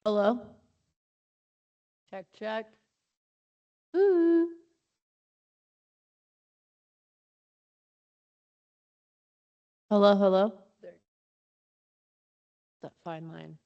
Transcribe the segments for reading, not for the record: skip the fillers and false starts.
Hello? Check, check. Ooh. Hello, hello? There. That fine line.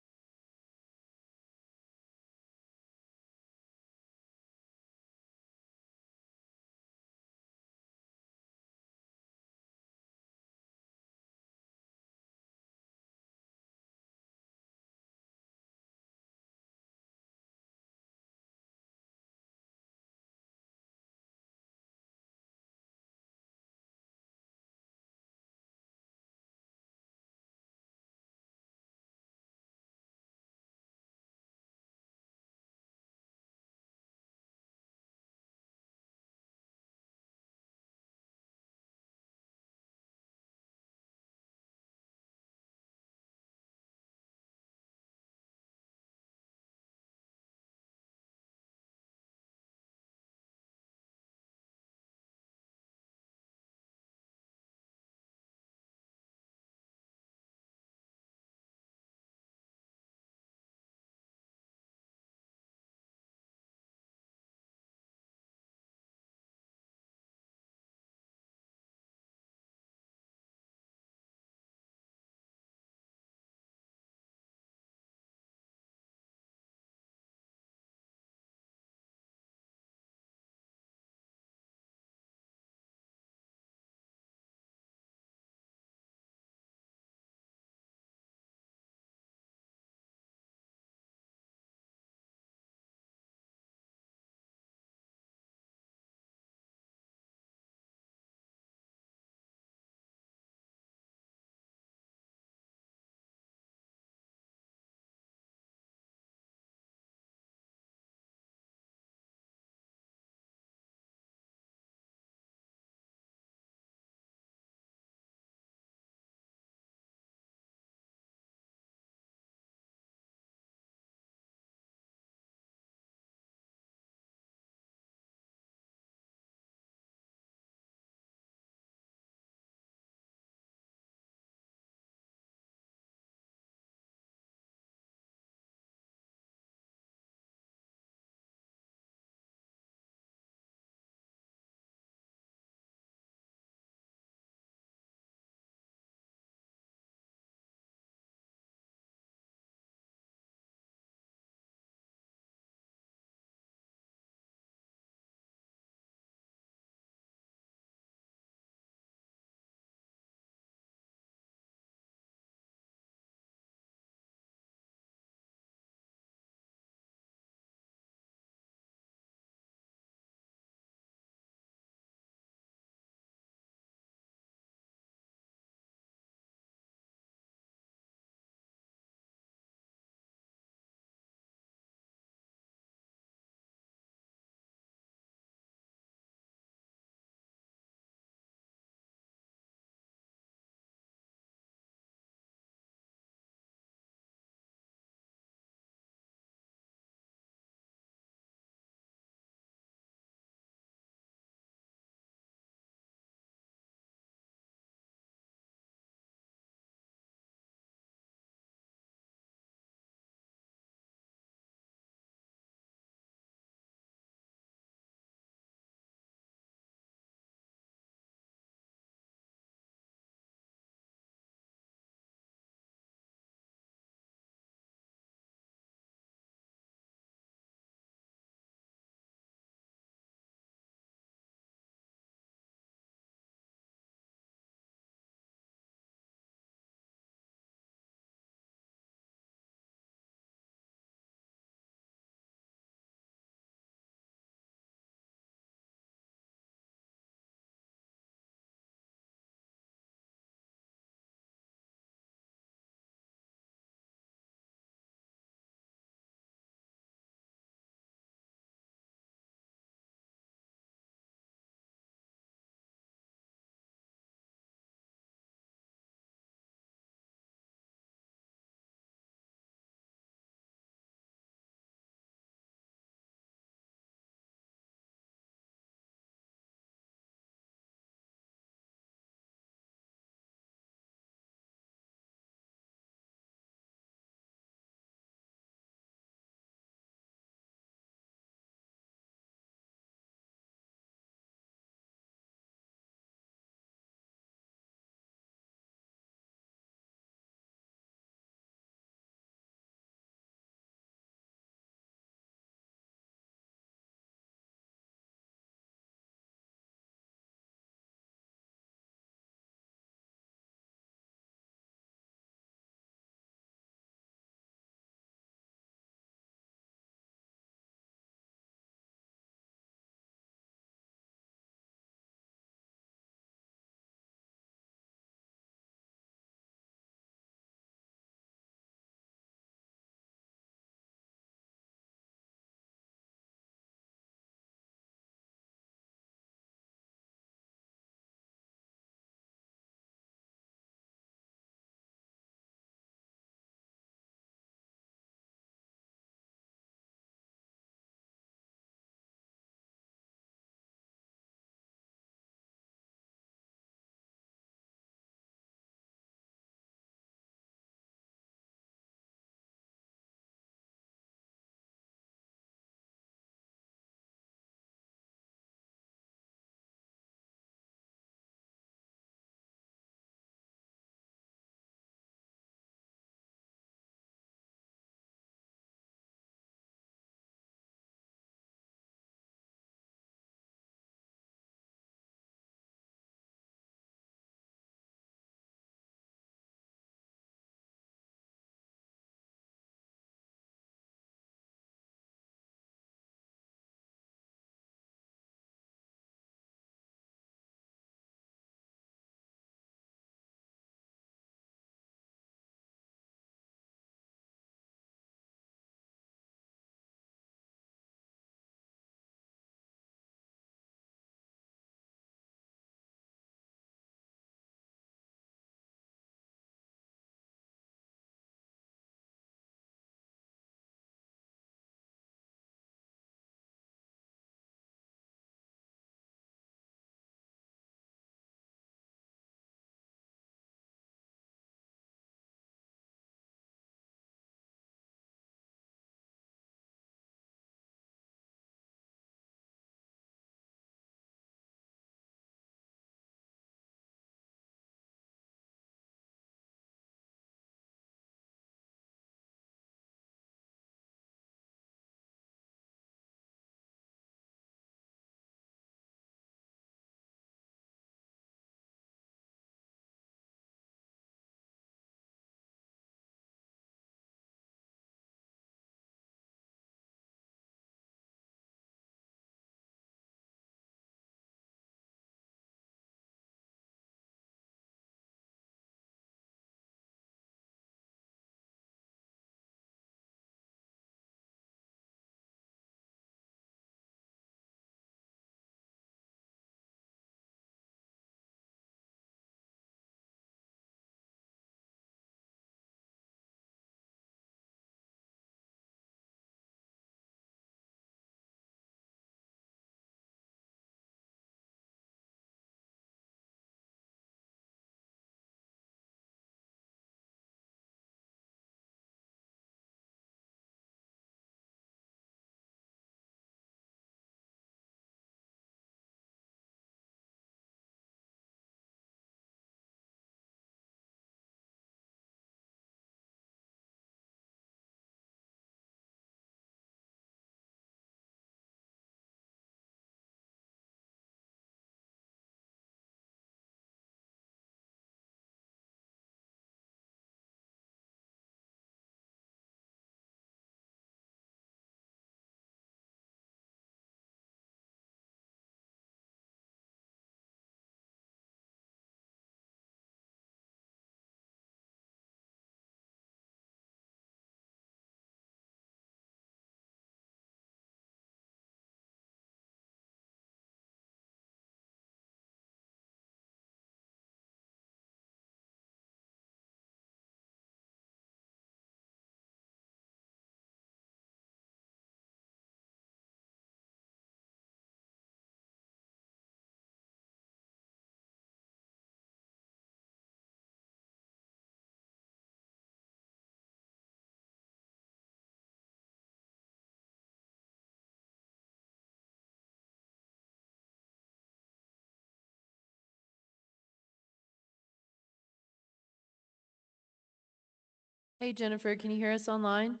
Hey, Jennifer, can you hear us online?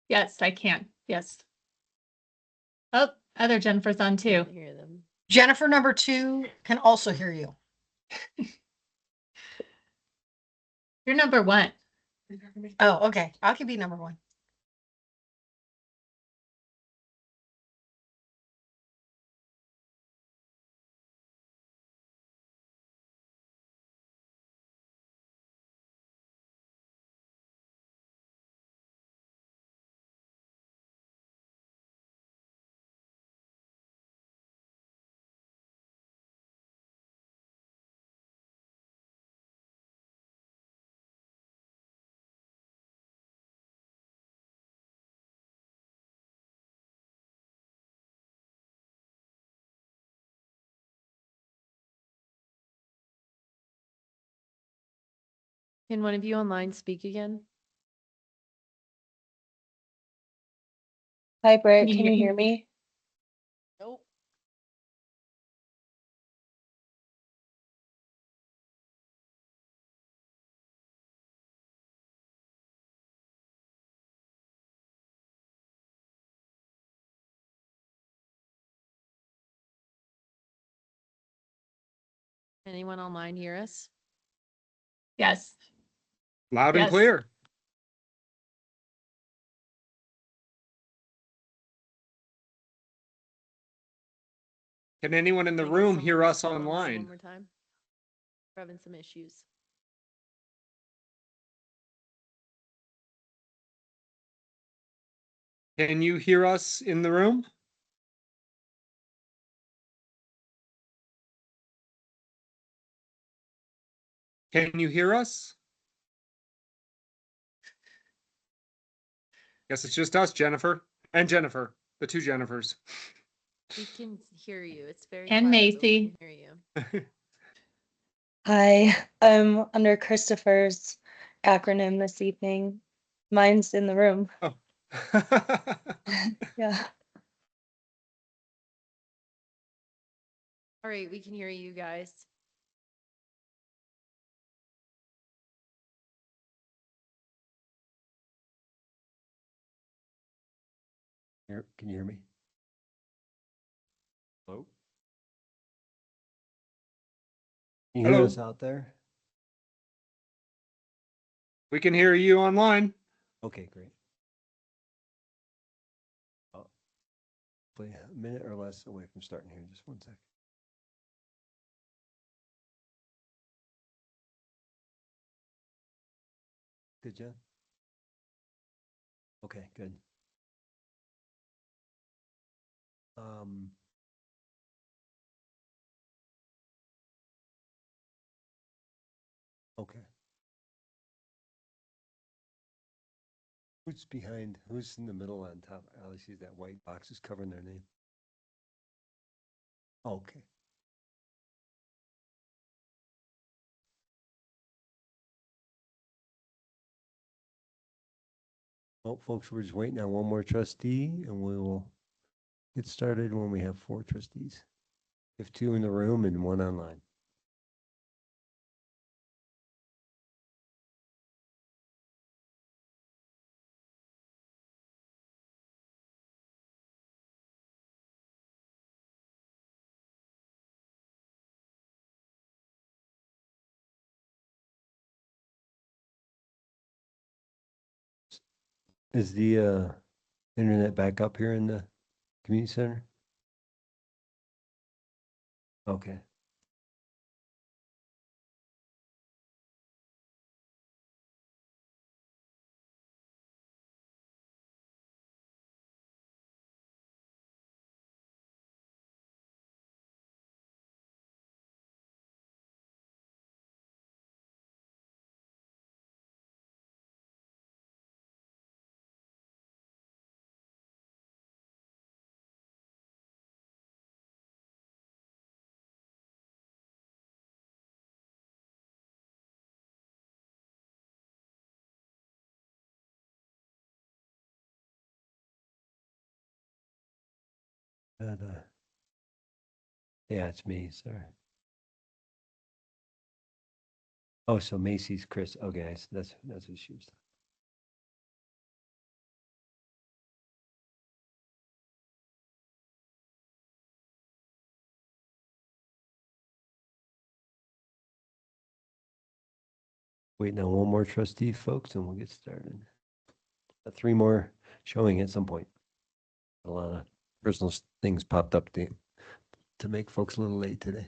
Yes, I can. Yes. Oh, other Jennifer's on too. Can't hear them. Jennifer number 2 can also hear you. You're number 1. Oh, okay. I could be number 1. Can one of you online speak again? Hi, Britt. Can you Can hear you me? hear me? Nope. Anyone online hear us? Yes. Loud and Yes. clear. Can anyone in the Can I get room someone hear to us go online One online? more time. We're having some issues. Can you hear us in the room? Can you hear us? Guess it's just us, Jennifer, and Jennifer, the two Jennifers. We can hear you. It's very And quiet, but we Macy. can hear you. Hi, I'm under Christopher's acronym this evening. Mine's in the room. Oh. Yeah. All right, we can hear you guys. Can you hear me? Hello? Can you hear Hello. us out there? We can hear you online. Okay, great. Oh, play a minute or less away from starting here. Just 1 second. Good, Jen? Okay, good. Um, okay. Who's behind? Who's in the middle on top? I see that white box is covering their name. Okay. Well, folks, we're just waiting on one more trustee and we will get started when we have 4 trustees. We have 2 in the room and 1 online. Is the internet back up here in the community center? Okay. Yeah, it's me, sorry. Oh, so Macy's Chris. Okay, that's what she was. Waiting on one more trustee, folks, and we'll get started. Three more showing at some point. A lot of personal things popped up to make folks a little late today.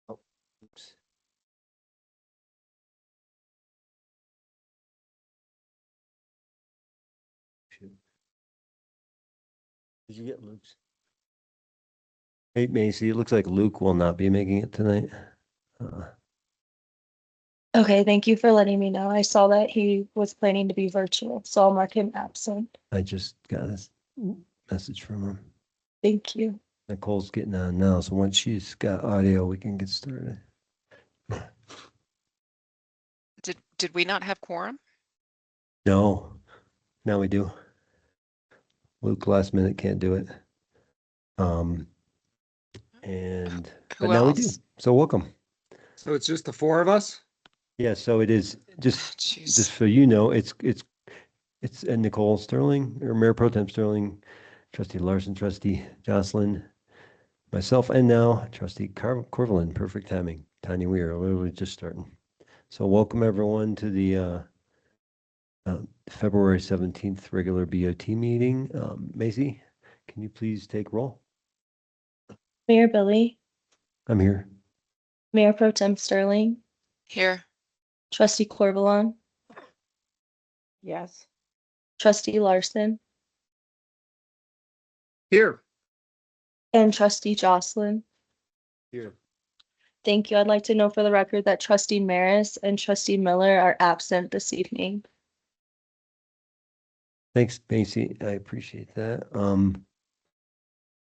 Oh, oops. Shoot. Did you get Luke's? Hey, Macy, it looks like Luke will not be making it tonight. Okay, thank you for letting me know. I saw that he was planning to be virtual, so I'll mark him absent. I just got a message from him. Thank you. Nicole's getting on now, so once she's got audio, we can get started. Did we not have quorum? No, now we do. Luke last minute can't do it. And but Who now we do. else? So welcome. So it's just the four of us? Yeah, so it is just Jeez. so you know, it's Nicole Sterling or Mayor Pro Tem Sterling, Trustee Larson, Trustee Jocelyn, myself, and now Trustee Corvallin. Perfect timing. Tanya Weir, literally just starting. So welcome everyone to the February 17th regular BOT meeting. Macy, can you please take roll? Mayor Billy, I'm here. Mayor Pro Tem Sterling, Here. Trustee Corvalon, Yes. Trustee Larson, Here. and Trustee Jocelyn. Here. Thank you. I'd like to know for the record that Trustee Maris and Trustee Miller are absent this evening. Thanks, Macy. I appreciate that.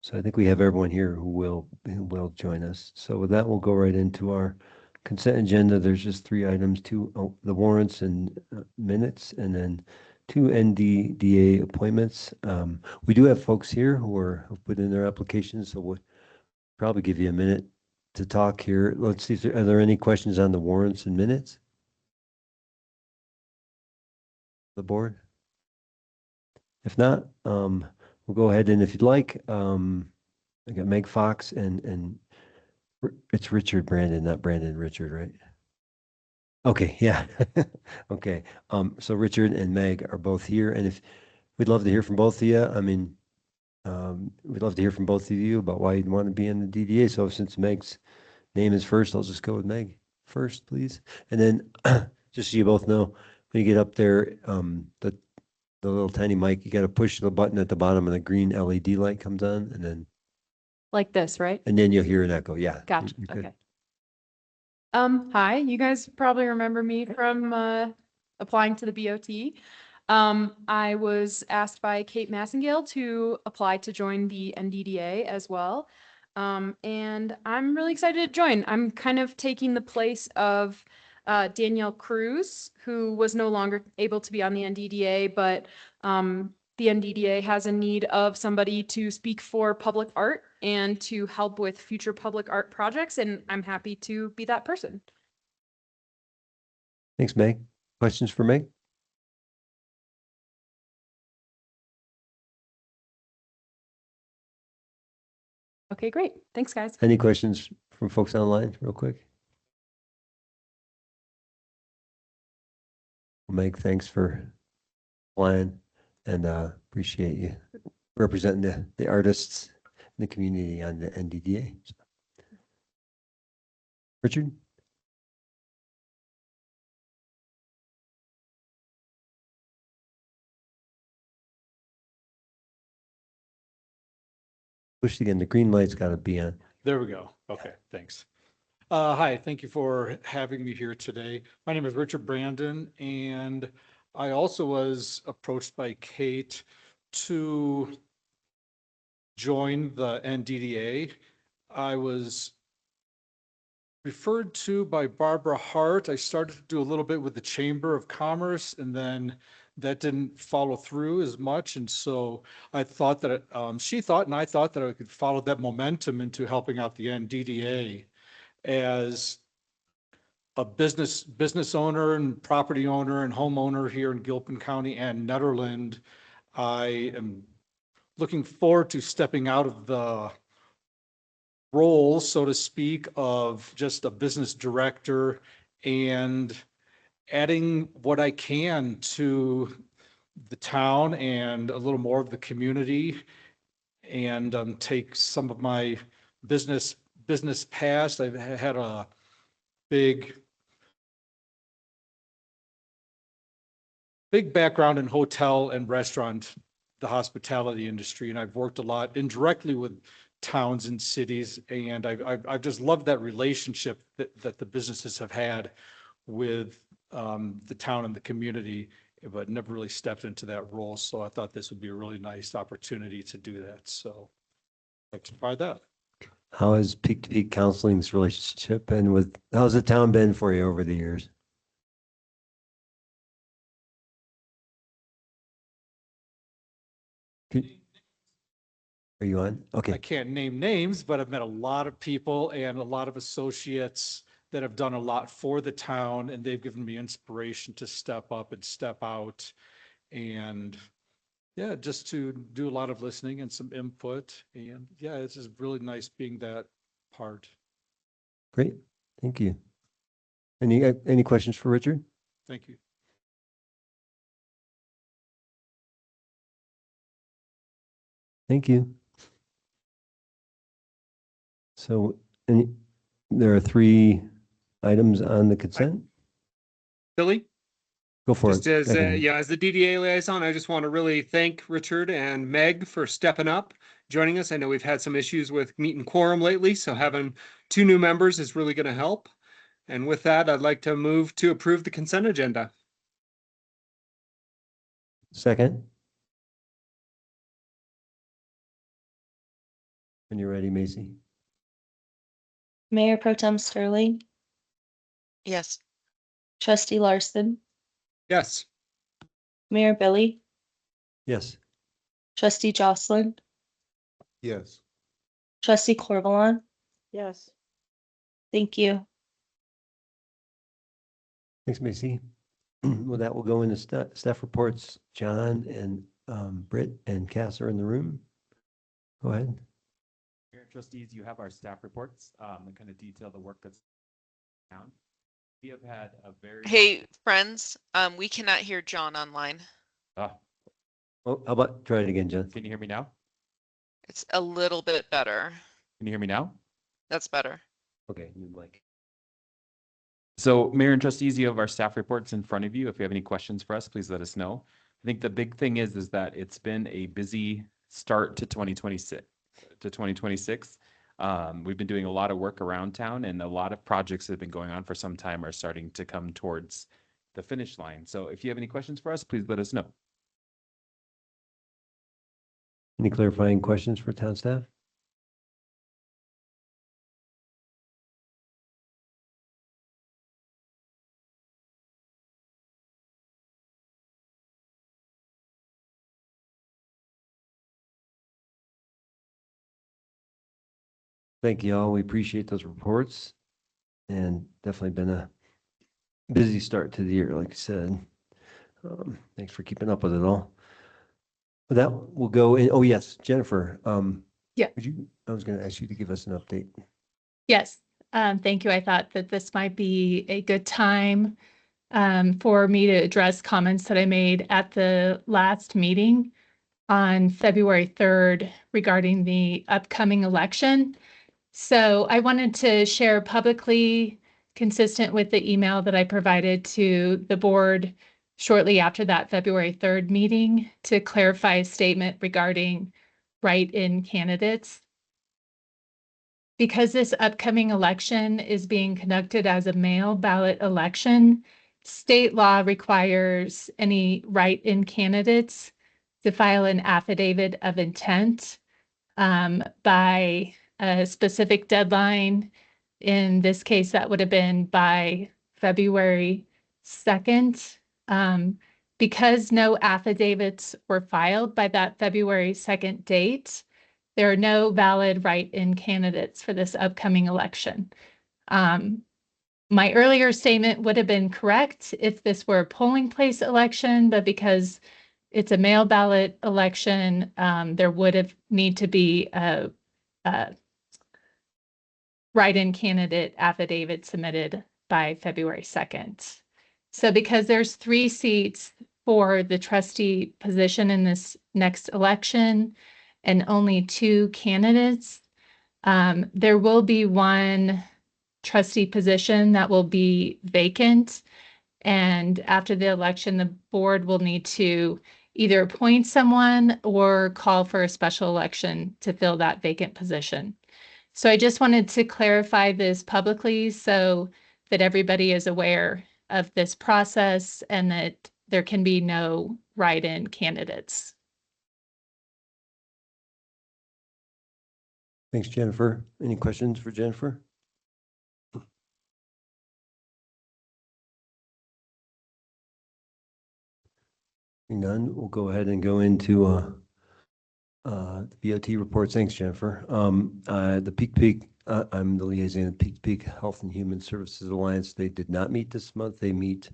So I think we have everyone here who will join us. So with that, we'll go right into our consent agenda. There's just three items: the warrants and minutes, and then two NDDA appointments. We do have folks here who put in their applications, so we'll probably give you a minute to talk here. Let's see, are there any questions on the warrants and minutes? The board? If not, we'll go ahead and if you'd like, I got Meg Fox and it's Richard Brandon, not Brandon Richard, right? Okay, yeah. Okay. So Richard and Meg are both here, and if we'd love to hear from both of you. I mean, we'd love to hear from both of you about why you'd want to be in the DDA. So since Meg's name is first, I'll just go with Meg first, please. And then just so you both know, when you get up there, the little tiny mic, you got to push the button at the bottom and the green LED light comes on, Like this, right? and then you'll hear an echo. Yeah. Gotcha. you're good. Okay. Hi, you guys probably remember me from applying to the BOT. I was asked by Kate Massengale to apply to join the NDDA as well. And I'm really excited to join. I'm kind of taking the place of Danielle Cruz, who was no longer able to be on the NDDA, but the NDDA has a need of somebody to speak for public art and to help with future public art projects, and I'm happy to be that person. Thanks, Meg. Questions for Meg? Okay, great. Thanks, guys. Any questions from folks online, real quick? Meg, thanks for applying and appreciate you representing the artists in the community on the NDDA. Richard? Push again. The green light's got to be on. There we go. Okay, thanks. Hi, thank you for having me here today. My name is Richard Brandon, and I also was approached by Kate to join the NDDA. I was referred to by Barbara Hart. I started to do a little bit with the Chamber of Commerce, and then that didn't follow through as much. And so I thought that she thought, and I thought that I could follow that momentum into helping out the NDDA as a business owner and property owner and homeowner here in Gilpin County and Nederland. I am looking forward to stepping out of the role, so to speak, of just a business director and adding what I can to the town and a little more of the community, and take some of my business past. I've had a big background in hotel and restaurant, the hospitality industry, and I've worked a lot indirectly with towns and cities, and I've just loved that relationship that the businesses have had with the town and the community, but never really stepped into that role. So I thought this would be a really nice opportunity to do that. So let's try that. How has Peak to Peak Counseling's relationship been with, how's the town been for you over the years? Are you on? I Okay. can't name names, but I've met a lot of people and a lot of associates that have done a lot for the town, and they've given me inspiration to step up and step out. And yeah, just to do a lot of listening and some input. And yeah, it's just really nice being that part. Great. Thank you. Any questions for Richard? Thank you. Thank you. So, there are 3 items on the consent. Billy? Go for Just it. as, as the DDA liaison, I just want to really thank Richard and Meg for stepping up, joining us. I know we've had some issues with meeting quorum lately, so having 2 new members is really going to help. And with that, I'd like to move to approve the consent agenda. Second. When you're ready, Macy. Mayor Pro Tem Sterling, Yes. Trustee Larson, Yes. Mayor Billy, Yes. Trustee Jocelyn, Yes. Trustee Corvalon. Yes. Thank you. Thanks, Macy. Well, that will go into staff reports. John and Britt and Cass are in the room. Go ahead. Mayor and trustees, you have our staff reports that kind of detail the work that's down. We have had a very Hey, friends, we cannot hear John online. Oh, how about try it again, John? Can you hear me now? It's a little bit better. Can you hear me now? That's better. Okay, new mic. So Mayor and trustees, you have our staff reports in front of you. If you have any questions for us, please let us know. I think the big thing is that it's been a busy start to 2026. We've been doing a lot of work around town, and a lot of projects that have been going on for some time are starting to come towards the finish line. So if you have any questions for us, please let us know. Any clarifying questions for town staff? Thank you all. We appreciate those reports, and definitely been a busy start to the year, like I said. Thanks for keeping up with it all. With that, we'll go in. Oh, yes, Jennifer. Yeah. I was going to ask you to give us an update. Yes, thank you. I thought that this might be a good time for me to address comments that I made at the last meeting on February 3rd regarding the upcoming election. So I wanted to share publicly, consistent with the email that I provided to the board shortly after that February 3rd meeting, to clarify a statement regarding write-in candidates. Because this upcoming election is being conducted as a mail ballot election, state law requires any write-in candidates to file an affidavit of intent by a specific deadline. In this case, that would have been by February 2nd. Because no affidavits were filed by that February 2nd date, there are no valid write-in candidates for this upcoming election. My earlier statement would have been correct if this were a polling place election, but because it's a mail ballot election, there would have need to be a write-in candidate affidavit submitted by February 2nd. So because there's 3 seats for the trustee position in this next election and only 2 candidates, there will be 1 trustee position that will be vacant. And after the election, the board will need to either appoint someone or call for a special election to fill that vacant position. So I just wanted to clarify this publicly so that everybody is aware of this process and that there can be no write-in candidates. Thanks, Jennifer. Any questions for Jennifer? None. We'll go ahead and go into the BOT reports. Thanks, Jennifer. The Peak, I'm the liaison of Peak Health and Human Services Alliance. They did not meet this month. They meet,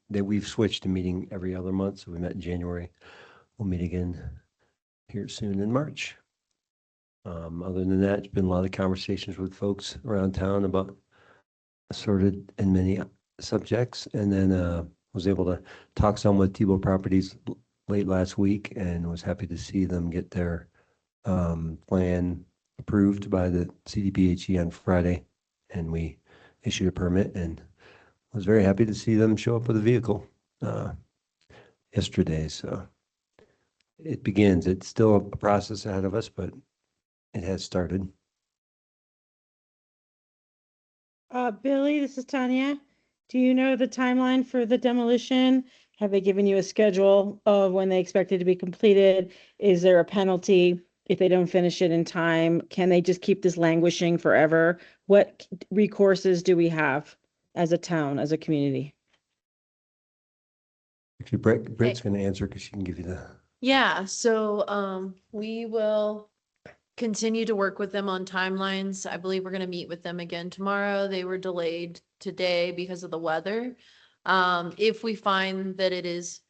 we've switched to meeting every other month. So we met in January. We'll meet again here soon in March. Other than that, it's been a lot of conversations with folks around town about assorted and many subjects. And then was able to talk some with Tebow Properties late last week and was happy to see them get their plan approved by the CDPHE on Friday. And we issued a permit and was very happy to see them show up with a vehicle yesterday. So it begins. It's still a process ahead of us, but it has started. Billy, this is Tanya. Do you know the timeline for the demolition? Have they given you a schedule of when they expect it to be completed? Is there a penalty if they don't finish it in time? Can they just keep this languishing forever? What recourses do we have as a town, as a community? Actually, Britt's going to answer because she can give you the. Yeah, so we will continue to work with them on timelines. I believe we're going to meet with them again tomorrow. They were delayed today because of the weather. If we find that it is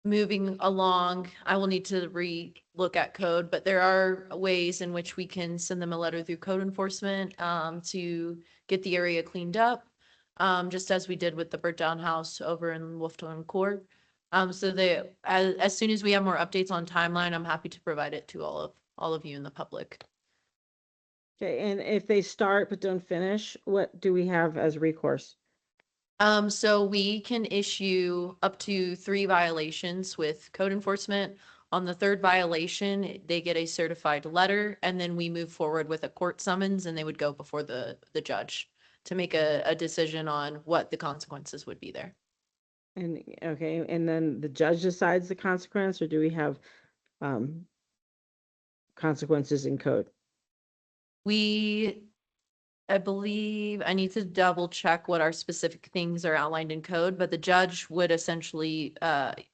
moving along, I will need to re-look at code, but there are ways in which we can send them a letter through code enforcement to get the area cleaned up, just as we did with the burnt down house over in Wolfton Court. So as soon as we have more updates on timeline, I'm happy to provide it to all of you in the public. Okay, and if they start but don't finish, what do we have as recourse? So we can issue up to 3 violations with code enforcement. On the 3rd violation, they get a certified letter, and then we move forward with a court summons, and they would go before the judge to make a decision on what the consequences would be there. And okay, and then the judge decides the consequence, or do we have consequences in code? I believe I need to double check what our specific things are outlined in code, but the judge would essentially,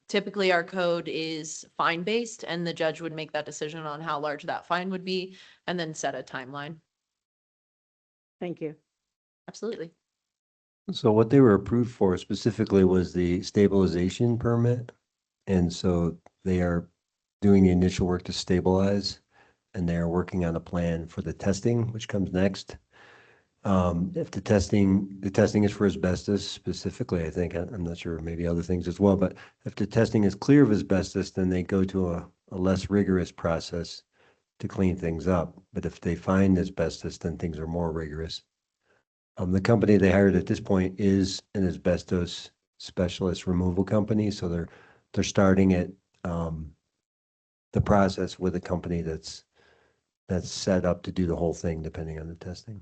typically our code is fine based, and the judge would make that decision on how large that fine would be and then set a timeline. Thank you. Absolutely. So what they were approved for specifically was the stabilization permit. And so they are doing the initial work to stabilize, and they are working on a plan for the testing, which comes next. If the testing is for asbestos specifically, I think, I'm not sure, maybe other things as well, but if the testing is clear of asbestos, then they go to a less rigorous process to clean things up. But if they find asbestos, then things are more rigorous. The company they hired at this point is an asbestos specialist removal company. So they're starting it, the process with a company that's that's set up to do the whole thing depending on the testing.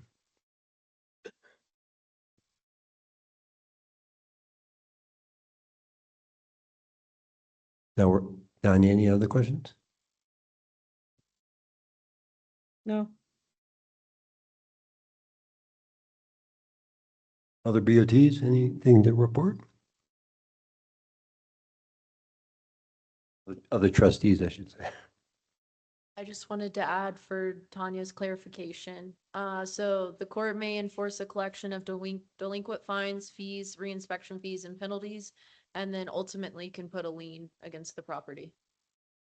Now, Tanya, any other questions? No. Other BOTs, anything to report? Other trustees, I should say. I just wanted to add for Tanya's clarification. So the court may enforce a collection of delinquent fines, fees, reinspection fees, and penalties, and then ultimately can put a lien against the property.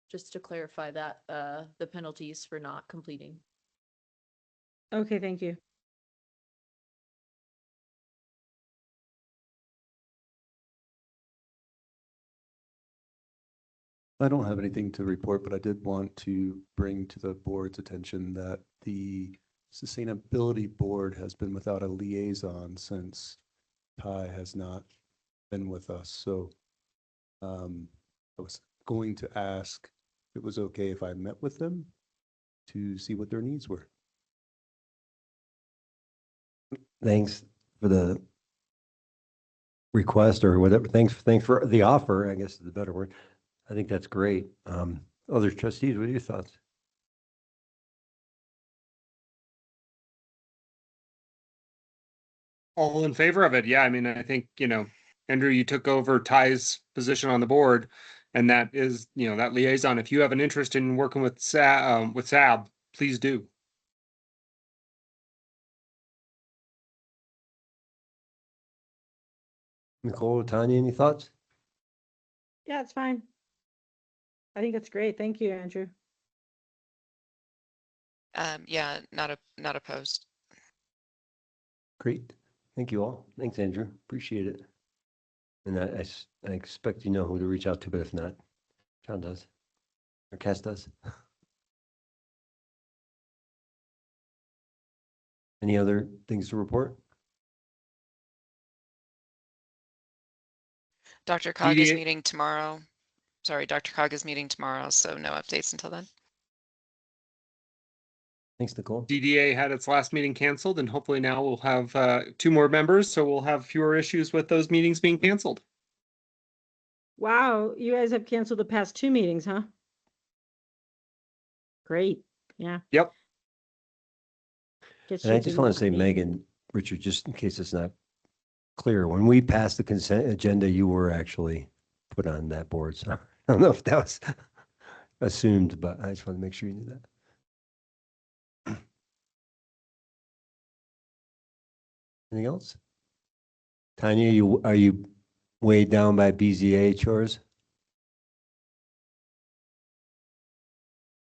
Just to clarify that, the penalties for not completing. Okay, thank you. I don't have anything to report, but I did want to bring to the board's attention that the Sustainability Board has been without a liaison since Ty has not been with us. So I was going to ask if it was okay if I met with them to see what their needs were. Thanks for the request or whatever. Thanks for the offer, I guess is the better word. I think that's great. Other trustees, what are your thoughts? All in favor of it. Yeah, I mean, I think, Andrew, you took over Ty's position on the board, and that is, that liaison. If you have an interest in working with SAB, please do. Nicole, Tanya, any thoughts? Yeah, it's fine. I think that's great. Thank you, Andrew. Yeah, not opposed. Great. Thank you all. Thanks, Andrew. Appreciate it. And I expect you know who to reach out to, but if not, John does. Or Cass does. Any other things to report? Dr. Cog is DDA meeting tomorrow. Sorry, Dr. Cog is meeting tomorrow, so no updates until then. Thanks, Nicole. DDA had its last meeting canceled, and hopefully now we'll have 2 more members, so we'll have fewer issues with those meetings being canceled. Wow, you guys have canceled the past 2 meetings, huh? Great. Yeah. Yep. Guess And I you've just been want to say, busy. Megan, Richard, just in case it's not clear, when we passed the consent agenda, you were actually put on that board. So I don't know if that was assumed, but I just want to make sure you knew that. Anything else? Tanya, are you weighed down by BZA chores?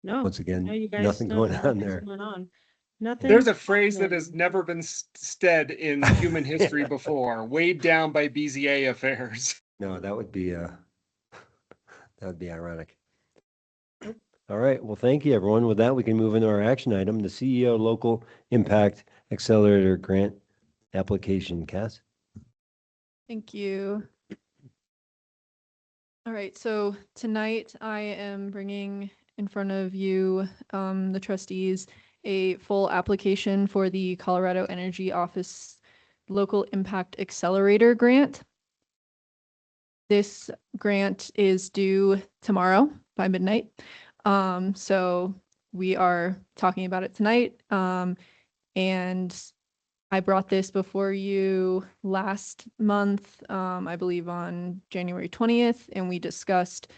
No. Once again, No, you guys, nothing no, going on nothing's there. going on. Nothing. There's a phrase that has never been said in human history before, weighed down by BZA affairs. No, that would be ironic. All right. Well, thank you, everyone. With that, we can move into our action item, the CEO Local Impact Accelerator Grant application. Cass? Thank you. All right, so tonight I am bringing in front of you, the trustees, a full application for the Colorado Energy Office Local Impact Accelerator Grant. This grant is due tomorrow by midnight. So we are talking about it tonight. And I brought this before you last month, I believe on January 20th, and we discussed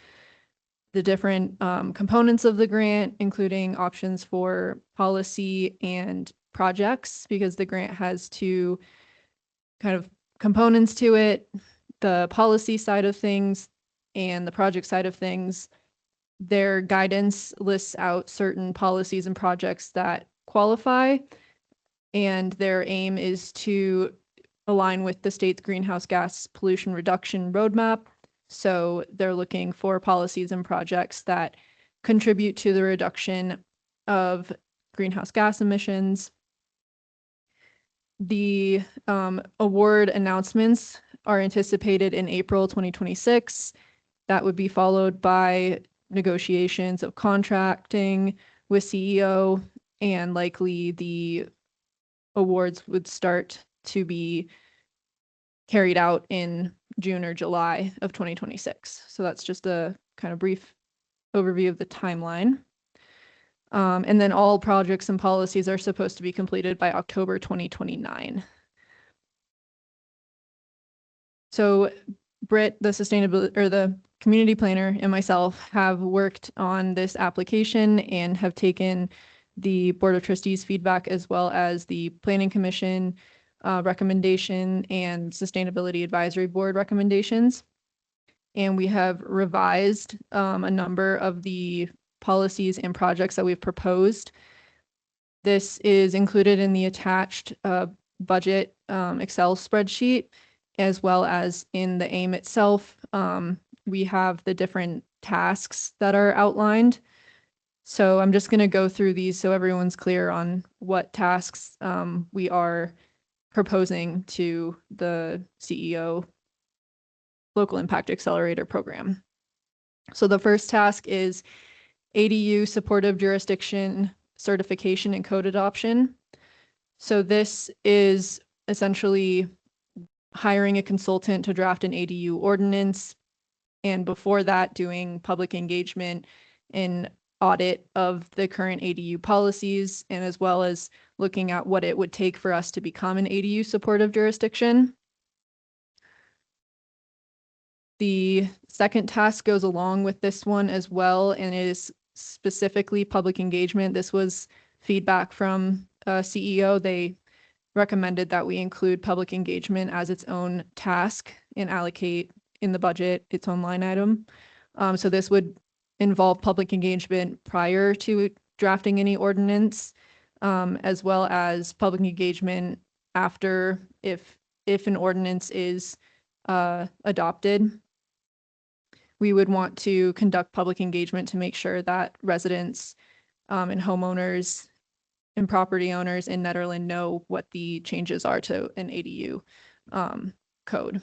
the different components of the grant, including options for policy and projects, because the grant has 2 kind of components to it, the policy side of things and the project side of things. Their guidance lists out certain policies and projects that qualify, and their aim is to align with the state's greenhouse gas pollution reduction roadmap. So they're looking for policies and projects that contribute to the reduction of greenhouse gas emissions. The award announcements are anticipated in April 2026. That would be followed by negotiations of contracting with CEO and likely the awards would start to be carried out in June or July of 2026. So that's just a kind of brief overview of the timeline. And then all projects and policies are supposed to be completed by October 2029. So Britt, the sustainability or the community planner, and myself have worked on this application and have taken the Board of Trustees feedback as well as the Planning Commission recommendation and Sustainability Advisory Board recommendations. And we have revised a number of the policies and projects that we've proposed. This is included in the attached budget Excel spreadsheet, as well as in the AIM itself. We have the different tasks that are outlined. So I'm just going to go through these so everyone's clear on what tasks we are proposing to the CEO Local Impact Accelerator program. So the first task is ADU supportive jurisdiction certification and code adoption. So this is essentially hiring a consultant to draft an ADU ordinance, and before that doing public engagement and audit of the current ADU policies, and as well as looking at what it would take for us to become an ADU supportive jurisdiction. The second task goes along with this one as well, and it is specifically public engagement. This was feedback from CEO. They recommended that we include public engagement as its own task and allocate in the budget its own line item. So this would involve public engagement prior to drafting any ordinance, as well as public engagement after if an ordinance is adopted. We would want to conduct public engagement to make sure that residents and homeowners and property owners in Nederland know what the changes are to an ADU code.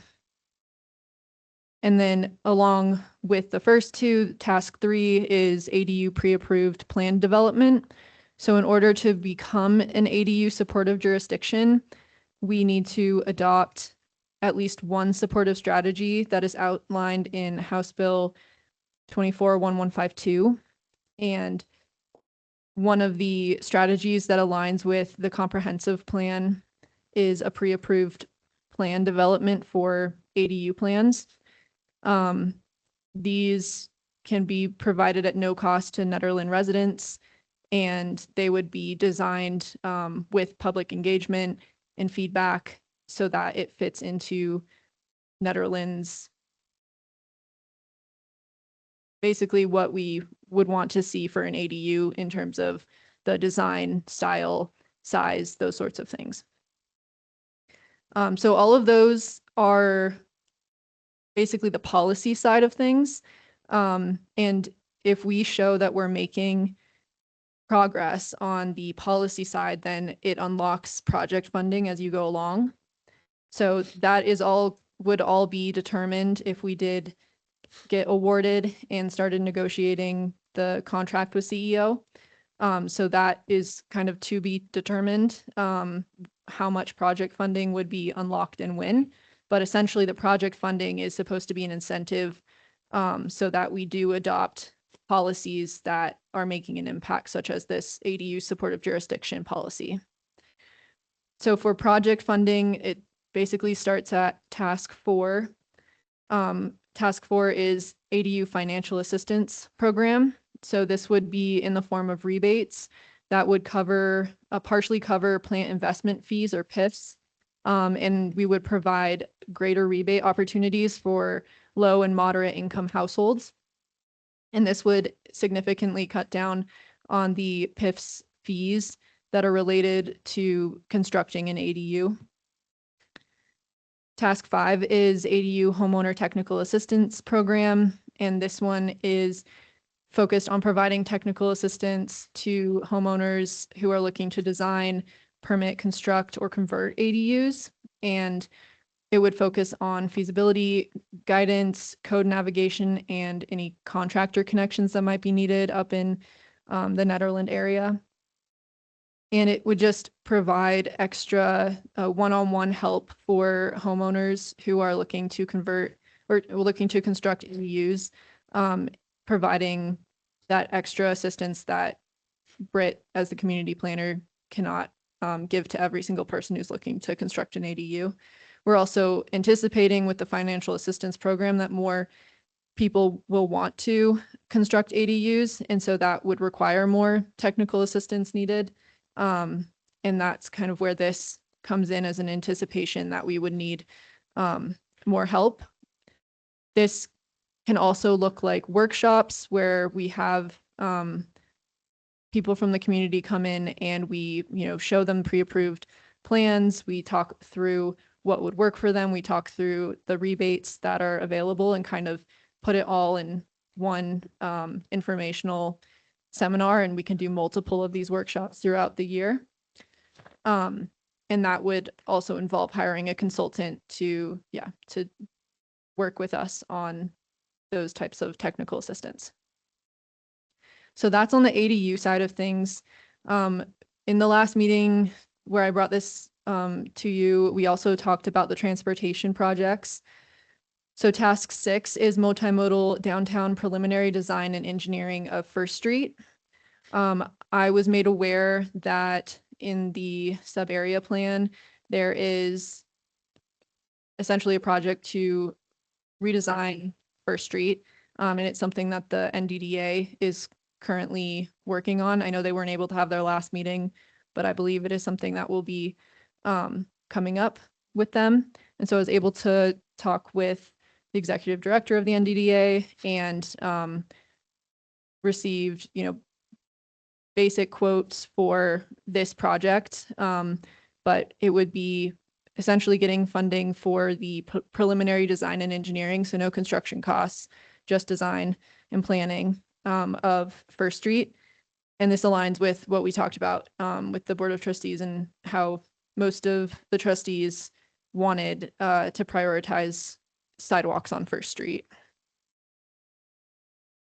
And then along with the first two, task 3 is ADU pre-approved plan development. So in order to become an ADU supportive jurisdiction, we need to adopt at least one supportive strategy that is outlined in House Bill 241152. And one of the strategies that aligns with the comprehensive plan is a pre-approved plan development for ADU plans. These can be provided at no cost to Nederland residents, and they would be designed with public engagement and feedback so that it fits into Nederland's basically what we would want to see for an ADU in terms of the design, style, size, those sorts of things. So all of those are basically the policy side of things. And if we show that we're making progress on the policy side, then it unlocks project funding as you go along. So that is would all be determined if we did get awarded and started negotiating the contract with CEO. So that is kind of to be determined, how much project funding would be unlocked and when. But essentially the project funding is supposed to be an incentive so that we do adopt policies that are making an impact, such as this ADU supportive jurisdiction policy. So for project funding, it basically starts at task 4. Task 4 is ADU financial assistance program. So this would be in the form of rebates that would partially cover plant investment fees or PIFs. And we would provide greater rebate opportunities for low and moderate income households. And this would significantly cut down on the PIFs fees that are related to constructing an ADU. Task 5 is ADU homeowner technical assistance program. And this one is focused on providing technical assistance to homeowners who are looking to design, permit, construct, or convert ADUs. And it would focus on feasibility, guidance, code navigation, and any contractor connections that might be needed up in the Nederland area. And it would just provide extra one-on-one help for homeowners who are looking to convert or looking to construct ADUs, providing that extra assistance that Britt, as the community planner, cannot give to every single person who's looking to construct an ADU. We're also anticipating with the financial assistance program that more people will want to construct ADUs, and so that would require more technical assistance needed. And that's kind of where this comes in, as an anticipation that we would need more help. This can also look like workshops where we have people from the community come in and we, show them pre-approved plans. We talk through what would work for them. We talk through the rebates that are available and kind of put it all in one informational seminar, and we can do multiple of these workshops throughout the year. And that would also involve hiring a consultant to work with us on those types of technical assistance. So that's on the ADU side of things. In the last meeting where I brought this to you, we also talked about the transportation projects. So task 6 is multimodal downtown preliminary design and engineering of First Street. I was made aware that in the sub-area plan, there is essentially a project to redesign First Street. And it's something that the NDDA is currently working on. I know they weren't able to have their last meeting, but I believe it is something that will be coming up with them. And so I was able to talk with the executive director of the NDDA and received, basic quotes for this project. But it would be essentially getting funding for the preliminary design and engineering, so no construction costs, just design and planning of First Street. And this aligns with what we talked about with the Board of Trustees and how most of the trustees wanted to prioritize sidewalks on First Street.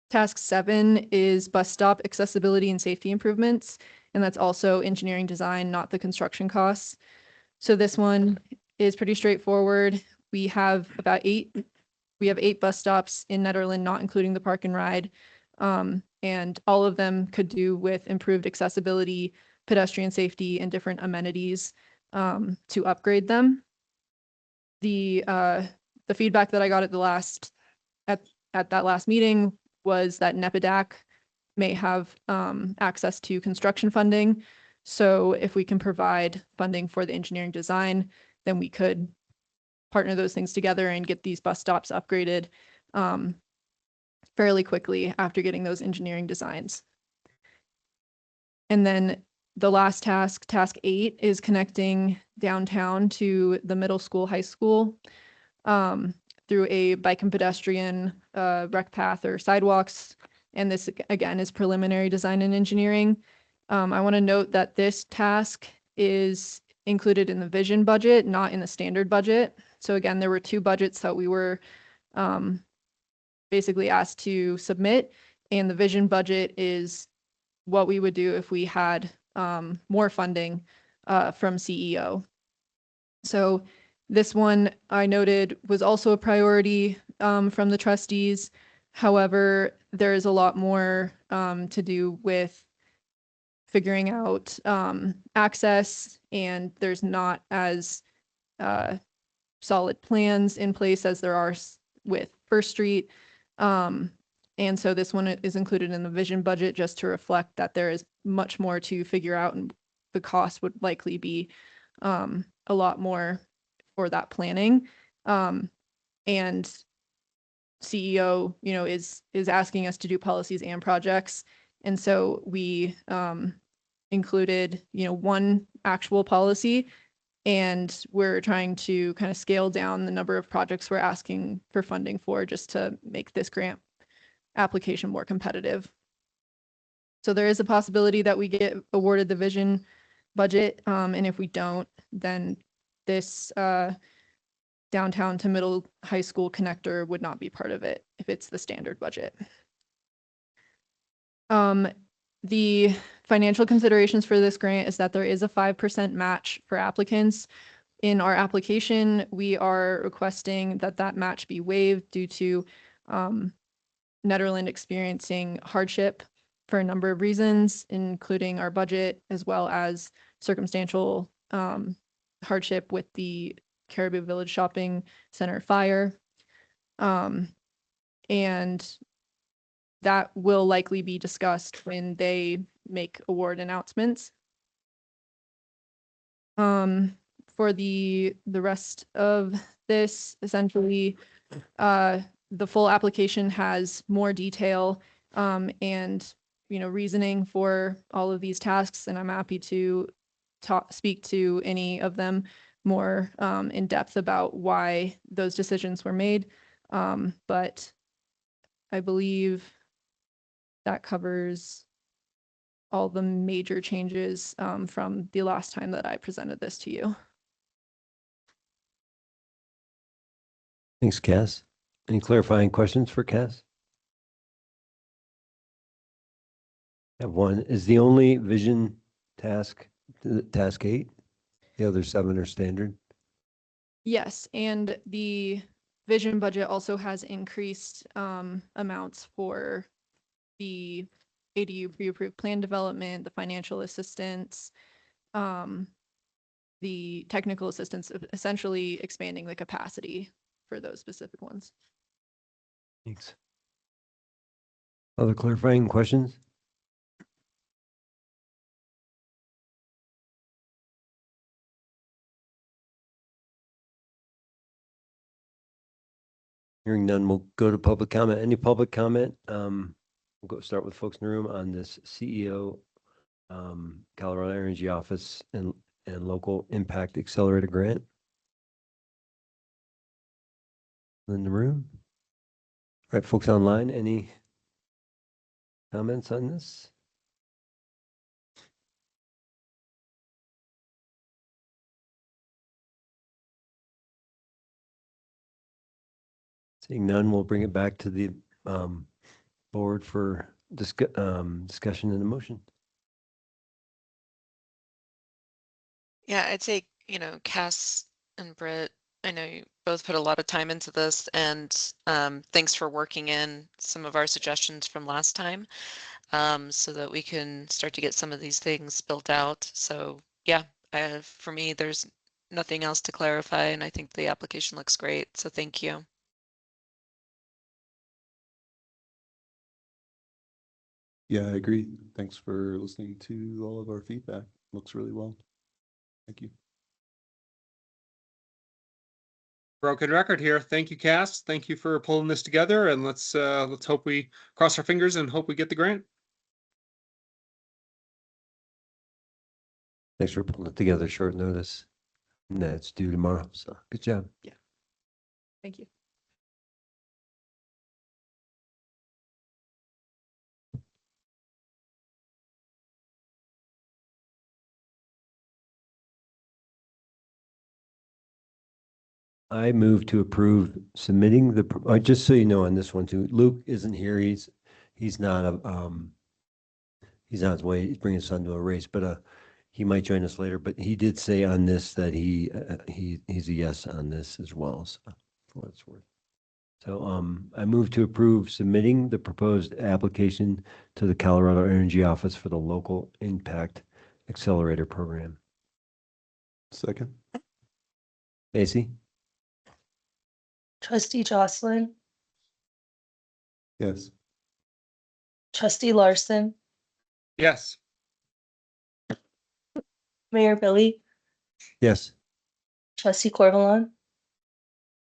Task 7 is bus stop accessibility and safety improvements, and that's also engineering design, not the construction costs. So this one is pretty straightforward. We have 8 bus stops in Netherland, not including the park and ride. And all of them could do with improved accessibility, pedestrian safety, and different amenities to upgrade them. The feedback that I got at that last meeting was that NEPIDAC may have access to construction funding. So if we can provide funding for the engineering design, then we could partner those things together and get these bus stops upgraded fairly quickly after getting those engineering designs. And then the last task 8, is connecting downtown to the middle school, high school through a bike and pedestrian rec path or sidewalks. And this, again, is preliminary design and engineering. I want to note that this task is included in the vision budget, not in the standard budget. So again, there were 2 budgets that we were basically asked to submit, and the vision budget is what we would do if we had more funding from CEO. So this one I noted was also a priority from the trustees. However, there is a lot more to do with figuring out access, and there's not as solid plans in place as there are with First Street. And so this one is included in the vision budget just to reflect that there is much more to figure out, and the cost would likely be a lot more for that planning. And CEO, is asking us to do policies and projects. And so we included, 1 actual policy, and we're trying to kind of scale down the number of projects we're asking for funding for, just to make this grant application more competitive. So there is a possibility that we get awarded the vision budget. And if we don't, then this downtown to middle high school connector would not be part of it if it's the standard budget. the financial considerations for this grant is that there is a 5% match for applicants. In our application, we are requesting that that match be waived due to Nederland experiencing hardship for a number of reasons, including our budget, as well as circumstantial hardship with the Caribou Village Shopping Center fire. And that will likely be discussed when they make award announcements. For the rest of this, essentially, the full application has more detail and reasoning for all of these tasks, and I'm happy to speak to any of them more in depth about why those decisions were made. But I believe that covers all the major changes from the last time that I presented this to you. Thanks, Cass. Any clarifying questions for Cass? I have one. Is the only vision task 8? The other 7 are standard? Yes, and the vision budget also has increased amounts for the ADU pre-approved plan development, the financial assistance, the technical assistance, essentially expanding the capacity for those specific ones. Thanks. Other clarifying questions? Hearing none, we'll go to public comment. Any public comment? We'll start with folks in the room on this CEO Colorado Energy Office and Local Impact Accelerator Grant. In the room? All right, folks online, any comments on this? Seeing none, we'll bring it back to the board for discussion and a motion. Yeah, I'd say, Cass and Britt, I know you both put a lot of time into this, and thanks for working in some of our suggestions from last time so that we can start to get some of these things built out. So yeah, for me, there's nothing else to clarify, and I think the application looks great. So thank you. Yeah, I agree. Thanks for listening to all of our feedback. Looks really well. Thank you. Broken record here. Thank you, Cass. Thank you for pulling this together, and let's hope we cross our fingers and hope we get the grant. Thanks for pulling it together short notice. And that's due tomorrow, so good job. Yeah. Thank you. I move to approve submitting the, just so you know on this one too, Luke isn't here. He's not he's on his way. He's bringing his son to a race, but he might join us later. But he did say on this that he's a yes on this as well. So for what it's worth. So I move to approve submitting the proposed application to the Colorado Energy Office for the Local Impact Accelerator Program. Second. Stacy? Trustee Jocelyn, Yes. Trustee Larson, Yes. Mayor Billy, Yes. Trustee Corvalon,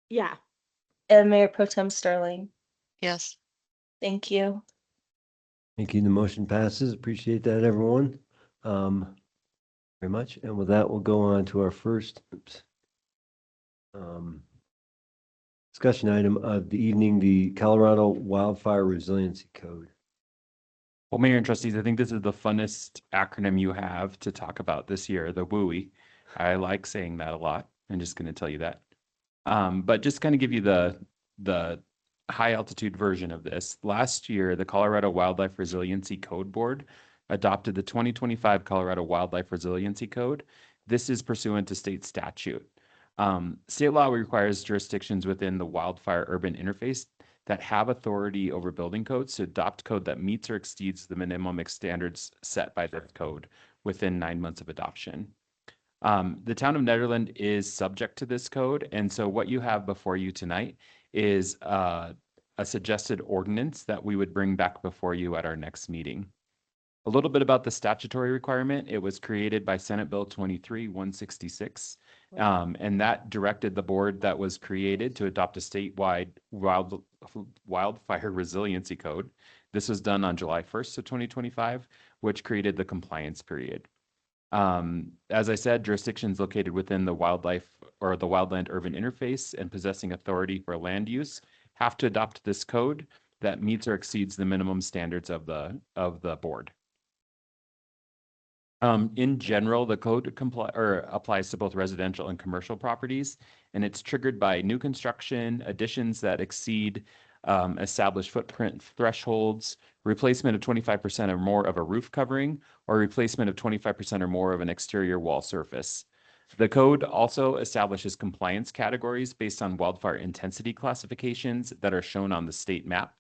Yeah. and Mayor Pro Tem Sterling. Yes. Thank you. Thank you. The motion passes. Appreciate that, everyone. Very much. And with that, we'll go on to our first discussion item of the evening, the Colorado Wildfire Resiliency Code. Well, Mayor and Trustees, I think this is the funnest acronym you have to talk about this year, the WUI. I like saying that a lot. I'm just going to tell you that. But just kind of give you the high altitude version of this. Last year, the Colorado Wildlife Resiliency Code Board adopted the 2025 Colorado Wildlife Resiliency Code. This is pursuant to state statute. State law requires jurisdictions within the wildfire urban interface that have authority over building codes to adopt code that meets or exceeds the minimum standards set by this code within 9 months of adoption. The town of Nederland is subject to this code, and so what you have before you tonight is a suggested ordinance that we would bring back before you at our next meeting. A little bit about the statutory requirement. It was created by Senate Bill 23-166, and that directed the board that was created to adopt a statewide wildfire resiliency code. This was done on July 1st of 2025, which created the compliance period. As I said, jurisdictions located within the wildlife or the wildland urban interface and possessing authority for land use have to adopt this code that meets or exceeds the minimum standards of the board. In general, the code applies to both residential and commercial properties, and it's triggered by new construction, additions that exceed established footprint thresholds, replacement of 25% or more of a roof covering, or replacement of 25% or more of an exterior wall surface. The code also establishes compliance categories based on wildfire intensity classifications that are shown on the state map.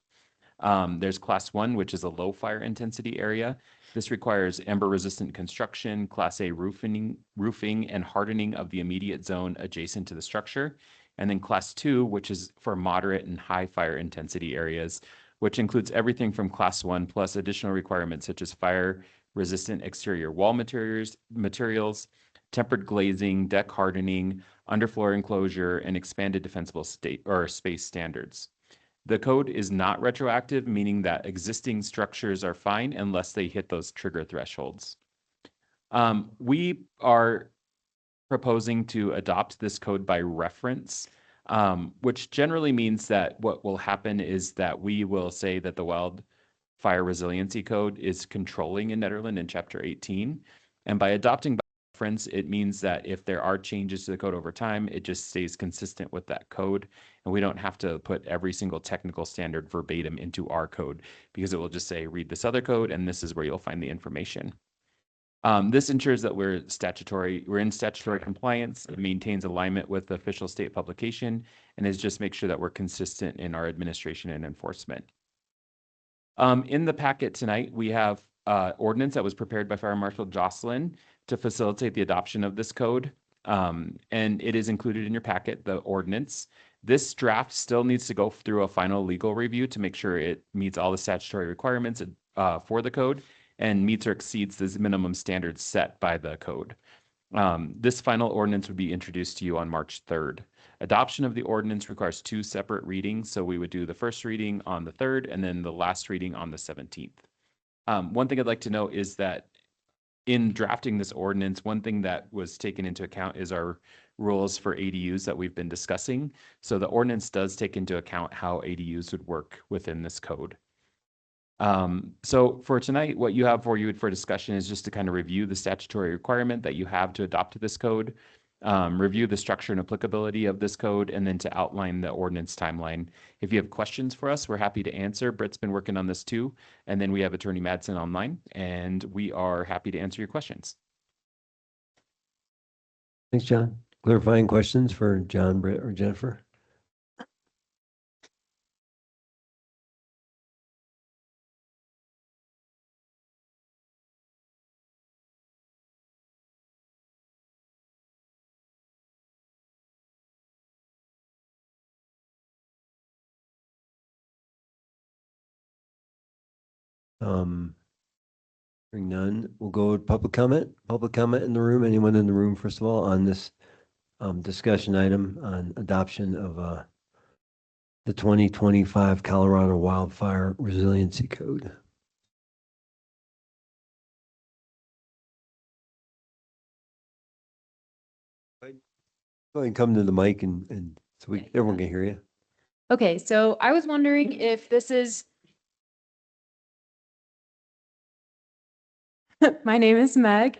There's class 1, which is a low fire intensity area. This requires ember-resistant construction, Class A roofing, and hardening of the immediate zone adjacent to the structure. And then Class 2, which is for moderate and high fire intensity areas, which includes everything from Class 1 plus additional requirements such as fire-resistant exterior wall materials, tempered glazing, deck hardening, underfloor enclosure, and expanded defensible space standards. The code is not retroactive, meaning that existing structures are fine unless they hit those trigger thresholds. We are proposing to adopt this code by reference, which generally means that what will happen is that we will say that the Wildfire Resiliency Code is controlling in Nederland in Chapter 18. And by adopting by reference, it means that if there are changes to the code over time, it just stays consistent with that code. And we don't have to put every single technical standard verbatim into our code because it will just say, read this other code, and this is where you'll find the information. This ensures that we're in statutory compliance. It maintains alignment with the official state publication and is just make sure that we're consistent in our administration and enforcement. In the packet tonight, we have ordinance that was prepared by Fire Marshal Jocelyn to facilitate the adoption of this code. And it is included in your packet, the ordinance. This draft still needs to go through a final legal review to make sure it meets all the statutory requirements for the code and meets or exceeds the minimum standards set by the code. This final ordinance would be introduced to you on March 3rd. Adoption of the ordinance requires 2 separate readings, so we would do the first reading on the 3rd and then the last reading on the 17th. One thing I'd like to note is that in drafting this ordinance, one thing that was taken into account is our rules for ADUs that we've been discussing. So the ordinance does take into account how ADUs would work within this code. So for tonight, what you have for you for discussion is just to kind of review the statutory requirement that you have to adopt this code, review the structure and applicability of this code, and then to outline the ordinance timeline. If you have questions for us, we're happy to answer. Britt's been working on this too. And then we have Attorney Madsen online, and we are happy to answer your questions. Thanks, John. Clarifying questions for John, Britt, or Jennifer? Hearing none, we'll go with public comment. Public comment in the room. Anyone in the room, first of all, on this discussion item on adoption of the 2025 Colorado Wildfire Resiliency Code. Go ahead and come to the mic and so everyone can hear you. Okay, so I was wondering if this is my name is Meg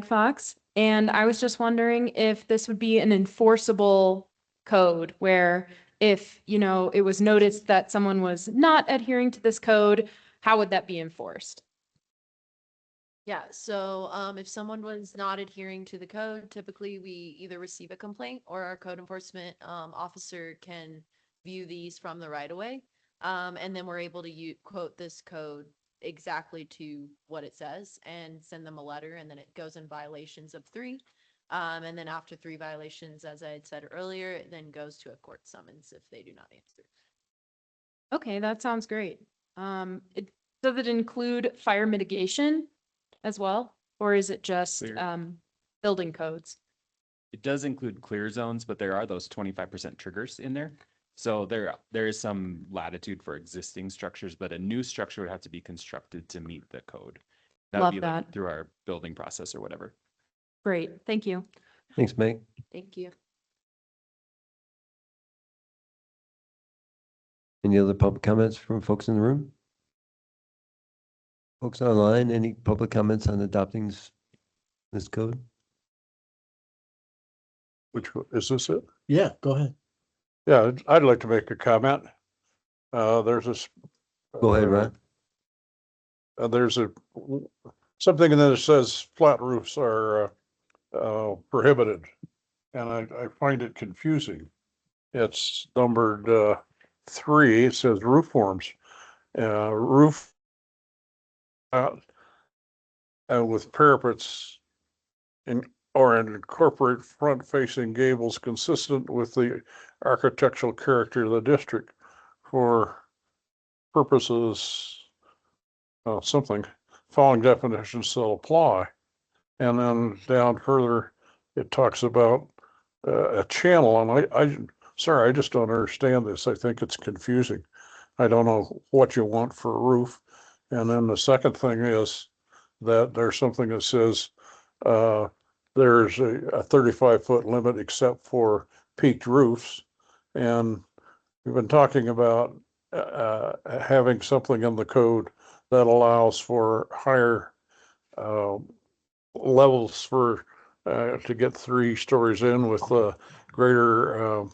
Fox, and I was just wondering if this would be an enforceable code where if, it was noticed that someone was not adhering to this code, how would that be enforced? Yeah, so if someone was not adhering to the code, typically we either receive a complaint or our code enforcement officer can view these from the right of way. And then we're able to quote this code exactly to what it says and send them a letter, and then it goes in violations of 3. And then after 3 violations, as I had said earlier, it then goes to a court summons if they do not answer. Okay, that sounds great. Does it include fire mitigation as well? Or is it just Clear. building codes? It does include clear zones, but there are those 25% triggers in there. So there is some latitude for existing structures, but a new structure would have to be constructed to meet the code. That would Love be that. like through our building process or whatever. Great, thank you. Thanks, Meg. Thank you. Any other public comments from folks in the room? Folks online, any public comments on adopting this code? Is this it? Yeah, go ahead. Yeah, I'd like to make a comment. There's this. Go ahead, Ron. There's something in there that says flat roofs are prohibited, and I find it confusing. It's numbered 3. It says roof forms, roof with parapets or incorporate front-facing gables consistent with the architectural character of the district for purposes something. Following definitions still apply. And then down further, it talks about a channel, and sorry, I just don't understand this. I think it's confusing. I don't know what you want for a roof. And then the second thing is that there's something that says there's a 35-foot limit except for peaked roofs. And we've been talking about having something in the code that allows for higher levels for to get 3 stories in with greater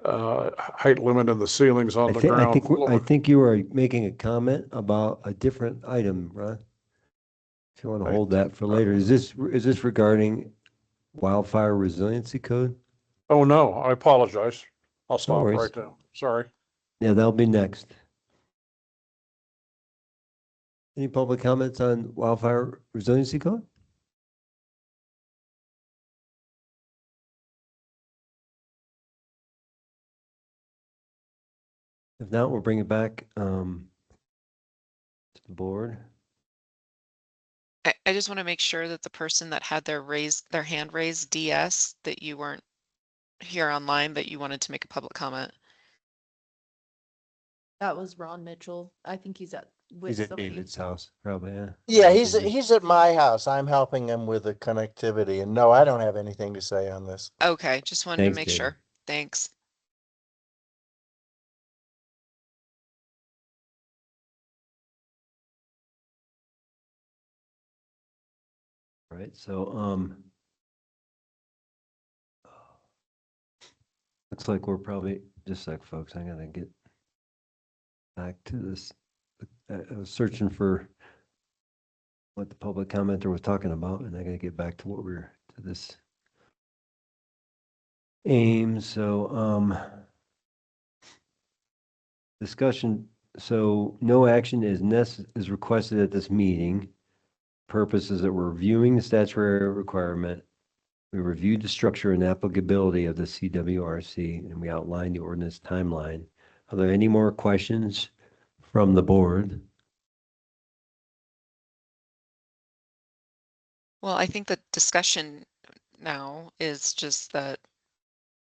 height limit in the ceilings on the ground floor. I think you are making a comment about a different item, Ron. If you want to hold that for later, is this regarding wildfire resiliency code? Oh, no, I apologize. I'll stop worries. right now. Sorry. Yeah, that'll be next. Any public comments on wildfire resiliency code? If not, we'll bring it back to the board. I just want to make sure that the person that had their hand raised, DS, that you weren't here online, but you wanted to make a public comment. That was Ron Mitchell. I think he's at He's at somebody. David's house, probably, yeah. Yeah, he's at my house. I'm helping him with the connectivity, and no, I don't have anything to say on this. Okay, just wanted Thanks, to make David. sure. Thanks. Right, so, looks like we're probably, just like folks, I'm gonna get back to this. I was searching for what the public commenter was talking about, and I gotta get back to what we're, to this aim, so, discussion, so no action is requested at this meeting. Purpose is that we're reviewing the statutory requirement. We reviewed the structure and applicability of the CWRC, and we outlined the ordinance timeline. Are there any more questions from the board? Well, I think the discussion now is just that,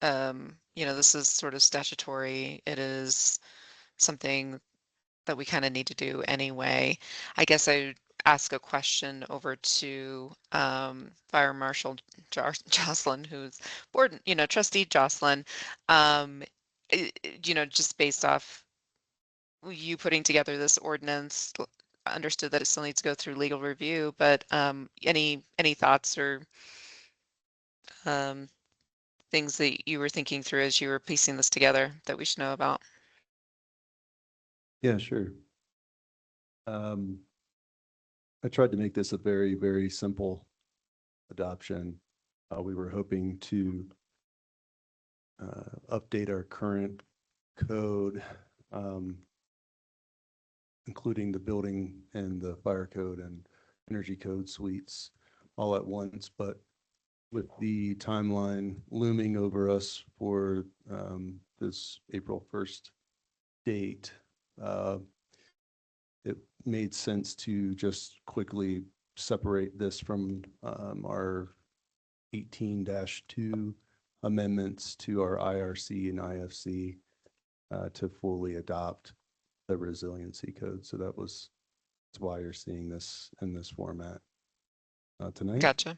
this is sort of statutory. It is something that we kind of need to do anyway. I guess I would ask a question over to Fire Marshal Jocelyn, who's board, Trustee Jocelyn, just based off you putting together this ordinance, understood that it still needs to go through legal review, but any thoughts or things that you were thinking through as you were piecing this together that we should know about? Yeah, sure. I tried to make this a very, very simple adoption. We were hoping to update our current code, including the building and the fire code and energy code suites all at once. But with the timeline looming over us for this April 1st date, it made sense to just quickly separate this from our 18-2 amendments to our IRC and IFC to fully adopt the resiliency code. So that's why you're seeing this in this format tonight. Gotcha.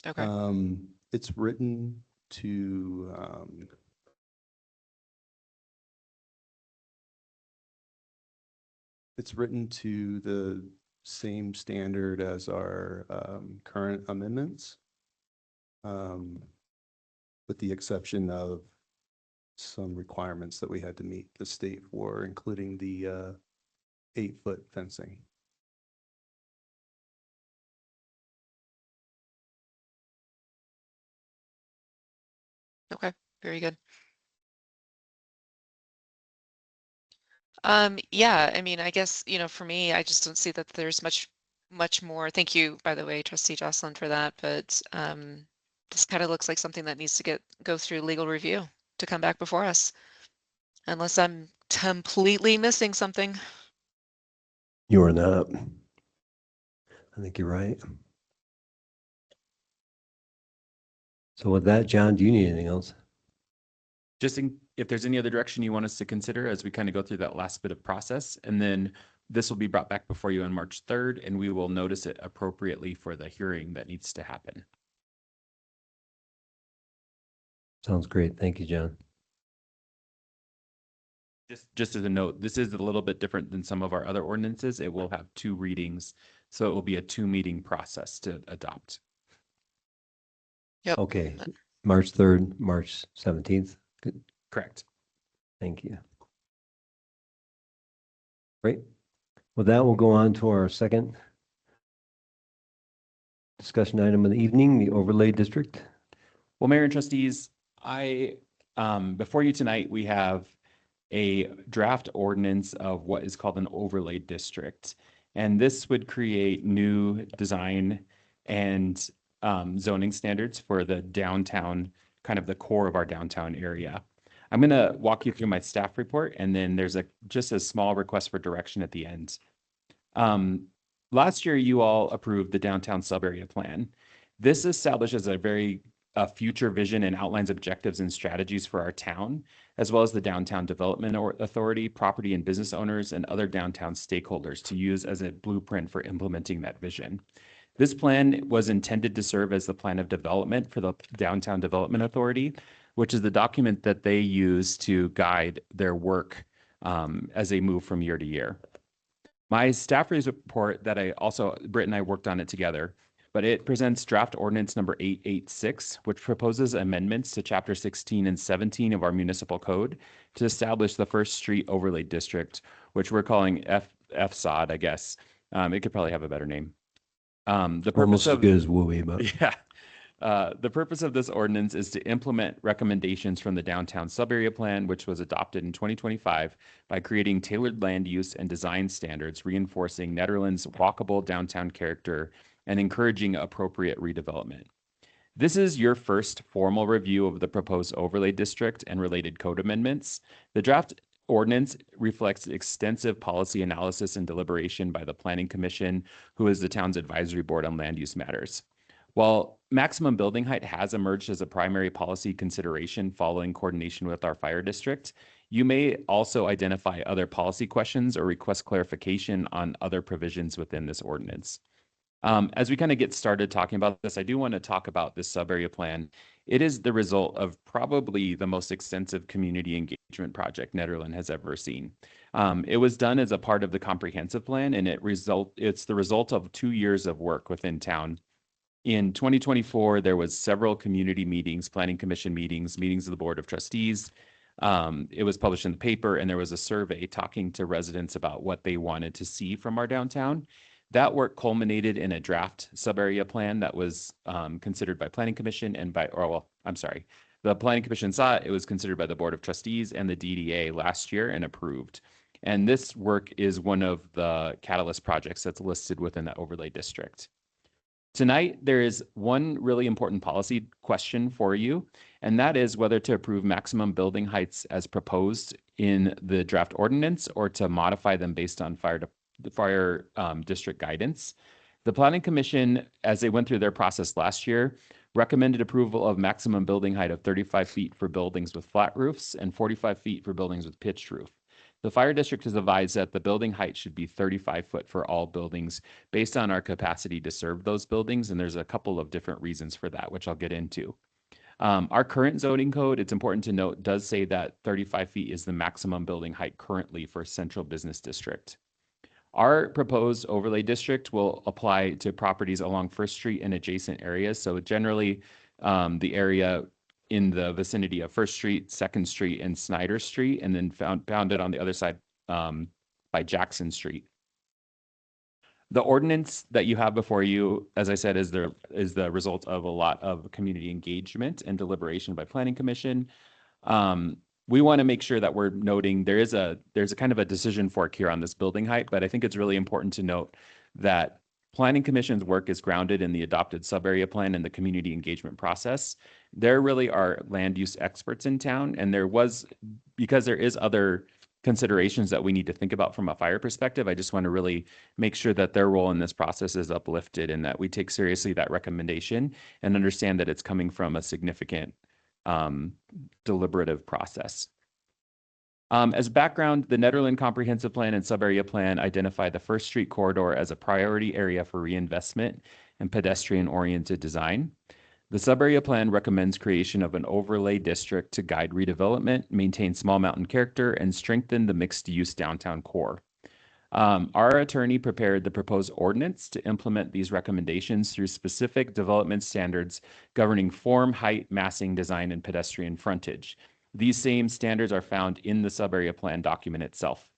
Okay. It's written to the same standard as our current amendments, with the exception of some requirements that we had to meet the state for, including the 8-foot fencing. Okay, very good. Yeah, I mean, I guess, you know, for me, I just don't see that there's much more. Thank you, by the way, Trustee Jocelyn, for that. But this kind of looks like something that needs to go through legal review to come back before us, unless I'm completely missing something. You are not. I think you're right. So with that, John, do you need anything else? Just if there's any other direction you want us to consider as we kind of go through that last bit of process, and then this will be brought back before you on March 3rd, and we will notice it appropriately for the hearing that needs to happen. Sounds great. Thank you, John. Just as a note, this is a little bit different than some of our other ordinances. It will have 2 readings, so it will be a 2-meeting process to adopt. Yep. Okay, March 3rd, March 17th. Good. Correct. Thank you. Great. With that, we'll go on to our second discussion item of the evening, the overlay district. Well, Mayor and Trustees, before you tonight, we have a draft ordinance of what is called an overlay district. And this would create new design and zoning standards for the downtown, kind of the core of our downtown area. I'm going to walk you through my staff report, and then there's just a small request for direction at the end. Last year, you all approved the downtown sub-area plan. This establishes a future vision and outlines objectives and strategies for our town, as well as the Downtown Development Authority, property and business owners, and other downtown stakeholders to use as a blueprint for implementing that vision. This plan was intended to serve as the plan of development for the Downtown Development Authority, which is the document that they use to guide their work as they move from year to year. My staff report that Britt and I worked on it together, but it presents draft ordinance number 886, which proposes amendments to chapter 16 and 17 of our municipal code to establish the First Street Overlay District, which we're calling FSOD, I guess. It could probably have a better name. The purpose Almost as of good as Wooey, but yeah. The purpose of this ordinance is to implement recommendations from the Downtown Sub-Area Plan, which was adopted in 2025 by creating tailored land use and design standards, reinforcing Netherlands' walkable downtown character and encouraging appropriate redevelopment. This is your first formal review of the proposed overlay district and related code amendments. The draft ordinance reflects extensive policy analysis and deliberation by the Planning Commission, who is the town's advisory board on land use matters. While maximum building height has emerged as a primary policy consideration following coordination with our fire district, you may also identify other policy questions or request clarification on other provisions within this ordinance. As we kind of get started talking about this, I do want to talk about this sub-area plan. It is the result of probably the most extensive community engagement project Netherlands has ever seen. It was done as a part of the comprehensive plan, and it's the result of 2 years of work within town. In 2024, there was several community meetings, planning commission meetings of the board of trustees. It was published in the paper, and there was a survey talking to residents about what they wanted to see from our downtown. That work culminated in a draft sub-area plan that was considered by Planning Commission and by, or well, I'm sorry, the Planning Commission saw it, it was considered by the Board of Trustees and the DDA last year and approved. And this work is one of the catalyst projects that's listed within the overlay district. Tonight, there is one really important policy question for you, and that is whether to approve maximum building heights as proposed in the draft ordinance or to modify them based on fire district guidance. The Planning Commission, as they went through their process last year, recommended approval of maximum building height of 35 feet for buildings with flat roofs and 45 feet for buildings with pitched roof. The fire district has advised that the building height should be 35 foot for all buildings based on our capacity to serve those buildings. And there's a couple of different reasons for that, which I'll get into. Our current zoning code, it's important to note, does say that 35 feet is the maximum building height currently for central business district. Our proposed overlay district will apply to properties along First Street and adjacent areas. So generally, the area in the vicinity of First Street, Second Street, and Snyder Street, and then bounded on the other side by Jackson Street. The ordinance that you have before you, as I said, is the result of a lot of community engagement and deliberation by Planning Commission. We want to make sure that we're noting there's a kind of a decision fork here on this building height, but I think it's really important to note that Planning Commission's work is grounded in the adopted sub-area plan and the community engagement process. There really are land use experts in town, and because there is other considerations that we need to think about from a fire perspective, I just want to really make sure that their role in this process is uplifted and that we take seriously that recommendation and understand that it's coming from a significant deliberative process. As background, the Nederland Comprehensive Plan and Sub-Area Plan identify the First Street corridor as a priority area for reinvestment and pedestrian-oriented design. The Sub-Area Plan recommends creation of an overlay district to guide redevelopment, maintain small mountain character, and strengthen the mixed-use downtown core. Our attorney prepared the proposed ordinance to implement these recommendations through specific development standards governing form, height, massing, design, and pedestrian frontage. These same standards are found in the sub-area plan document itself.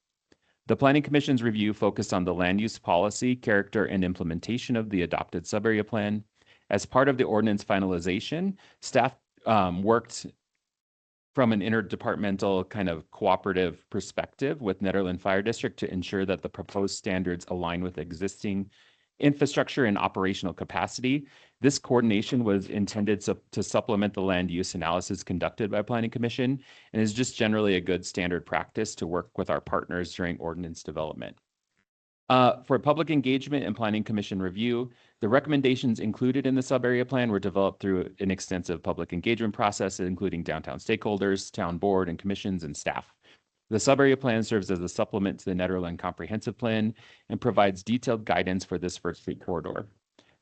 The Planning Commission's review focused on the land use policy, character, and implementation of the adopted sub-area plan. As part of the ordinance finalization, staff worked from an interdepartmental kind of cooperative perspective with Nederland Fire District to ensure that the proposed standards align with existing infrastructure and operational capacity. This coordination was intended to supplement the land use analysis conducted by Planning Commission and is just generally a good standard practice to work with our partners during ordinance development. For public engagement and Planning Commission review, the recommendations included in the sub-area plan were developed through an extensive public engagement process, including downtown stakeholders, town board, and commissions and staff. The sub-area plan serves as a supplement to the Nederland Comprehensive Plan and provides detailed guidance for this First Street corridor.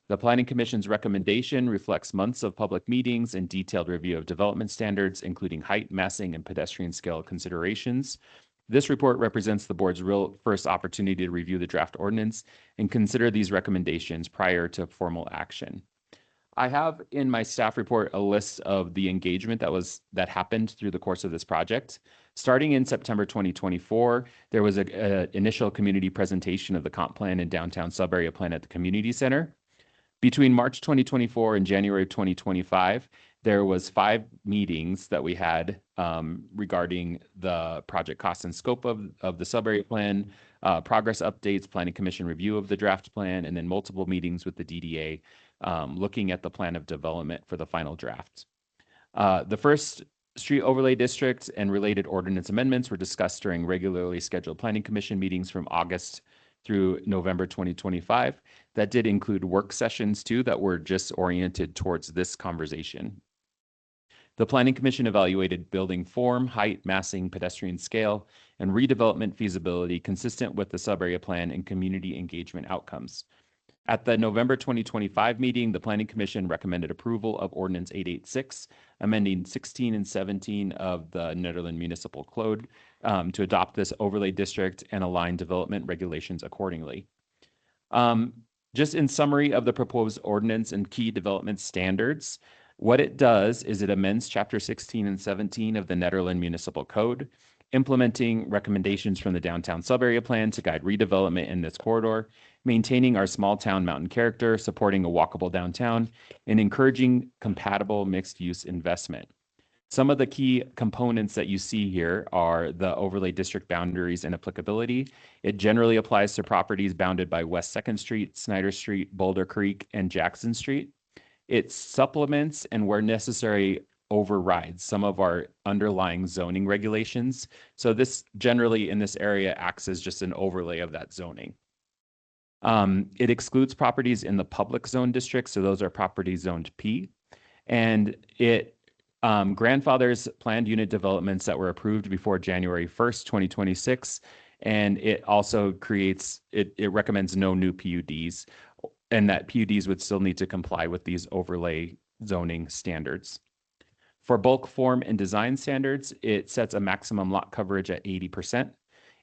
The Planning Commission's recommendation reflects months of public meetings and detailed review of development standards, including height, massing, and pedestrian scale considerations. This report represents the board's real first opportunity to review the draft ordinance and consider these recommendations prior to formal action. I have in my staff report a list of the engagement that happened through the course of this project. Starting in September 2024, there was an initial community presentation of the comp plan and downtown sub-area plan at the community center. Between March 2024 and January 2025, there was 5 meetings that we had regarding the project cost and scope of the sub-area plan, progress updates, Planning Commission review of the draft plan, and then multiple meetings with the DDA looking at the plan of development for the final draft. The First Street Overlay District and related ordinance amendments were discussed during regularly scheduled Planning Commission meetings from August through November 2025. That did include work sessions too that were just oriented towards this conversation. The Planning Commission evaluated building form, height, massing, pedestrian scale, and redevelopment feasibility consistent with the sub-area plan and community engagement outcomes. At the November 2025 meeting, the Planning Commission recommended approval of Ordinance 886, amending 16 and 17 of the Nederland Municipal Code to adopt this overlay district and align development regulations accordingly. Just in summary of the proposed ordinance and key development standards, what it does is it amends Chapter 16 and 17 of the Nederland Municipal Code. implementing recommendations from the downtown sub-area plan to guide redevelopment in this corridor, maintaining our small town mountain character, supporting a walkable downtown, and encouraging compatible mixed-use investment. Some of the key components that you see here are the overlay district boundaries and applicability. It generally applies to properties bounded by West 2nd Street, Snyder Street, Boulder Creek, and Jackson Street. It supplements and where necessary overrides some of our underlying zoning regulations. So this generally in this area acts as just an overlay of that zoning. It excludes properties in the public zone district. So those are properties zoned P. And it grandfathers planned unit developments that were approved before January 1st, 2026. And it also creates, it recommends no new PUDs, and that PUDs would still need to comply with these overlay zoning standards. For bulk form and design standards, it sets a maximum lot coverage at 80%.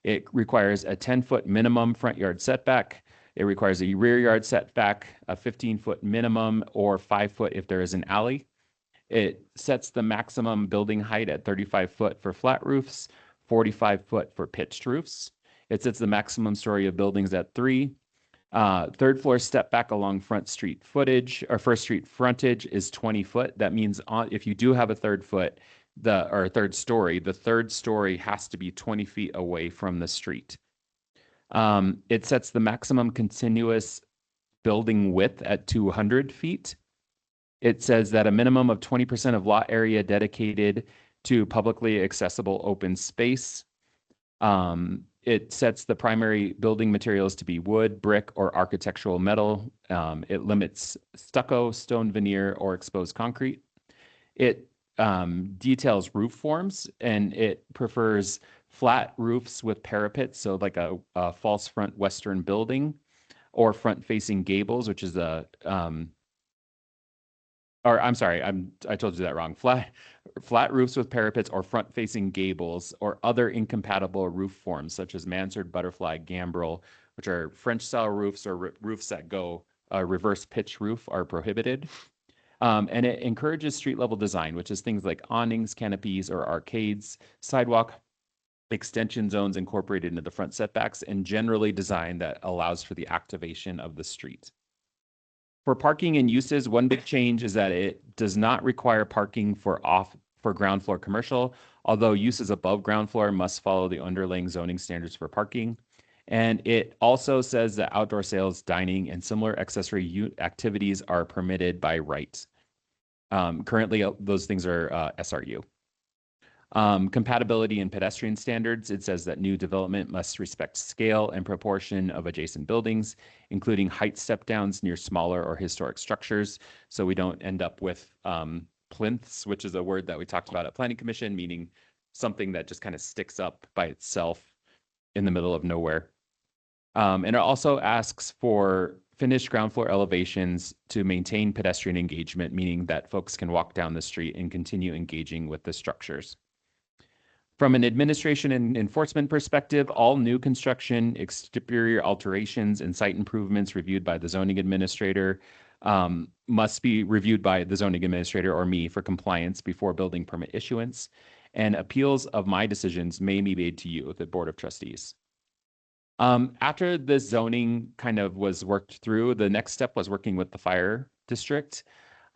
It requires a 10-foot minimum front yard setback. It requires a rear yard setback, a 15-foot minimum, or 5 foot if there is an alley. It sets the maximum building height at 35 foot for flat roofs, 45 foot for pitched roofs. It sets the maximum story of buildings at 3. Third floor step back along front street footage or first street frontage is 20 foot. That means if you do have a third story, the third story has to be 20 feet away from the street. It sets the maximum continuous building width at 200 feet. It says that a minimum of 20% of lot area dedicated to publicly accessible open space. It sets the primary building materials to be wood, brick, or architectural metal. It limits stucco, stone veneer, or exposed concrete. It details roof forms, and it prefers flat roofs with parapets, so like a false front western building, or front-facing gables, which is a or I'm sorry, I told you that wrong. Flat roofs with parapets or front-facing gables or other incompatible roof forms such as mansard, butterfly, gambrel, which are French-style roofs or roofs that go reverse pitch roof are prohibited. And it encourages street-level design, which is things like awnings, canopies, or arcades, sidewalk extension zones incorporated into the front setbacks, and generally design that allows for the activation of the street. For parking and uses, one big change is that it does not require parking for ground floor commercial, although uses above ground floor must follow the underlying zoning standards for parking. And it also says that outdoor sales, dining, and similar accessory activities are permitted by right. Currently, those things are SRU. Compatibility and pedestrian standards, it says that new development must respect scale and proportion of adjacent buildings, including height step downs near smaller or historic structures. So we don't end up with plinths, which is a word that we talked about at Planning Commission, meaning something that just kind of sticks up by itself in the middle of nowhere. And it also asks for finished ground floor elevations to maintain pedestrian engagement, meaning that folks can walk down the street and continue engaging with the structures. From an administration and enforcement perspective, all new construction, exterior alterations, and site improvements reviewed by the zoning administrator must be reviewed by the zoning administrator or me for compliance before building permit issuance. And appeals of my decisions may be made to you, the Board of Trustees. After the zoning kind of was worked through, the next step was working with the fire district.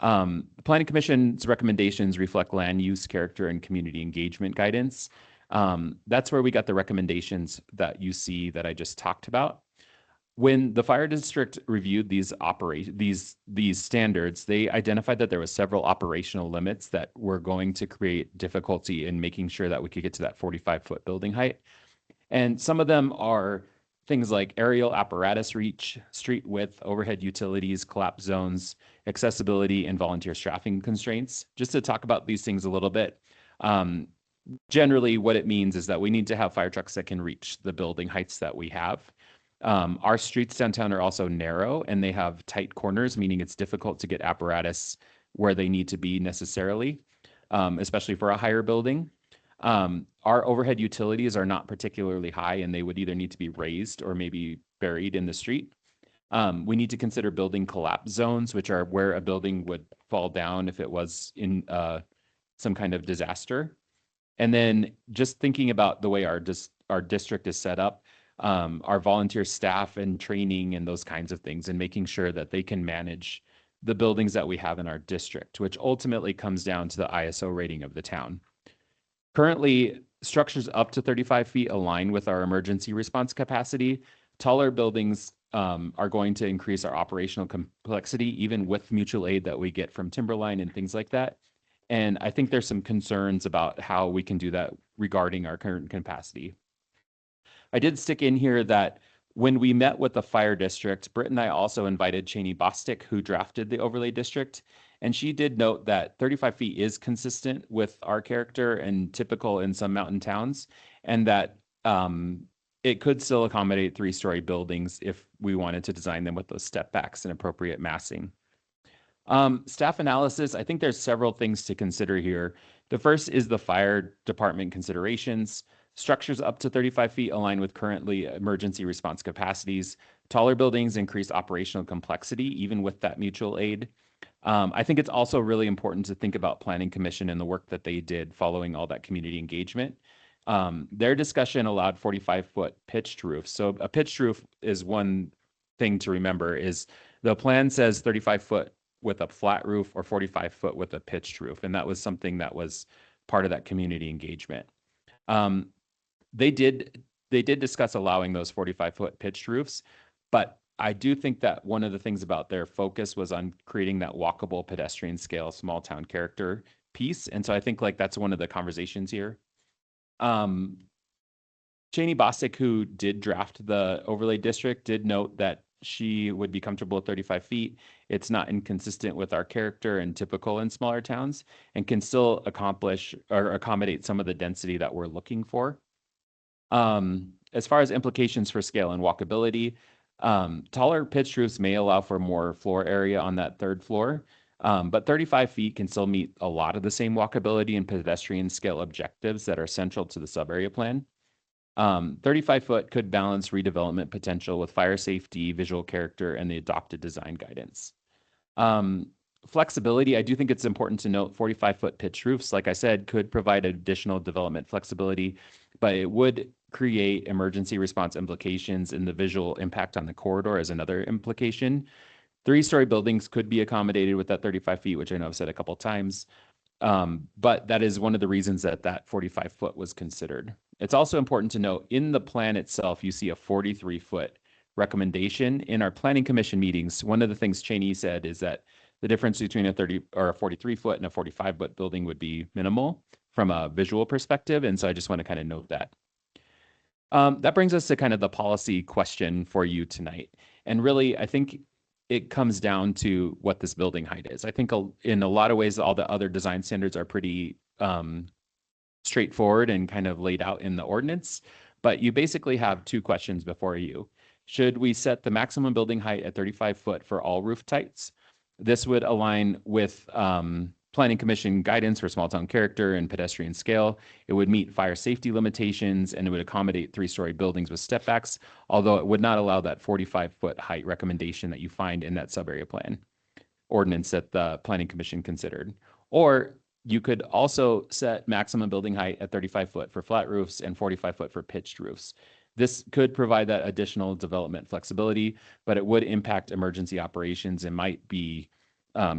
The Planning Commission's recommendations reflect land use, character, and community engagement guidance. That's where we got the recommendations that you see that I just talked about. When the fire district reviewed these standards, they identified that there was several operational limits that were going to create difficulty in making sure that we could get to that 45-foot building height. And some of them are things like aerial apparatus reach, street width, overhead utilities, collapse zones, accessibility, and volunteer staffing constraints. Just to talk about these things a little bit, generally what it means is that we need to have fire trucks that can reach the building heights that we have. Our streets downtown are also narrow and they have tight corners, meaning it's difficult to get apparatus where they need to be necessarily, especially for a higher building. Our overhead utilities are not particularly high and they would either need to be raised or maybe buried in the street. We need to consider building collapse zones, which are where a building would fall down if it was in some kind of disaster. And then just thinking about the way our district is set up, our volunteer staff and training and those kinds of things, and making sure that they can manage the buildings that we have in our district, which ultimately comes down to the ISO rating of the town. Currently, structures up to 35 feet align with our emergency response capacity. Taller buildings are going to increase our operational complexity, even with mutual aid that we get from Timberline and things like that. And I think there's some concerns about how we can do that regarding our current capacity. I did stick in here that when we met with the fire district, Britt and I also invited Cheney Bostic, who drafted the overlay district. And she did note that 35 feet is consistent with our character and typical in some mountain towns, and that it could still accommodate 3-story buildings if we wanted to design them with those step backs and appropriate massing. Staff analysis, I think there's several things to consider here. The first is the fire department considerations. Structures up to 35 feet align with currently emergency response capacities. Taller buildings increase operational complexity, even with that mutual aid. I think it's also really important to think about Planning Commission and the work that they did following all that community engagement. Their discussion allowed 45-foot pitched roofs. So a pitched roof is one thing to remember is the plan says 35 foot with a flat roof or 45 foot with a pitched roof. And that was something that was part of that community engagement. They did discuss allowing those 45-foot pitched roofs, but I do think that one of the things about their focus was on creating that walkable pedestrian scale small town character piece. And so I think like that's one of the conversations here. Cheney Bostic, who did draft the overlay district, did note that she would be comfortable at 35 feet. It's not inconsistent with our character and typical in smaller towns, and can still accomplish or accommodate some of the density that we're looking for. As far as implications for scale and walkability, taller pitched roofs may allow for more floor area on that third floor, but 35 feet can still meet a lot of the same walkability and pedestrian scale objectives that are central to the sub-area plan. 35 foot could balance redevelopment potential with fire safety, visual character, and the adopted design guidance. Flexibility, I do think it's important to note 45-foot pitch roofs, like I said, could provide additional development flexibility, but it would create emergency response implications, and the visual impact on the corridor as another implication. 3-story buildings could be accommodated with that 35 feet, which I know I've said a couple times. But that is one of the reasons that 45 foot was considered. It's also important to note in the plan itself, you see a 43-foot recommendation. In our planning commission meetings, one of the things Cheney said is that the difference between a 30 or a 43-foot and a 45-foot building would be minimal from a visual perspective. And so I just want to kind of note that. That brings us to kind of the policy question for you tonight. And really, I think it comes down to what this building height is. I think in a lot of ways, all the other design standards are pretty straightforward and kind of laid out in the ordinance, but you basically have two questions before you. Should we set the maximum building height at 35 foot for all roof types? This would align with Planning Commission guidance for small town character and pedestrian scale. It would meet fire safety limitations, and it would accommodate 3-story buildings with step backs, although it would not allow that 45-foot height recommendation that you find in that sub-area plan ordinance that the Planning Commission considered. Or you could also set maximum building height at 35 foot for flat roofs and 45 foot for pitched roofs. This could provide that additional development flexibility, but it would impact emergency operations and might be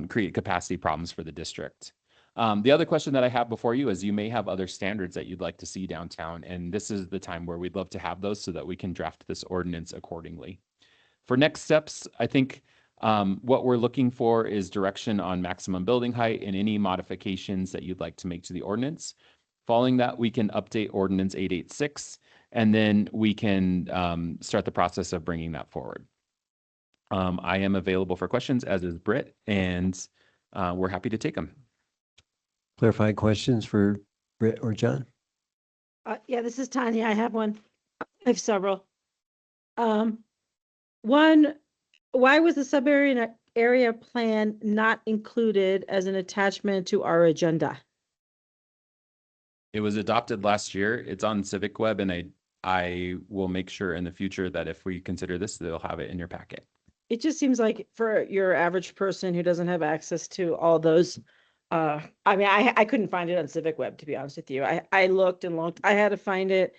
create capacity problems for the district. The other question that I have before you is you may have other standards that you'd like to see downtown, and this is the time where we'd love to have those so that we can draft this ordinance accordingly. For next steps, I think what we're looking for is direction on maximum building height and any modifications that you'd like to make to the ordinance. Following that, we can update Ordinance 886, and then we can start the process of bringing that forward. I am available for questions, as is Britt, and we're happy to take them. Clarifying questions for Britt or John? Yeah, this is Tanya. I have one. I have several. One, why was the sub-area plan not included as an attachment to our agenda? It was adopted last year. It's on Civic Web, and I will make sure in the future that if we consider this, they'll have it in your packet. It just seems like for your average person who doesn't have access to all those I mean, I couldn't find it on Civic Web, to be honest with you. I looked and looked. I had to find it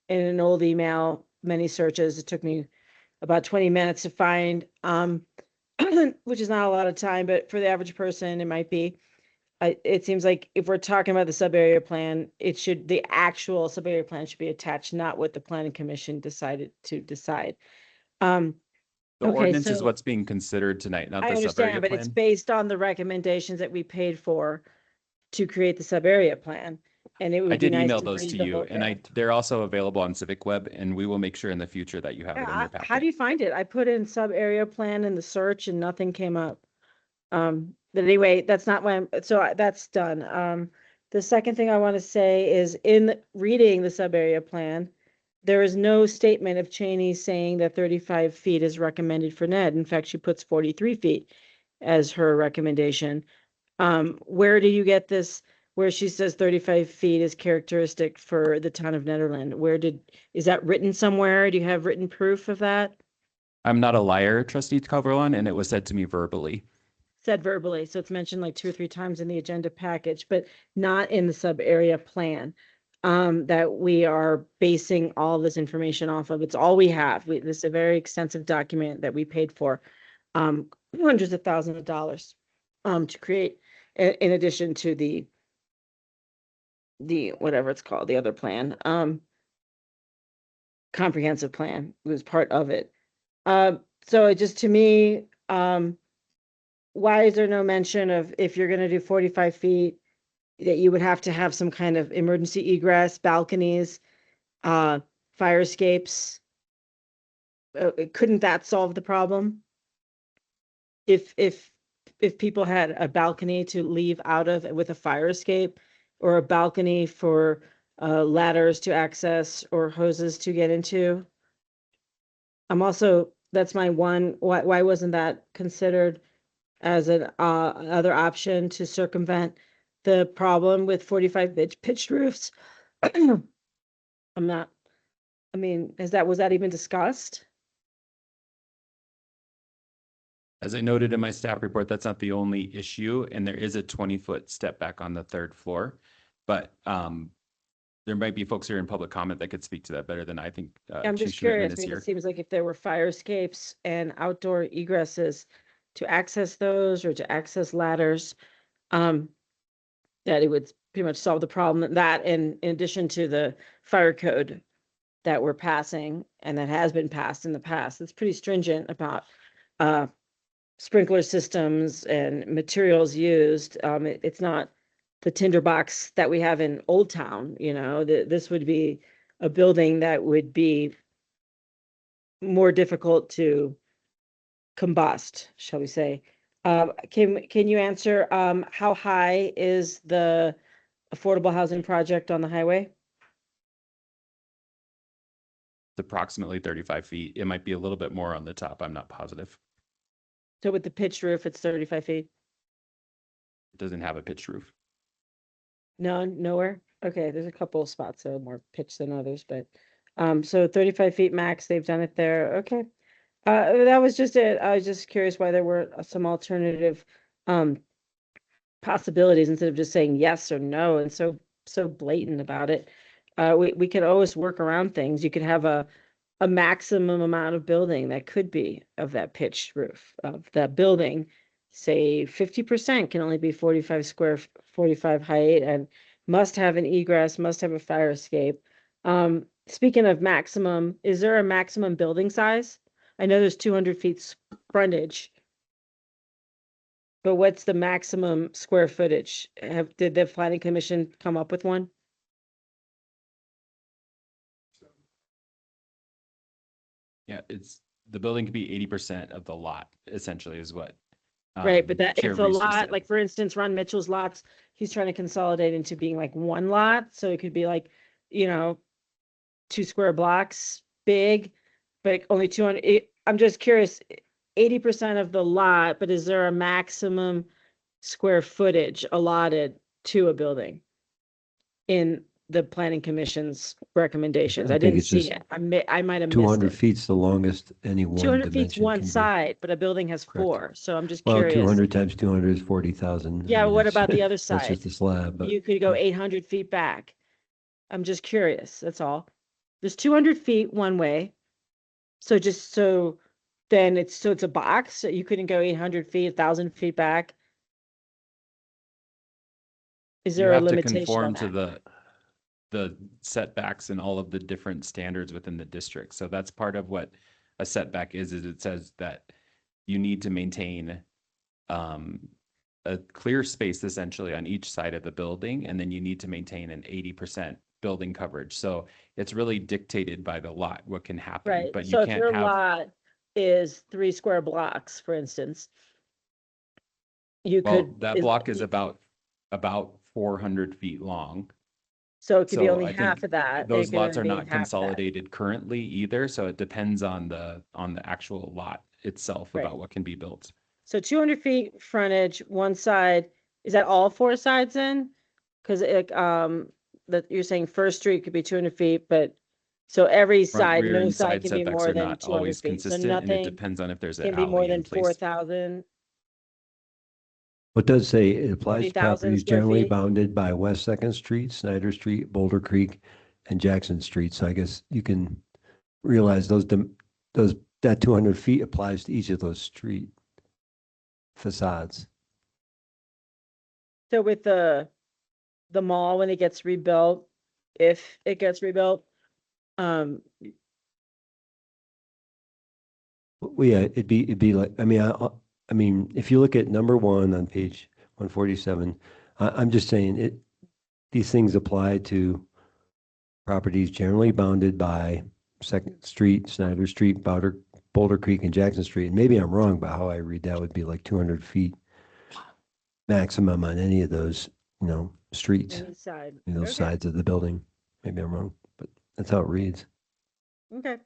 in an old email, many searches. It took me about 20 minutes to find, which is not a lot of time, but for the average person, it might be. It seems like if we're talking about the sub-area plan, the actual sub-area plan should be attached, not what the planning commission decided to decide. The Okay, ordinance is so what's being considered tonight, not I the sub-area understand, but it's plan. based on the recommendations that we paid for to create the sub-area plan. And it I would be did nice email to those read to the you, whole and thing. they're also available on Civic Web, and we will make sure in the future that you have it in your How do packet. you find it? I put in sub-area plan in the search and nothing came up. But anyway, that's not why that's done. The second thing I want to say is in reading the sub-area plan, there is no statement of Cheney saying that 35 feet is recommended for Ned. In fact, she puts 43 feet as her recommendation. Where do you get this, where she says 35 feet is characteristic for the town of Nederland? Is that written somewhere? Do you have written proof of that? I'm not a liar, Trustee Coverland, and it was said to me verbally. Said verbally, so it's mentioned like 2 or 3 times in the agenda package, but not in the sub-area plan. That we are basing all this information off of. It's all we have. This is a very extensive document that we paid for, hundreds of thousands of dollars, to create, in addition to the whatever it's called, the other plan, comprehensive plan was part of it. So it just, to me, why is there no mention of, if you're gonna do 45 feet, that you would have to have some kind of emergency egress, balconies, fire escapes? Couldn't that solve the problem? If people had a balcony to leave out of with a fire escape, or a balcony for ladders to access or hoses to get into? That's my one, why wasn't that considered as an other option to circumvent the problem with 45 pitched roofs? I'm not, I mean, was that even discussed? As I noted in my staff report, that's not the only issue, and there is a 20-foot step back on the 3rd floor. But there might be folks here in public comment that could speak to that better than I think. I'm Chief just Schmidtman curious, is because here. it seems like if there were fire escapes and outdoor egresses to access those, or to access ladders, that it would pretty much solve the problem. That, in addition to the fire code that we're passing, and that has been passed in the past, it's pretty stringent about sprinkler systems and materials used. It's not the tinderbox that we have in Old Town, this would be a building that would be more difficult to combust, shall we say. Can you answer, how high is the affordable housing project on the highway? It's approximately 35 feet. It might be a little bit more on the top. I'm not positive. So with the pitched roof, it's 35 feet? It doesn't have a pitched roof. No, nowhere? Okay, there's a couple of spots that are more pitched than others, but, so 35 feet max, they've done it there. Okay. That was just it. I was just curious why there were some alternative, possibilities, instead of just saying yes or no and so blatant about it. We could always work around things. You could have a maximum amount of building that could be of that pitched roof of that building. Say 50% can only be 45 height, and must have an egress, must have a fire escape. Speaking of maximum, is there a maximum building size? I know there's 200 feet frontage, but what's the maximum square footage? Did the planning commission come up with one? Yeah, the building could be 80% of the lot, essentially, is what. Right, but that, Chair if a Reese just lot, said. like for instance, Ron Mitchell's lots, he's trying to consolidate into being like one lot, so it could be like, 2 square blocks big, but only 200, I'm just curious, 80% of the lot, but is there a maximum square footage allotted to a building in the planning commission's recommendations. I I think didn't it's see just it. I might have missed 200 it. feet's the longest any one 200 feet's dimension one can be. side, but a building has Correct. 4, so I'm just Well, curious. 200 times 200 is 40,000. Yeah, what about the other That's side? just the slab, but You could go 800 feet back. I'm just curious, that's all. There's 200 feet one way. So just so then it's a box, so you couldn't go 800 feet, 1,000 feet back. Is You there a have to limitation on conform to that? the setbacks and all of the different standards within the district. So that's part of what a setback is it says that you need to maintain a clear space essentially on each side of the building, and then you need to maintain an 80% building coverage. So it's really dictated by the lot, what can happen, Right, but you so if can't your have, lot is 3 square blocks, for instance, you well, could. that block is about 400 feet long. So it could be So only I half think of that. those it could lots only are be not half of that. consolidated currently either, so it depends on the actual lot itself Right. about what can be built. So 200 feet frontage, one side, is that all 4 sides then? Because that you're saying First Street could be 200 feet, but so every Front, side, rear, no and side side can be setbacks more are than not 200 always feet. So consistent, and it nothing depends on if there's an can be more alley than in place. 4,000, what does say it applies to 40,000 properties square generally feet? bounded by West Second Street, Snyder Street, Boulder Creek, and Jackson Street. So I guess you can realize that 200 feet applies to each of those street facades. So with the mall, when it gets rebuilt, if it gets rebuilt, Well, yeah, it'd be like, I mean, if you look at number 1 on page 147, I'm just saying these things apply to properties generally bounded by Second Street, Snyder Street, Boulder Creek, and Jackson Street. And maybe I'm wrong, but how I read that would be like 200 feet maximum on any of those, streets, any side. those Okay. sides of the building. Maybe I'm wrong, but that's how it reads. Okay,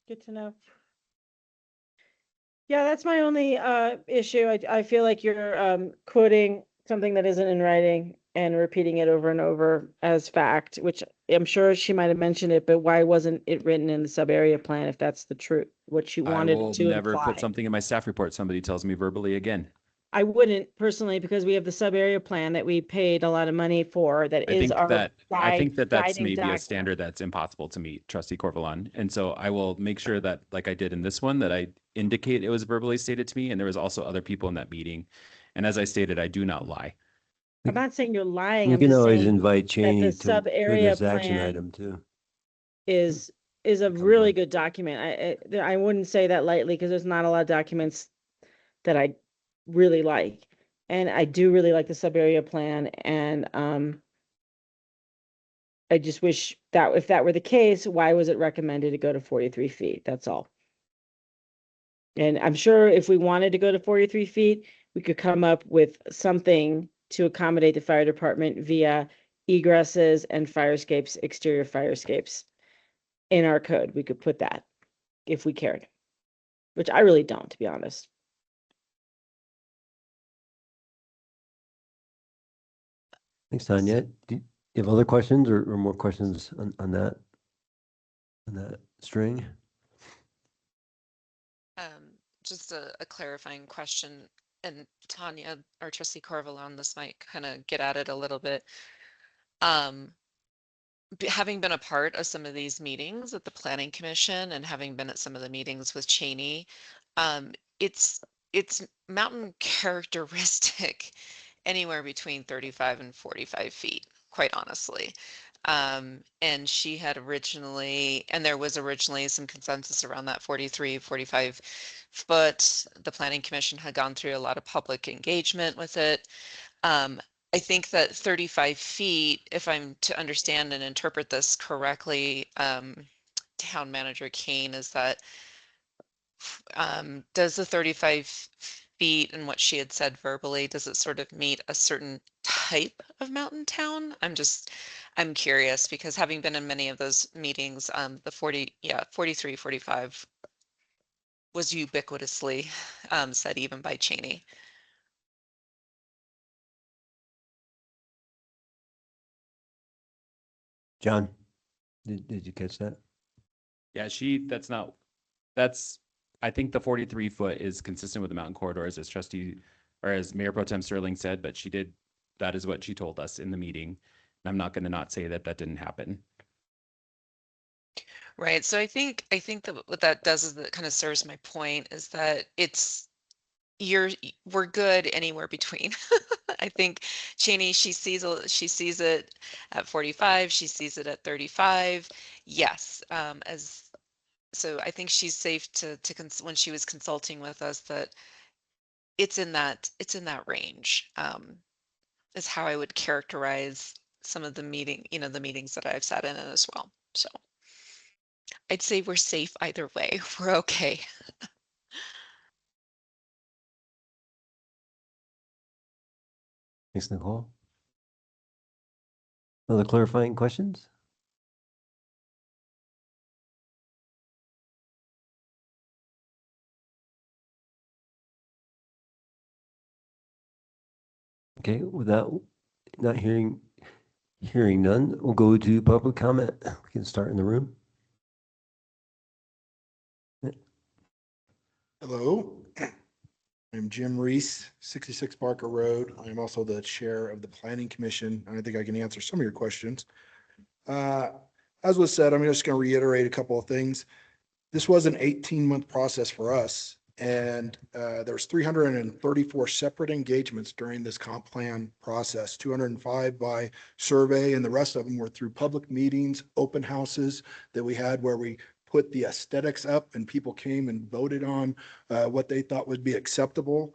good to know. Yeah, that's my only issue. I feel like you're quoting something that isn't in writing and repeating it over and over as fact, which I'm sure she might have mentioned it, but why wasn't it written in the sub area plan if that's the truth, what she I wanted will to never put imply? something in my staff report somebody tells me verbally again. I wouldn't personally, because we have the sub area plan that we paid a lot of money for, that I is think our that that's guiding maybe a document. standard that's impossible to meet, Trustee Corvalon. And so I will make sure that, like I did in this one, that I indicate it was verbally stated to me, and there was also other people in that meeting. And as I stated, I do not lie. I'm not saying you're lying. You I'm can just always saying invite that Cheney the to sub for area this action plan item too. is a really good document. I wouldn't say that lightly, because there's not a lot of documents that I really like. And I do really like the sub area plan, and I just wish that if that were the case, why was it recommended to go to 43 feet? That's all. And I'm sure if we wanted to go to 43 feet, we could come up with something to accommodate the fire department via egresses and fire escapes, exterior fire escapes. In our code, we could put that if we cared, which I really don't, to be honest. Thanks, Tanya. Do you have other questions or more questions on that string? Just a clarifying question, and Tanya or Trustee Corvalon, this might kind of get at it a little bit. Having been a part of some of these meetings at the Planning Commission and having been at some of the meetings with Cheney, it's mountain characteristic anywhere between 35 and 45 feet, quite honestly. And she had originally, and there was originally some consensus around that 43, 45 foot. The Planning Commission had gone through a lot of public engagement with it. I think that 35 feet, if I'm to understand and interpret this correctly, Town Manager Kane, is that does the 35 feet and what she had said verbally, does it sort of meet a certain type of mountain town? I'm curious, because having been in many of those meetings, the 43, 45 was ubiquitously said even by Cheney. John, did you catch that? Yeah, I think the 43 foot is consistent with the mountain corridors as trustee, or as Mayor Pro Tem Sterling said, but that is what she told us in the meeting. And I'm not going to not say that didn't happen. Right. So I think that what that does is that kind of serves my point is that we're good anywhere between. I think Cheney, she sees it at 45, she sees it at 35. Yes. So I think she's safe when she was consulting with us that it's in that range. Is how I would characterize some of the the meetings that I've sat in as well. So I'd say we're safe either way. We're okay. Thanks, Nicole. Other clarifying questions? Okay, without not hearing none, we'll go to public comment. We can start in the room. Hello, I'm Jim Reese, 66 Barker Road. I'm also the chair of the Planning Commission, and I think I can answer some of your questions. As was said, I'm just going to reiterate a couple of things. This was an 18-month process for us, and there's 334 separate engagements during this comp plan process, 205 by survey, and the rest of them were through public meetings, open houses that we had where we put the aesthetics up and people came and voted on what they thought would be acceptable.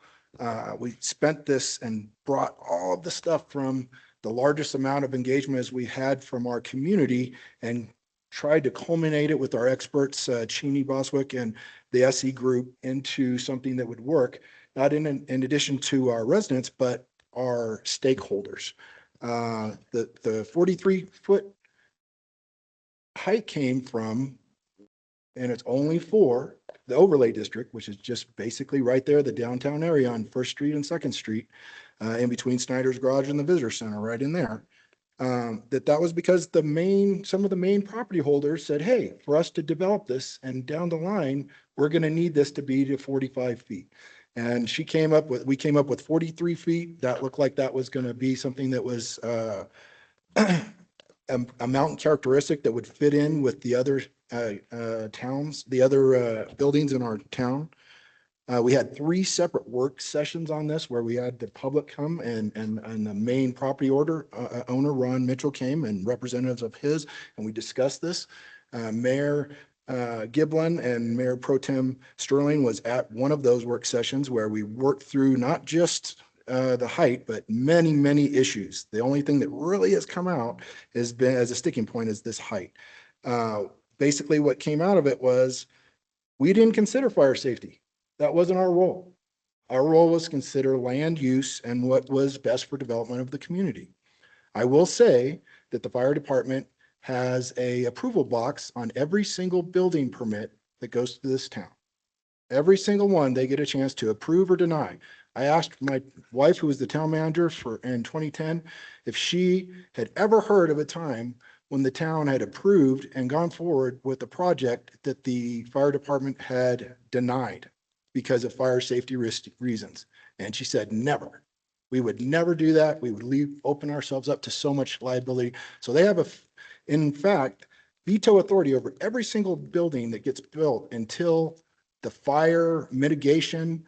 We spent this and brought all of the stuff from the largest amount of engagement as we had from our community and tried to culminate it with our experts, Cheney, Boswick, and the SE group into something that would work, not in addition to our residents, but our stakeholders. The 43-foot height came from, and it's only for the overlay district, which is just basically right there, the downtown area on First Street and Second Street, in between Snyder's Garage and the Visitor Center, right in there. That was because some of the main property holders said, hey, for us to develop this and down the line, we're going to need this to be to 45 feet. And we came up with 43 feet. That looked like that was going to be something that was a mountain characteristic that would fit in with the other towns, the other buildings in our town. We had 3 separate work sessions on this where we had the public come and the main property owner, Ron Mitchell, came and representatives of his, and we discussed this. Mayor Giblin and Mayor Pro Tem Sterling was at one of those work sessions where we worked through not just the height, but many, many issues. The only thing that really has come out has been as a sticking point is this height. Basically what came out of it was we didn't consider fire safety. That wasn't our role. Our role was consider land use and what was best for development of the community. I will say that the fire department has a approval box on every single building permit that goes to this town. Every single one, they get a chance to approve or deny. I asked my wife, who was the town manager in 2010, if she had ever heard of a time when the town had approved and gone forward with a project that the fire department had denied because of fire safety reasons. And she said, never. We would never do that. We would open ourselves up to so much liability. So they have in fact, veto authority over every single building that gets built until the fire mitigation,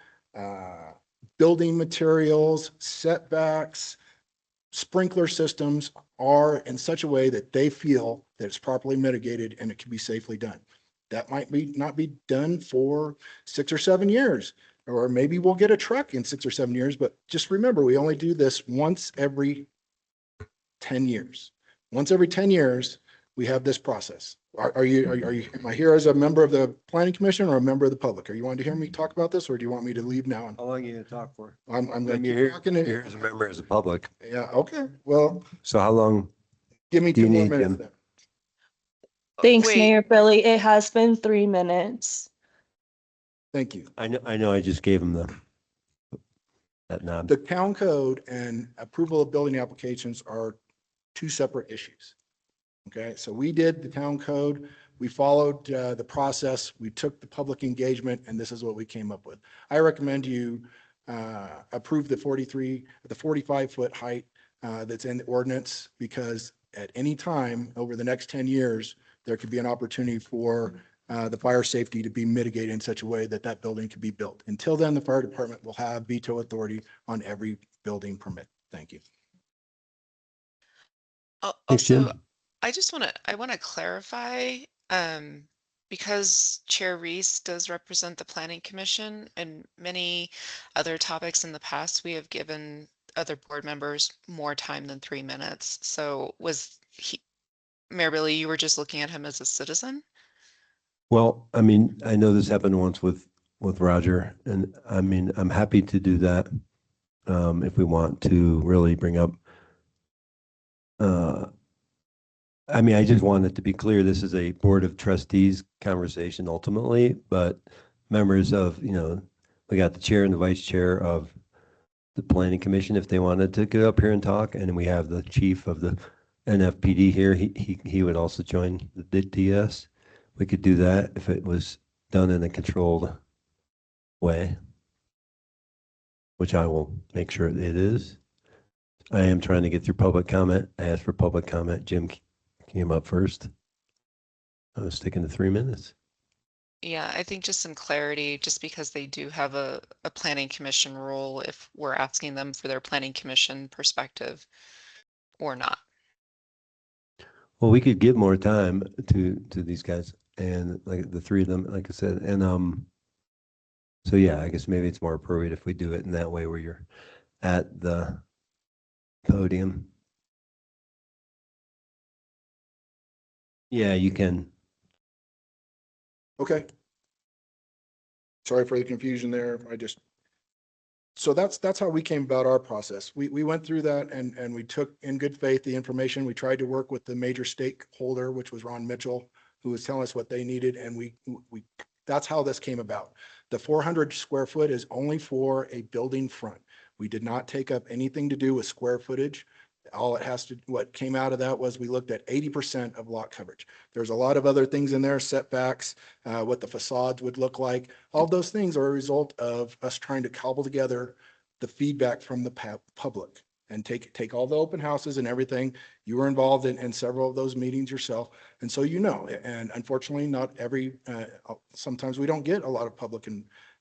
building materials, setbacks, sprinkler systems are in such a way that they feel that it's properly mitigated and it can be safely done. That might not be done for 6 or 7 years, or maybe we'll get a truck in 6 or 7 years, but just remember, we only do this once every 10 years. Once every 10 years, we have this process. Am I here as a member of the planning commission or a member of the public? Are you wanting to hear me talk about this, or do you want me to leave now? How long are you going to talk for? I'm going to You're keep here, talking. you're here as a member as a public. Yeah, okay. Well, So how long give me do you 2 more need, minutes Jim? then. Thanks, Wait. Mayor Billy. It has been 3 minutes. Thank you. I know, I just gave him that knob. The town code and approval of building applications are 2 separate issues. Okay, so we did the town code, we followed the process, we took the public engagement, and this is what we came up with. I recommend you approve the 45-foot height that's in the ordinance, because at any time over the next 10 years, there could be an opportunity for the fire safety to be mitigated in such a way that that building could be built. Until then, the fire department will have veto authority on every building permit. Thank you. Thanks, Jim. Also, I want to clarify, because Chair Reese does represent the Planning Commission, and many other topics in the past, we have given other board members more time than 3 minutes. So Mayor Billy, you were just looking at him as a citizen? Well, I mean, I know this happened once with Roger, and I mean, I'm happy to do that if we want to really bring up. I mean, I just wanted to be clear, this is a Board of Trustees conversation ultimately, but members of, you know, we got the chair and the vice chair of the Planning Commission if they wanted to get up here and talk, and we have the chief of the NFPD here. He would also join the DS. We could do that if it was done in a controlled way, which I will make sure it is. I am trying to get through public comment. I asked for public comment. Jim came up first. I was sticking to 3 minutes. Yeah, I think just some clarity, just because they do have a planning commission role, if we're asking them for their planning commission perspective or not. Well, we could give more time to these guys, and like the three of them, like I said, and so yeah, I guess maybe it's more appropriate if we do it in that way where you're at the podium. Yeah, you can. Okay. Sorry for the confusion there. So that's how we came about our process. We went through that and we took in good faith the information. We tried to work with the major stakeholder, which was Ron Mitchell, who was telling us what they needed. And that's how this came about. The 400 square foot is only for a building front. We did not take up anything to do with square footage. What came out of that was we looked at 80% of lot coverage. There's a lot of other things in there, setbacks, what the facades would look like. All those things are a result of us trying to cobble together the feedback from the public and take all the open houses and everything. You were involved in several of those meetings yourself. And so, you know, and unfortunately not sometimes we don't get a lot of public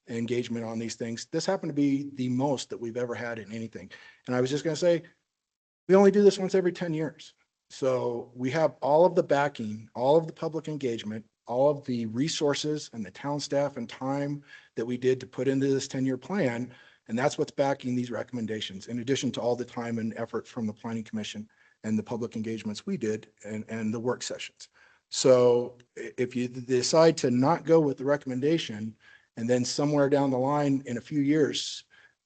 engagement on these things. This happened to be the most that we've ever had in anything. And I was just going to say, we only do this once every 10 years. So we have all of the backing, all of the public engagement, all of the resources and the town staff and time that we did to put into this 10-year plan. And that's what's backing these recommendations, in addition to all the time and effort from the Planning Commission and the public engagements we did and the work sessions. So if you decide to not go with the recommendation, and then somewhere down the line in a few years,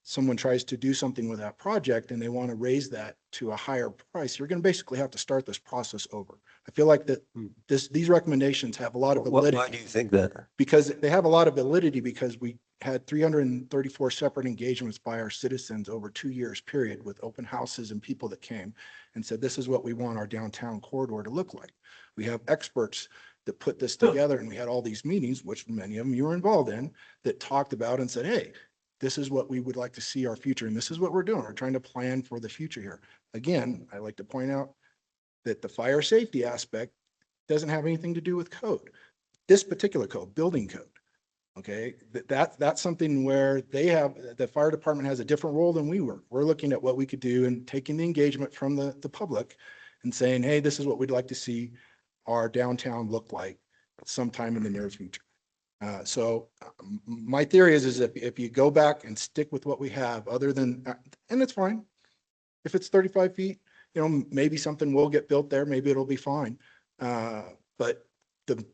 someone tries to do something with that project and they want to raise that to a higher price, you're going to basically have to start this process over. I feel like that these recommendations have a lot of validity. Why do you think that? Because they have a lot of validity, because we had 334 separate engagements by our citizens over 2 years period, with open houses and people that came and said, this is what we want our downtown corridor to look like. We have experts that put this together, and we had all these meetings, which many of them you were involved in, that talked about and said, hey, this is what we would like to see our future. And this is what we're doing. We're trying to plan for the future here. Again, I like to point out that the fire safety aspect doesn't have anything to do with code. This particular code, building code. Okay, that's something where the fire department has a different role than we were. We're looking at what we could do and taking the engagement from the public and saying, hey, this is what we'd like to see our downtown look like sometime in the near future. So my theory is if you go back and stick with what we have, other than, and it's fine. If it's 35 feet, you know, maybe something will get built there. Maybe it'll be fine. But the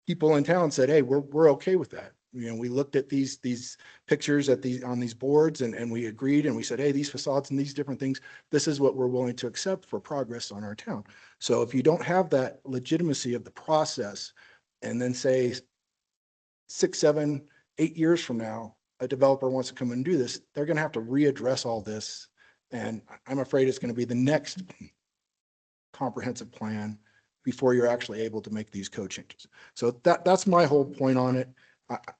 people in town said, hey, we're okay with that. You know, we looked at these pictures on these boards and we agreed, and we said, hey, these facades and these different things, this is what we're willing to accept for progress on our town. So if you don't have that legitimacy of the process, and then say 6, 7, 8 years from now, a developer wants to come and do this, they're going to have to readdress all this. And I'm afraid it's going to be the next comprehensive plan before you're actually able to make these code changes. So that's my whole point on it.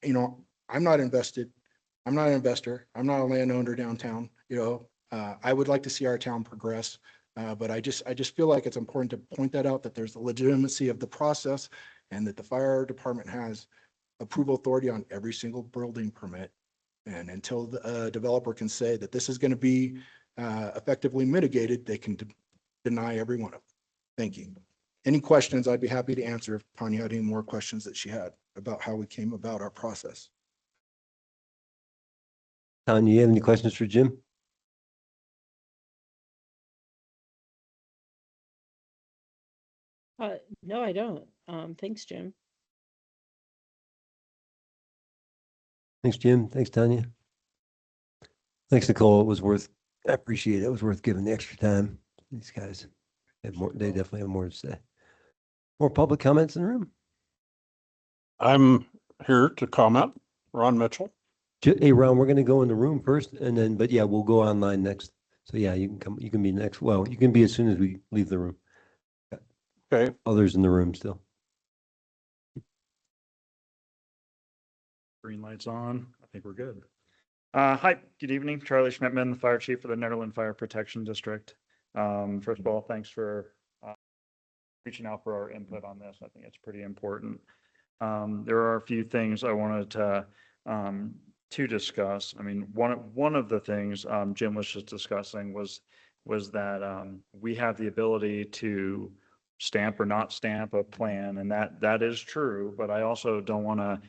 You know, I'm not invested. I'm not an investor. I'm not a landowner downtown. You know, I would like to see our town progress. But I just feel like it's important to point that out, that there's the legitimacy of the process and that the fire department has approval authority on every single building permit. And until the developer can say that this is going to be effectively mitigated, they can deny every one of them. Thank you. Any questions, I'd be happy to answer if Tanya had any more questions that she had about how we came about our process. Tanya, you have any questions for Jim? No, I don't. Thanks, Jim. Thanks, Jim. Thanks, Tanya. Thanks, Nicole. It was worth, I appreciate it. It was worth giving the extra time. These guys have more, they definitely have more to say. More public comments in the room? I'm here to comment. Ron Mitchell. Hey, Ron, we're going to go in the room first and then, but yeah, we'll go online next. So yeah, you can come, you can be next. Well, you can be as soon as we leave the room. Okay. Others in the room still. Green lights on. I think we're good. Hi, good evening. Charlie Schmidtman, the fire chief for the Netherland Fire Protection District. First of all, thanks for reaching out for our input on this. I think it's pretty important. There are a few things I wanted to discuss. I mean, one of the things Jim was just discussing was that we have the ability to stamp or not stamp a plan, and that is true. But I also don't want to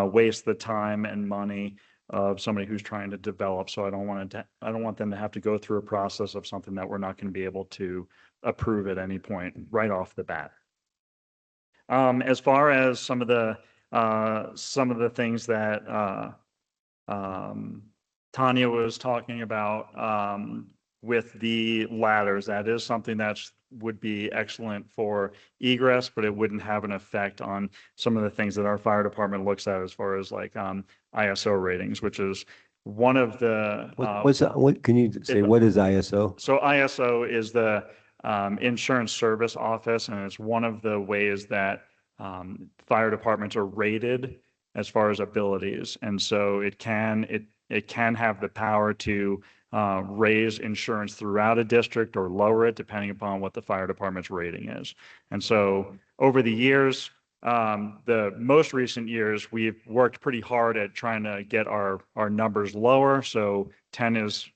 waste the time and money of somebody who's trying to develop. So I don't want them to have to go through a process of something that we're not going to be able to approve at any point right off the bat. As far as some of the things that Tanya was talking about with the ladders, that is something that would be excellent for egress, but it wouldn't have an effect on some of the things that our fire department looks at as far as like ISO ratings, which is one of the what can you say? What is ISO? So ISO is the Insurance Service Office, and it's one of the ways that fire departments are rated as far as abilities. And so it can have the power to raise insurance throughout a district or lower it depending upon what the fire department's rating is. And so over the years, the most recent years, we've worked pretty hard at trying to get our numbers lower. So 10 is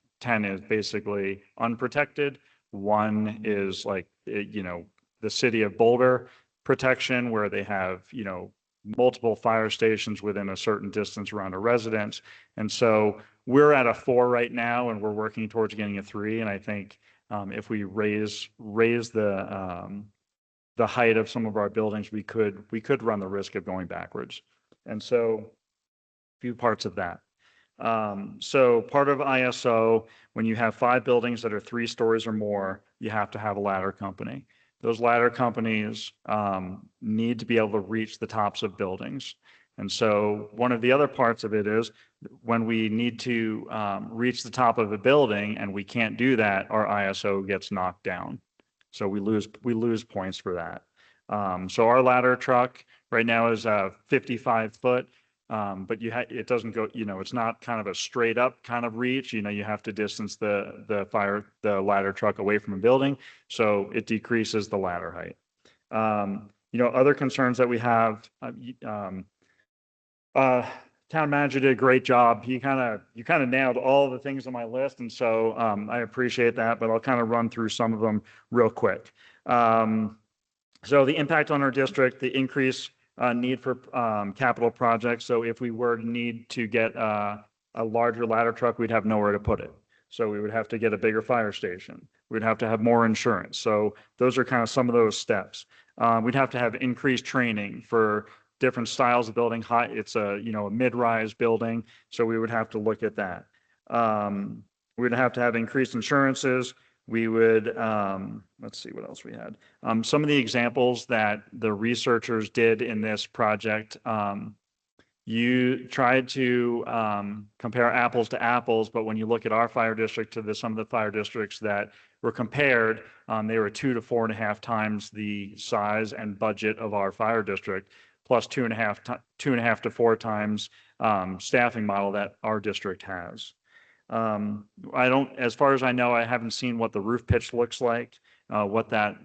basically unprotected. 1 is like, the city of Boulder protection, where they have, multiple fire stations within a certain distance around a residence. And so we're at a 4 right now, and we're working towards getting a 3. And I think if we raise the height of some of our buildings, we could run the risk of going backwards. And so a few parts of that. So part of ISO, when you have 5 buildings that are 3 stories or more, you have to have a ladder company. Those ladder companies need to be able to reach the tops of buildings. And so one of the other parts of it is when we need to reach the top of a building and we can't do that, our ISO gets knocked down. So we lose points for that. So our ladder truck right now is 55 foot. But it doesn't go, it's not kind of a straight up kind of reach. You have to distance the ladder truck away from a building. So it decreases the ladder height. Other concerns that we have, town manager did a great job. You kind of nailed all the things on my list. And so I appreciate that, but I'll kind of run through some of them real quick. So the impact on our district, the increase need for capital projects. So if we were to need to get a larger ladder truck, we'd have nowhere to put it. So we would have to get a bigger fire station. We'd have to have more insurance. So those are kind of some of those steps. We'd have to have increased training for different styles of building. It's a mid-rise building, so we would have to look at that. We'd have to have increased insurances. We would, let's see what else we had. Some of the examples that the researchers did in this project You tried to compare apples to apples, but when you look at our fire district to some of the fire districts that were compared, they were 2 to 4.5 times the size and budget of our fire district, plus 2.5 to 4 times staffing model that our district has. As far as I know, I haven't seen what the roof pitch looks like, what that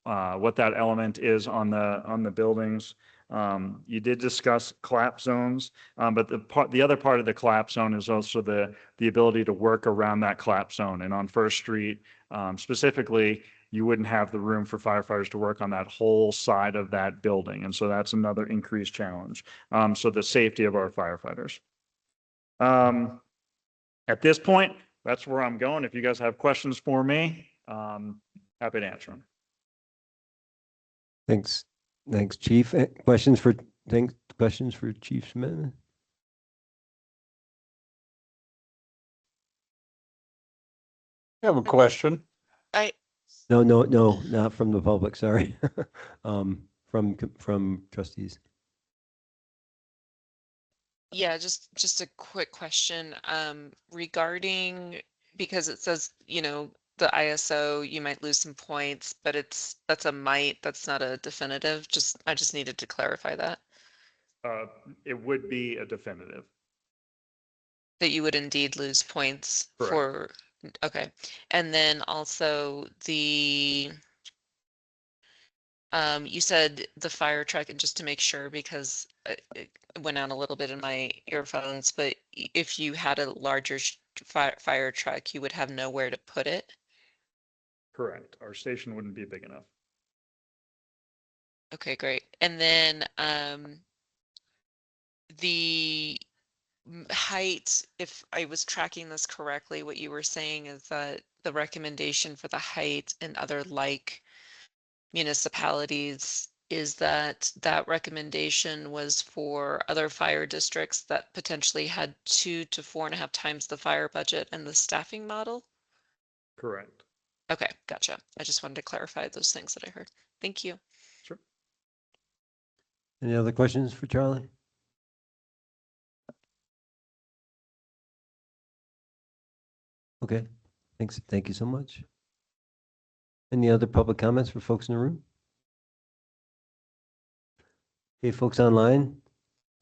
element is on the buildings. You did discuss collapse zones, but the other part of the collapse zone is also the ability to work around that collapse zone. And on First Street, specifically, you wouldn't have the room for firefighters to work on that whole side of that building. And so that's another increased challenge. So the safety of our firefighters. At this point, that's where I'm going. If you guys have questions for me, happy to answer them. Thanks. Thanks, Chief. Questions for Chief Smith? I have a question. No, not from the public, sorry. From trustees. Yeah, just a quick question regarding, because it says, the ISO, you might lose some points, but that's a might, that's not a definitive. I just needed to clarify that. It would be a definitive. That you would indeed lose points. Correct. Okay. And then also you said the fire truck, and just to make sure, because it went out a little bit in my earphones, but if you had a larger fire truck, you would have nowhere to put it. Correct. Our station wouldn't be big enough. Okay, great. And then the height, if I was tracking this correctly, what you were saying is that the recommendation for the height in other like municipalities is that recommendation was for other fire districts that potentially had 2 to 4.5 times the fire budget and the staffing model? Correct. Okay, gotcha. I just wanted to clarify those things that I heard. Thank you. Sure. Any other questions for Charlie? Okay, thanks. Thank you so much. Any other public comments for folks in the room? Hey, folks online,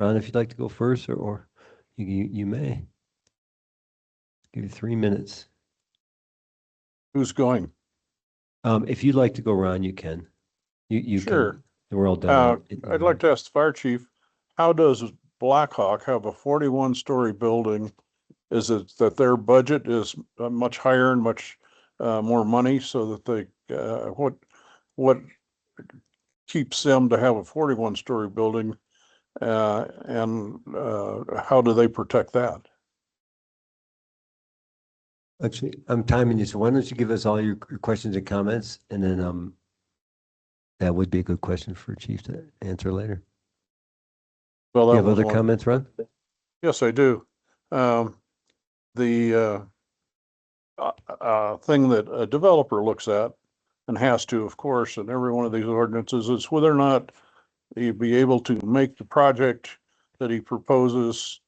Ron, if you'd like to go first, or you may. Give you 3 minutes. Who's going? If you'd like to go, Ron, you can. You Sure. can. We're all done. I'd like to ask the fire chief, how does Blackhawk have a 41-story building? Is it that their budget is much higher and much more money, so that they what keeps them to have a 41-story building, and how do they protect that? Actually, I'm timing you, so why don't you give us all your questions and comments, and then that would be a good question for Chief to answer later. Well, you have other comments, Ron? Yes, I do. The thing that a developer looks at, and has to, of course, in every one of these ordinances, is whether or not he'd be able to make the project that he proposes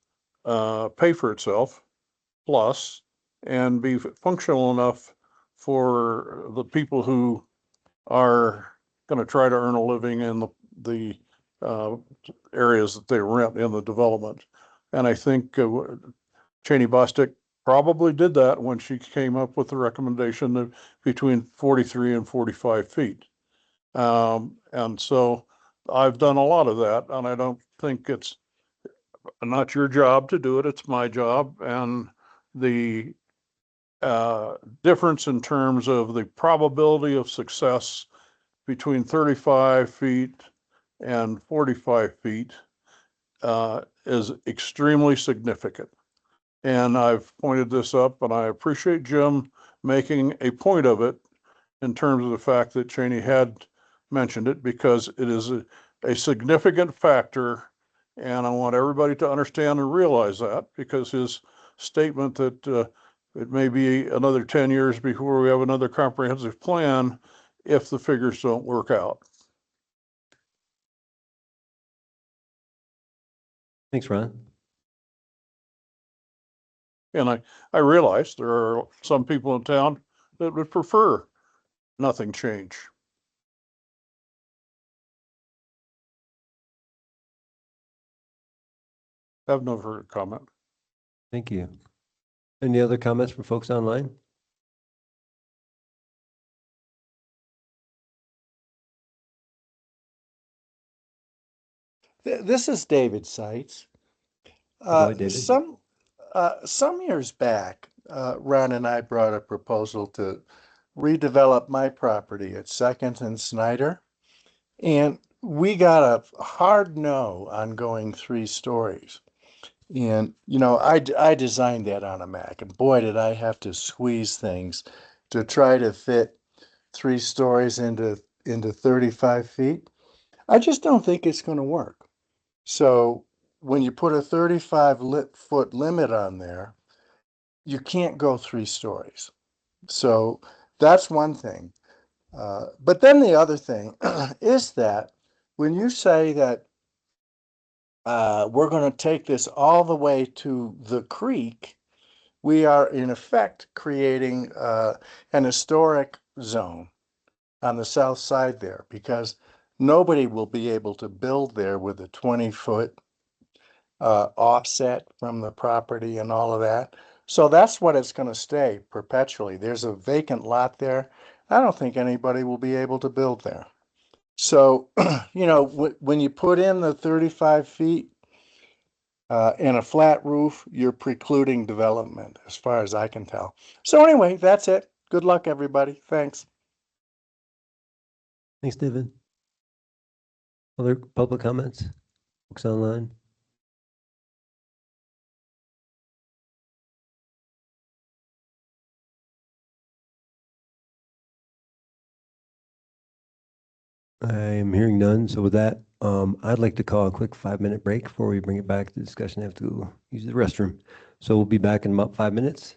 pay for itself, plus, and be functional enough for the people who are going to try to earn a living in the areas that they rent in the development. And I think Cheney Bostic probably did that when she came up with the recommendation of between 43 and 45 feet. And so I've done a lot of that, and I don't think it's not your job to do it, it's my job. And the difference in terms of the probability of success between 35 feet and 45 feet is extremely significant. And I've pointed this up, and I appreciate Jim making a point of it in terms of the fact that Cheney had mentioned it, because it is a significant factor. And I want everybody to understand and realize that, because his statement that it may be another 10 years before we have another comprehensive plan if the figures don't work out. Thanks, Ron. And I realize there are some people in town that would prefer nothing change. Have no further comment. Thank you. Any other comments from folks online? This is David Seitz. Go ahead, David. Some years back, Ron and I brought a proposal to redevelop my property at Second and Snyder. And we got a hard no on going 3 stories. And, I designed that on a Mac, and boy, did I have to squeeze things to try to fit 3 stories into 35 feet. I just don't think it's going to work. So when you put a 35-foot limit on there, you can't go 3 stories. So that's one thing. But then the other thing is that when you say that we're going to take this all the way to the creek, we are in effect creating an historic zone on the south side there, because nobody will be able to build there with a 20-foot offset from the property and all of that. So that's what it's going to stay perpetually. There's a vacant lot there. I don't think anybody will be able to build there. So, when you put in the 35 feet and a flat roof, you're precluding development as far as I can tell. So anyway, that's it. Good luck, everybody. Thanks. Thanks, David. Other public comments? Folks online? I am hearing none. So with that, I'd like to call a quick 5-minute break before we bring it back to discussion. I have to go use the restroom. So we'll be back in about 5 minutes.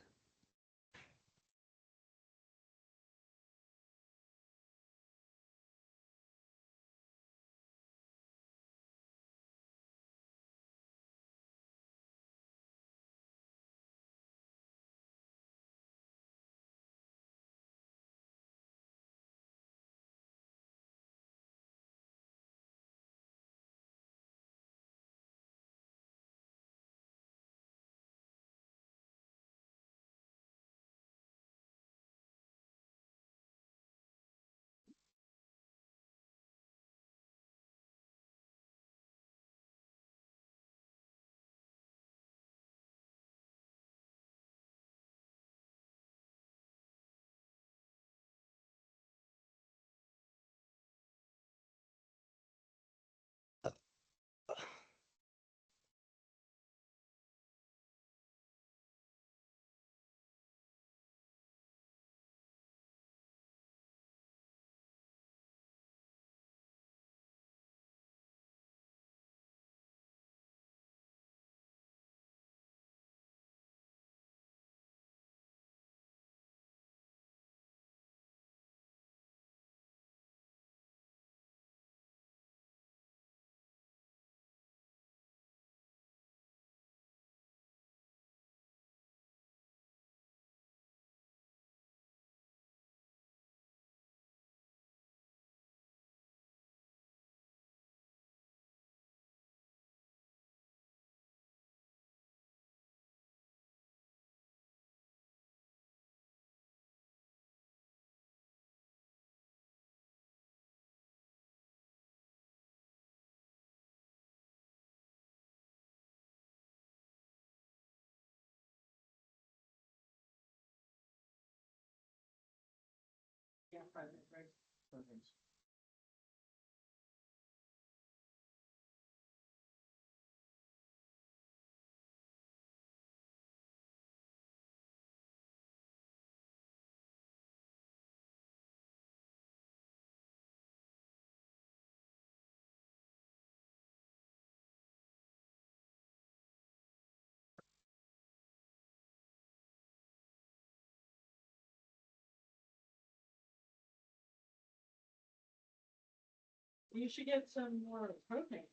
You should get some more propane.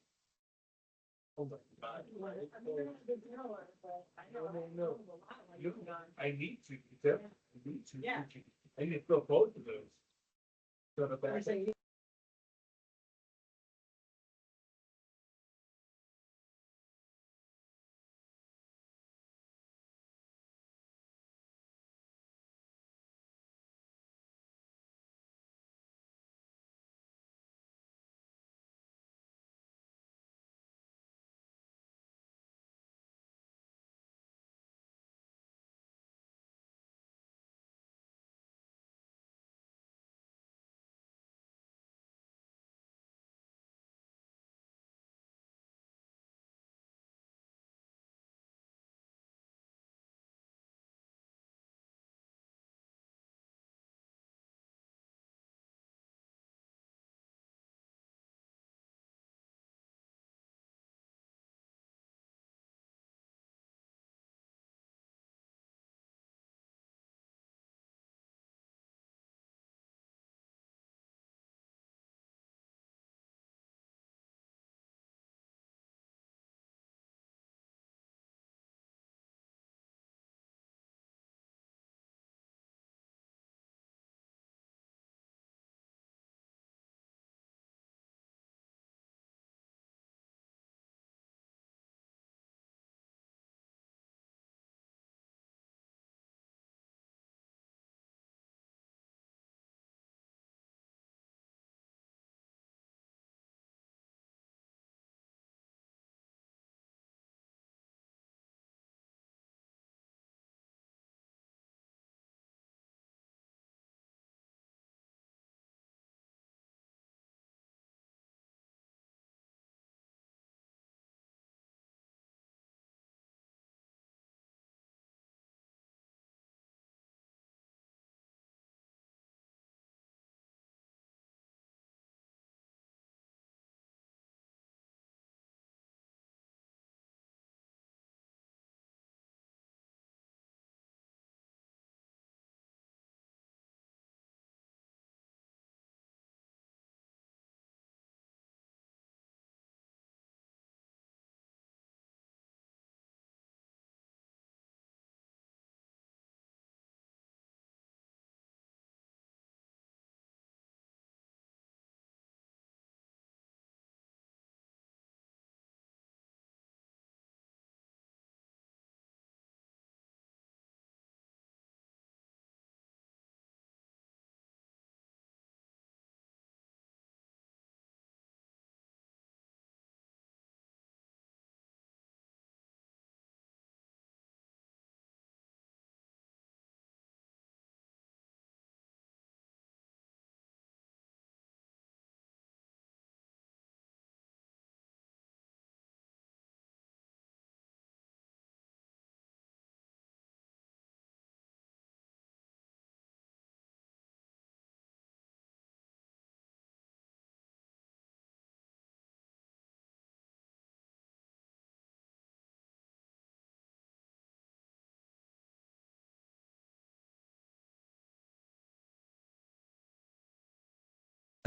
I need to. I need to fill both of those.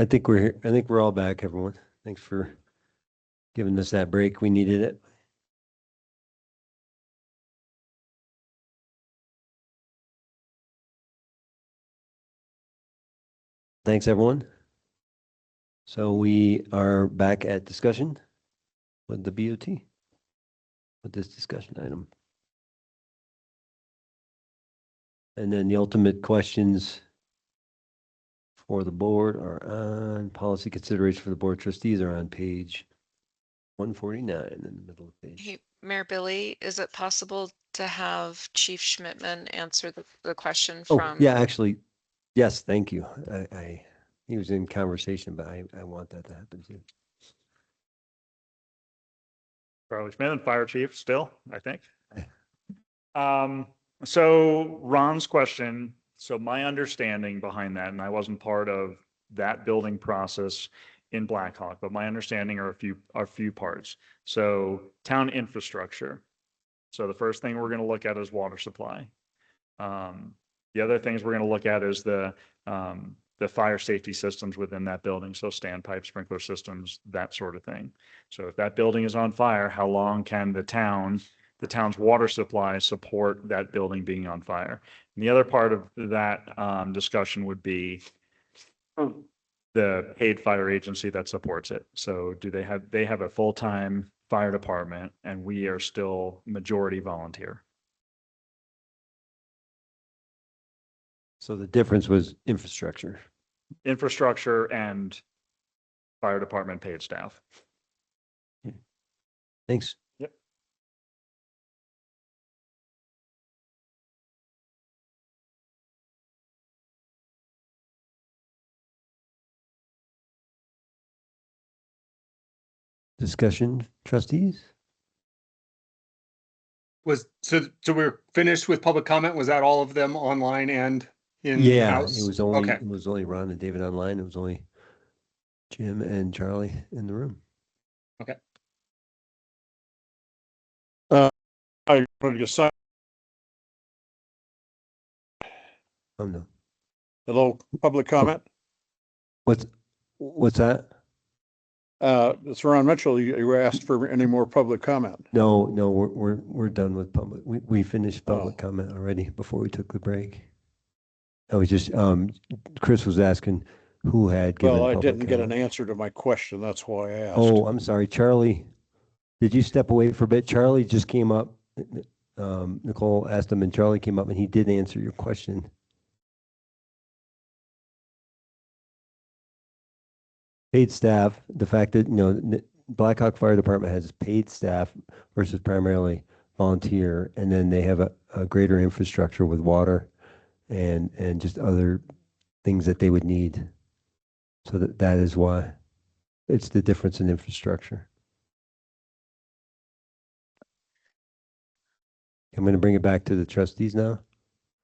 I think we're here. I think we're all back, everyone. Thanks for giving us that break. We needed it. Thanks, everyone. So we are back at discussion with the BOT with this discussion item. And then the ultimate questions for the board are on policy consideration for the board of trustees are on page 149 in the middle of the page. Hey, Mayor Billy, is it possible to have Chief Schmidtman answer the question Oh, from? yeah, actually, yes, thank you. He was in conversation, but I want that to happen too. Charlie Schmidtman, Fire Chief still, I think. So Ron's question, so my understanding behind that, and I wasn't part of that building process in Blackhawk, but my understanding are a few parts. So town infrastructure. So the first thing we're going to look at is water supply. The other things we're going to look at is the the fire safety systems within that building. So standpipe, sprinkler systems, that sort of thing. So if that building is on fire, how long can the town's water supply support that building being on fire? And the other part of that discussion would be the paid fire agency that supports it. So do they have a full-time fire department, and we are still majority volunteer? So the difference was infrastructure. Infrastructure and fire department paid staff. Thanks. Yep. Discussion, trustees? So we're finished with public comment? Was that all of them online and Yeah, in-house? it was only, Okay. it was only Ron and David online. It was only Jim and Charlie in the room. Okay. I wanted to say, Oh, no. hello, public comment. What's that? It's Ron Mitchell. You asked for any more public comment. No, we're done with public. We finished public Oh. comment already before we took the break. I was just, Chris was asking who had given Well, I public didn't get an comment. answer to my question. That's why I asked. Oh, I'm sorry, Charlie. Did you step away for a bit? Charlie just came up. Nicole asked him and Charlie came up and he did answer your question. Paid staff, the fact that, Blackhawk Fire Department has paid staff versus primarily volunteer, and then they have a greater infrastructure with water and just other things that they would need. So that is why it's the difference in infrastructure. I'm going to bring it back to the trustees now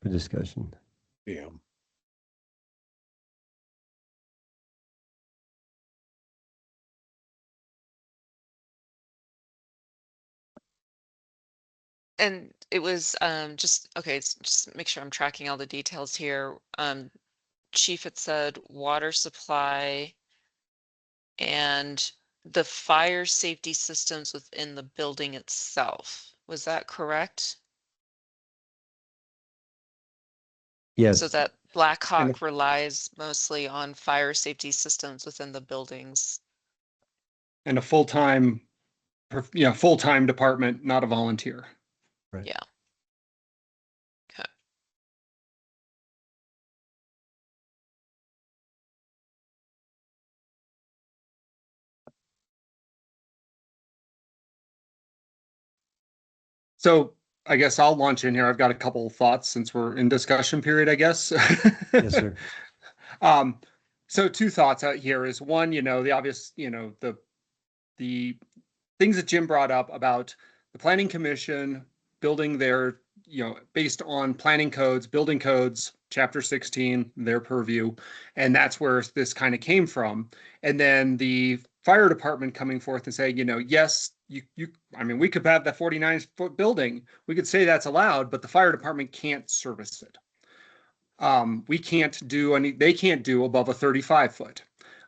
for discussion. Yeah. And it was just make sure I'm tracking all the details here. Chief had said water supply and the fire safety systems within the building itself. Was that correct? Yes. So that Blackhawk relies mostly on fire safety systems within the buildings. And a full-time department, not a volunteer. Right. Yeah. Okay. So I guess I'll launch in here. I've got a couple of thoughts since we're in discussion period, I guess. Yes, sir. So two thoughts out here is one, the obvious, the things that Jim brought up about the planning commission building their, based on planning codes, building codes, chapter 16, their purview. And that's where this kind of came from. And then the fire department coming forth and saying, yes, we could have that 49-foot building. We could say that's allowed, but the fire department can't service it. We can't do they can't do above a 35-foot.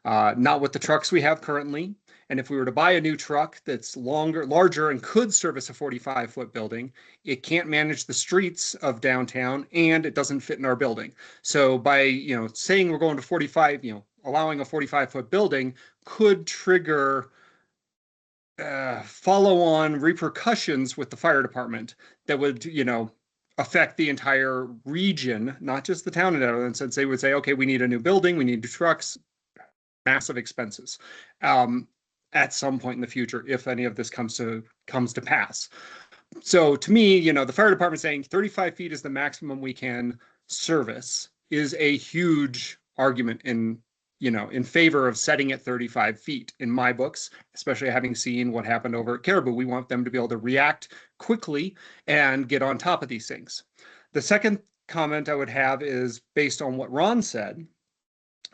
Not with the trucks we have currently. And if we were to buy a new truck that's larger and could service a 45-foot building, it can't manage the streets of downtown and it doesn't fit in our building. So by, saying we're going to 45, allowing a 45-foot building could trigger follow-on repercussions with the fire department that would, affect the entire region, not just the town. And since they would say, okay, we need a new building, we need new trucks, massive expenses at some point in the future, if any of this comes to pass. So to me, the fire department saying 35 feet is the maximum we can service is a huge argument in favor of setting it 35 feet in my books, especially having seen what happened over at Caribou. We want them to be able to react quickly and get on top of these things. The second comment I would have is based on what Ron said.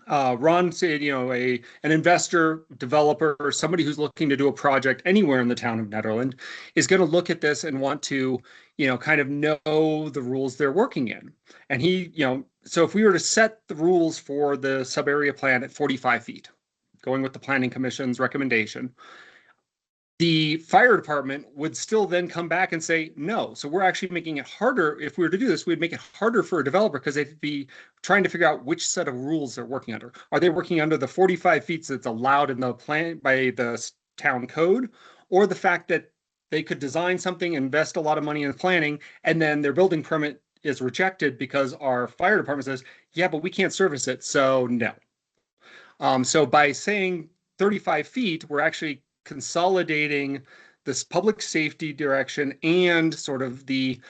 Ron said, an investor, developer, or somebody who's looking to do a project anywhere in the town of Nederland is going to look at this and want to, kind of know the rules they're working in. And so if we were to set the rules for the sub-area plan at 45 feet, going with the planning commission's recommendation, the fire department would still then come back and say no. So we're actually making it harder. If we were to do this, we'd make it harder for a developer because they'd be trying to figure out which set of rules they're working under. Are they working under the 45 feet that's allowed in the plan by the town code, or the fact that they could design something, invest a lot of money in planning, and then their building permit is rejected because our fire department says, yeah, but we can't service it, so no. So by saying 35 feet, we're actually consolidating this public safety direction and sort of the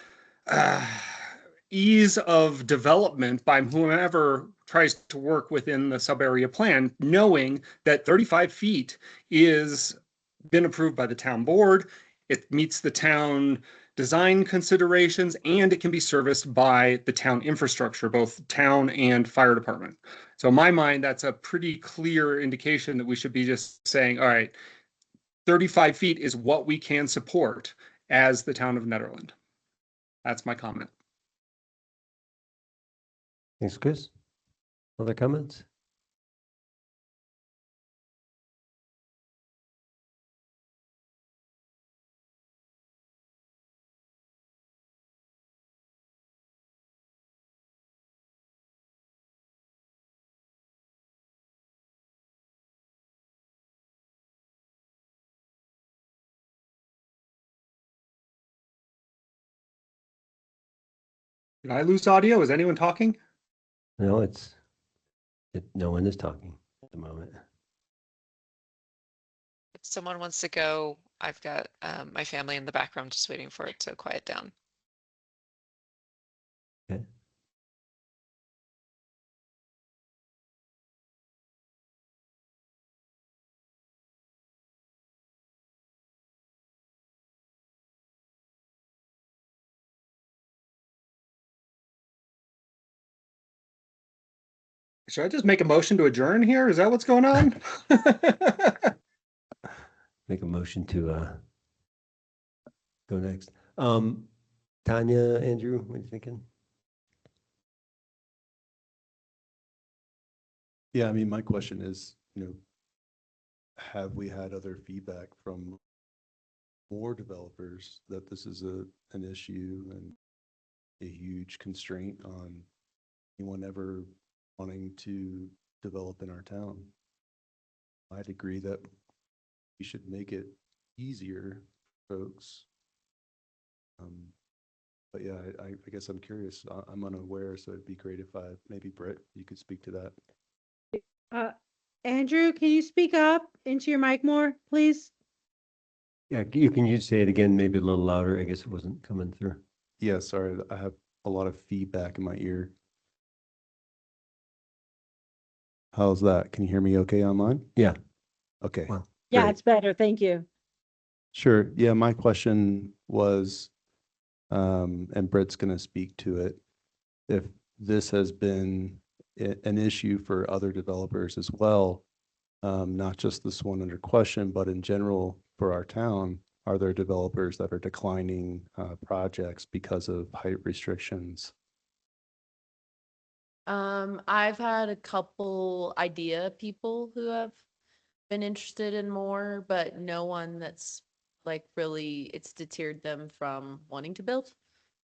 ease of development by whomever tries to work within the sub-area plan, knowing that 35 feet is been approved by the town board. It meets the town design considerations, and it can be serviced by the town infrastructure, both town and fire department. So in my mind, that's a pretty clear indication that we should be just saying, all right, 35 feet is what we can support as the town of Nederland. That's my comment. Thanks, Chris. Other comments? Did I lose audio? Is anyone talking? No, no one is talking at the moment. If someone wants to go, I've got my family in the background just waiting for it to quiet down. Okay. Should I just make a motion to adjourn here? Is that what's going on? Make a motion to go next. Tanya, Andrew, what are you thinking? Yeah, I mean, my question is, have we had other feedback from more developers that this is an issue and a huge constraint on anyone ever wanting to develop in our town? I'd agree that we should make it easier, folks. But yeah, I guess I'm curious. I'm unaware, so it'd be great if maybe Britt, you could speak to that. Andrew, can you speak up into your mic more, please? Yeah, can you say it again, maybe a little louder? I guess it wasn't coming through. Yeah, sorry, I have a lot of feedback in my ear. How's that? Can you hear me okay online? Yeah. Okay. Wow. Yeah, Great. it's better. Thank you. Sure. Yeah, my question was, and Britt's going to speak to it, if this has been an issue for other developers as well, not just this one under question, but in general for our town, are there developers that are declining projects because of height restrictions? I've had a couple idea people who have been interested in more, but no one that's like really, it's deterred them from wanting to build.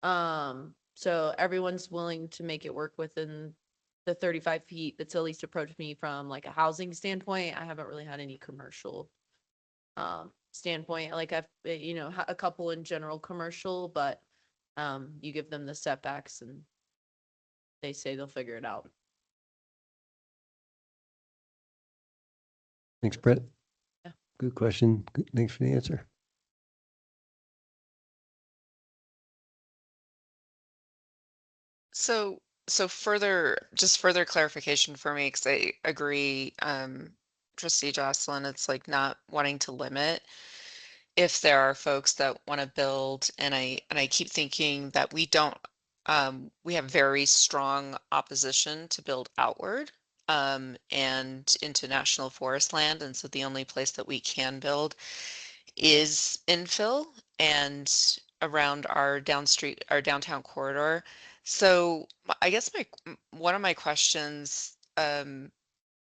So everyone's willing to make it work within the 35 feet that's at least approached me from like a housing standpoint. I haven't really had any commercial standpoint. Like I've, a couple in general commercial, but you give them the setbacks and they say they'll figure it out. Thanks, Brett. Yeah. Good question. Thanks for the answer. So further clarification for me, because I agree, Trustee Jocelyn, it's like not wanting to limit if there are folks that want to build, and I keep thinking that we don't, we have very strong opposition to build outward. and into national forest land. And so the only place that we can build is infill and around our our downtown corridor. So I guess one of my questions, and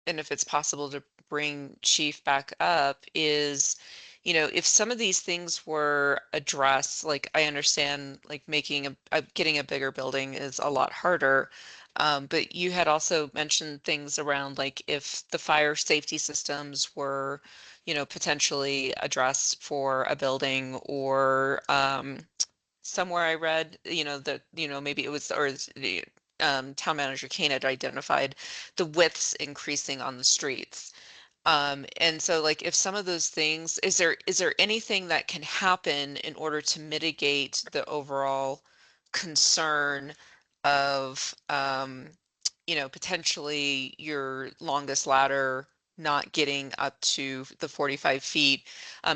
if it's possible to bring Chief back up, is, if some of these things were addressed, like I understand, like getting a bigger building is a lot harder. But you had also mentioned things around like if the fire safety systems were, potentially addressed for a building, or somewhere I read, that, maybe it was, or the town manager Kane had identified the widths increasing on the streets. And so like if some of those things, is there anything that can happen in order to mitigate the overall concern of potentially your longest ladder not getting up to the 45 feet?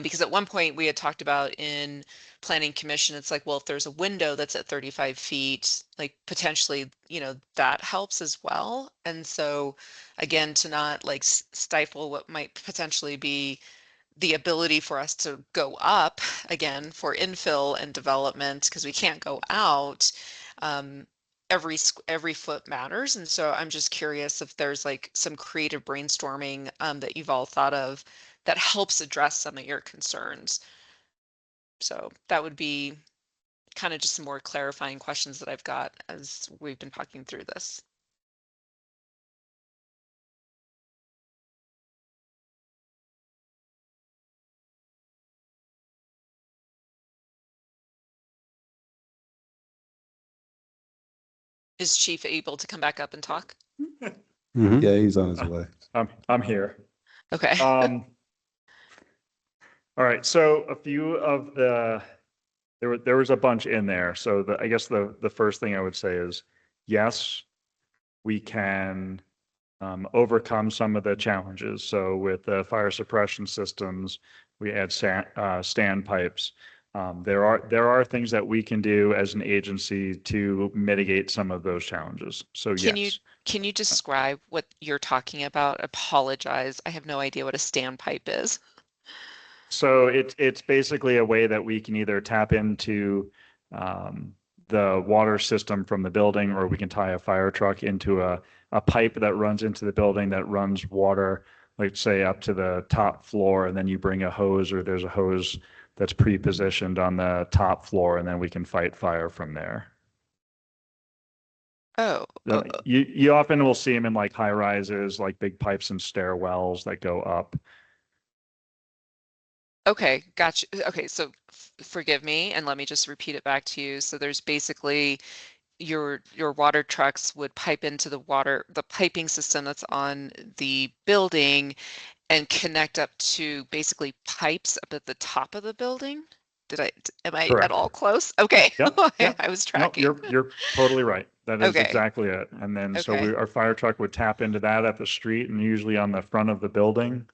Because at one point we had talked about in planning commission, it's like, well, if there's a window that's at 35 feet, like potentially, that helps as well. And so again, to not like stifle what might potentially be the ability for us to go up again for infill and development, because we can't go out. Um, every foot matters. And so I'm just curious if there's like some creative brainstorming that you've all thought of that helps address some of your concerns. So that would be kind of just some more clarifying questions that I've got as we've been talking through this. Is Chief able to come back up and talk? Mhm. Yeah, he's on his way. I'm here. Okay. All right, so a few of there was a bunch in there. So I guess the first thing I would say is, yes, we can overcome some of the challenges. So with the fire suppression systems, we add standpipes. There are things that we can do as an agency to mitigate some of those challenges. So yes. Can you describe what you're talking about? Apologize. I have no idea what a standpipe is. So it's basically a way that we can either tap into the water system from the building, or we can tie a fire truck into a pipe that runs into the building that runs water, like say up to the top floor, and then you bring a hose, or there's a hose that's pre-positioned on the top floor, and then we can fight fire from there. Oh, You often will see them in like high rises, like big pipes and stairwells that go up. okay, gotcha. Okay, so forgive me and let me just repeat it back to you. So there's basically your water trucks would pipe into the piping system that's on the building and connect up to basically pipes up at the top of the building. Am I at Correct. all close? Okay. Yep. I was No, tracking. you're totally right. That is Okay. exactly it. And then so Okay. our fire truck would tap into that at the street and usually on the front of the building.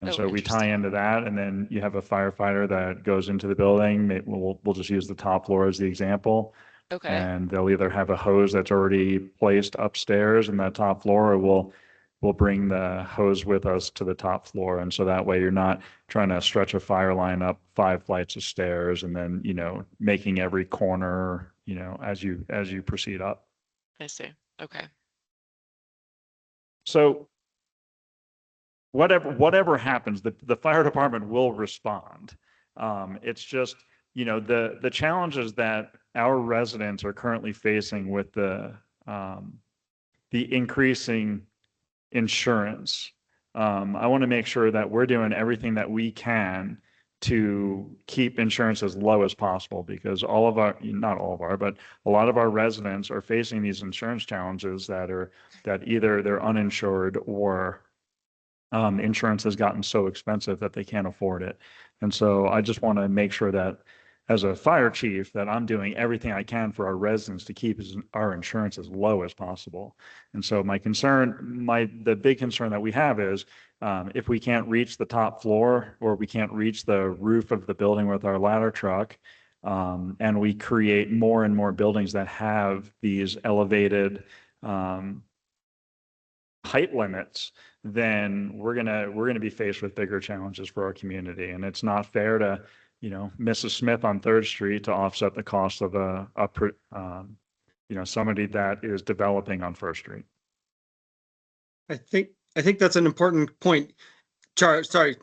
And Oh, so we tie interesting. into that, and then you have a firefighter that goes into the building. We'll just use the top floor as the example. Okay. And they'll either have a hose that's already placed upstairs in that top floor, or we'll bring the hose with us to the top floor. And so that way you're not trying to stretch a fire line up 5 flights of stairs and then, making every corner, as you proceed up. I see. Okay. So whatever happens, the fire department will respond. It's just, the challenges that our residents are currently facing with the increasing insurance. I want to make sure that we're doing everything that we can to keep insurance as low as possible, because not all of our, but a lot of our residents are facing these insurance challenges that either they're uninsured, or insurance has gotten so expensive that they can't afford it. And so I just want to make sure that as a fire chief, that I'm doing everything I can for our residents to keep our insurance as low as possible. And so the big concern that we have is if we can't reach the top floor, or we can't reach the roof of the building with our ladder truck, and we create more and more buildings that have these elevated height limits, then we're gonna be faced with bigger challenges for our community. And it's not fair to, Mrs. Smith on Third Street to offset the cost of somebody that is developing on First Street. I think that's an important point. Sorry,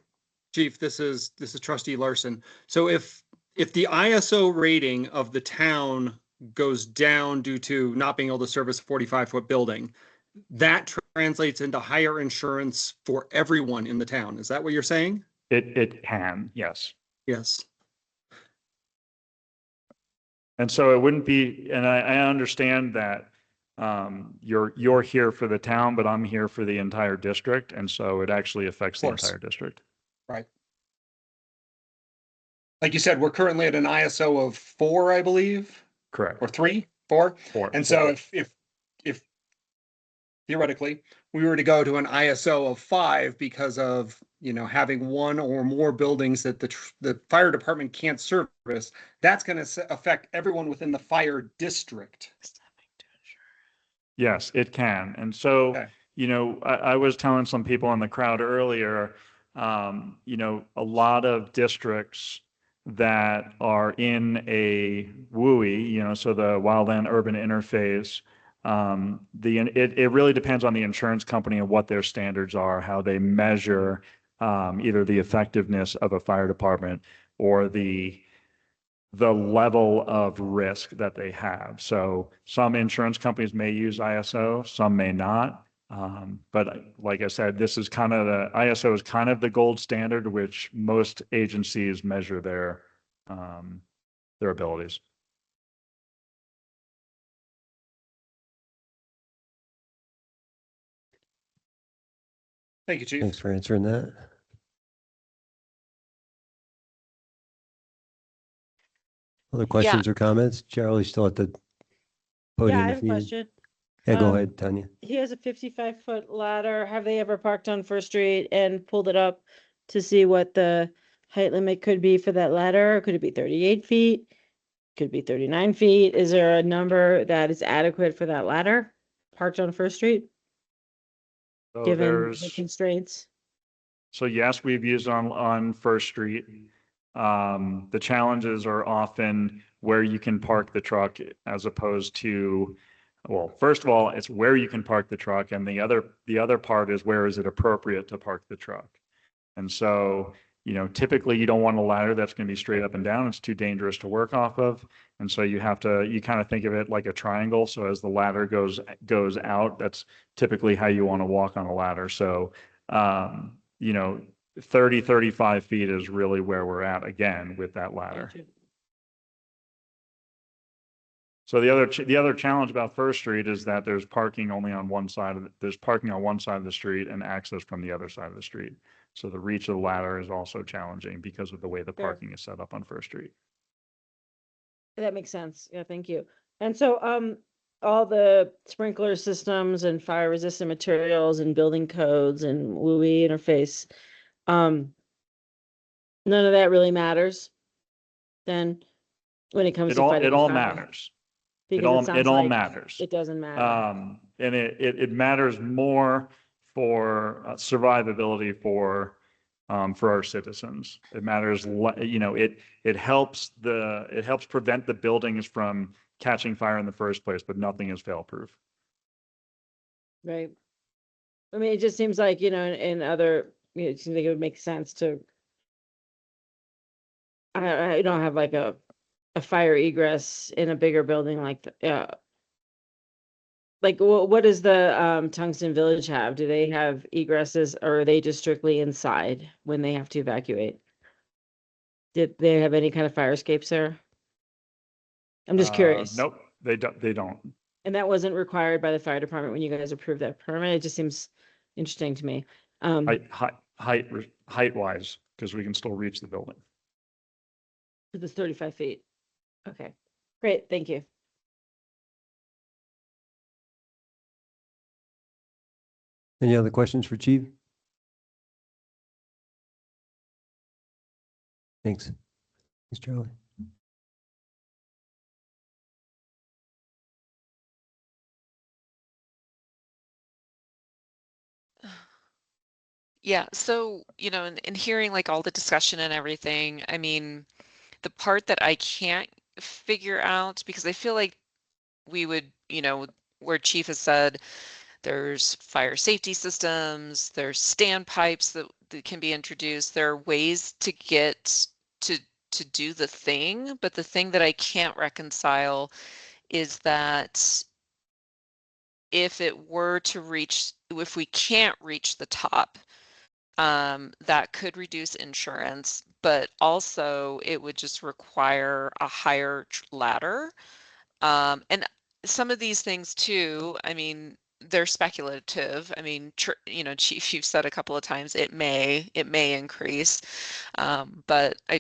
Chief, this is Trustee Larson. So if the ISO rating of the town goes down due to not being able to service a 45-foot building, that translates into higher insurance for everyone in the town. Is that what you're saying? It can, yes. Yes. And so it wouldn't be, and I understand that you're here for the town, but I'm here for the entire district. And so it actually affects the entire district. Right. Like you said, we're currently at an ISO of 4, I believe. Correct. Or 3, 4. 4. And so if theoretically we were to go to an ISO of 5 because of, having one or more buildings that the fire department can't service, that's going to affect everyone within the fire district. Yes, it can. And so, Okay. I was telling some people in the crowd earlier, a lot of districts that are in a WUI, so the wildland urban interface, it really depends on the insurance company and what their standards are, how they measure either the effectiveness of a fire department or the level of risk that they have. So some insurance companies may use ISO, some may not. But like I said, this is kind of ISO is kind of the gold standard, which most agencies measure their abilities. Thank you, Chief. Thanks for answering that. Other questions or comments? Charlie's still at the podium. Yeah, I if have a needed. question. Yeah, go ahead, Tanya. He has a 55-foot ladder. Have they ever parked on First Street and pulled it up to see what the height limit could be for that ladder? Could it be 38 feet? Could it be 39 feet? Is there a number that is adequate for that ladder parked on First Street, So given the constraints? So yes, we've used on First Street. The challenges are often where you can park the truck as opposed to, well, first of all, it's where you can park the truck, and the other part is where is it appropriate to park the truck. And so, typically you don't want a ladder that's going to be straight up and down. It's too dangerous to work off of. And so you kind of think of it like a triangle. So as the ladder goes out, that's typically how you want to walk on a ladder. So, 30, 35 feet is really where we're at again with that ladder. So the other challenge about First Street is that there's parking only on one side of the street and access from the other side of the street. So the reach of the ladder is also challenging because of the way the parking is set up on First Street. That makes sense. Yeah, thank you. And so, all the sprinkler systems and fire resistant materials and building codes and WUI interface, none of that really matters then when it comes to fighting It all fire? matters. Because It all like matters. it doesn't matter. And it matters more for survivability for our citizens. It matters, it helps prevent the buildings from catching fire in the first place, but nothing is fail proof. Right. I mean, it just seems like, in other, it seems like it would make sense to, I don't have like a fire egress in a bigger building like, like what does the Tungsten Village have? Do they have egresses, or are they just strictly inside when they have to evacuate? Did they have any kind of fire escapes there? I'm just curious. Nope, they don't. And that wasn't required by the fire department when you guys approved that permit. It just seems interesting to me. Height wise, because we can still reach the building. It's 35 feet. Okay, great. Thank you. Any other questions for Chief? Thanks. Thanks, Charlie. Yeah, so, and hearing like all the discussion and everything, I mean, the part that I can't figure out, because I feel like we would, where Chief has said there's fire safety systems, there's standpipes that can be introduced. There are ways to get to to do the thing, but the thing that I can't reconcile is that if we can't reach the top, that could reduce insurance, but also it would just require a higher ladder. And some of these things too, I mean, they're speculative. I mean, Chief, you've said a couple of times it may increase, but I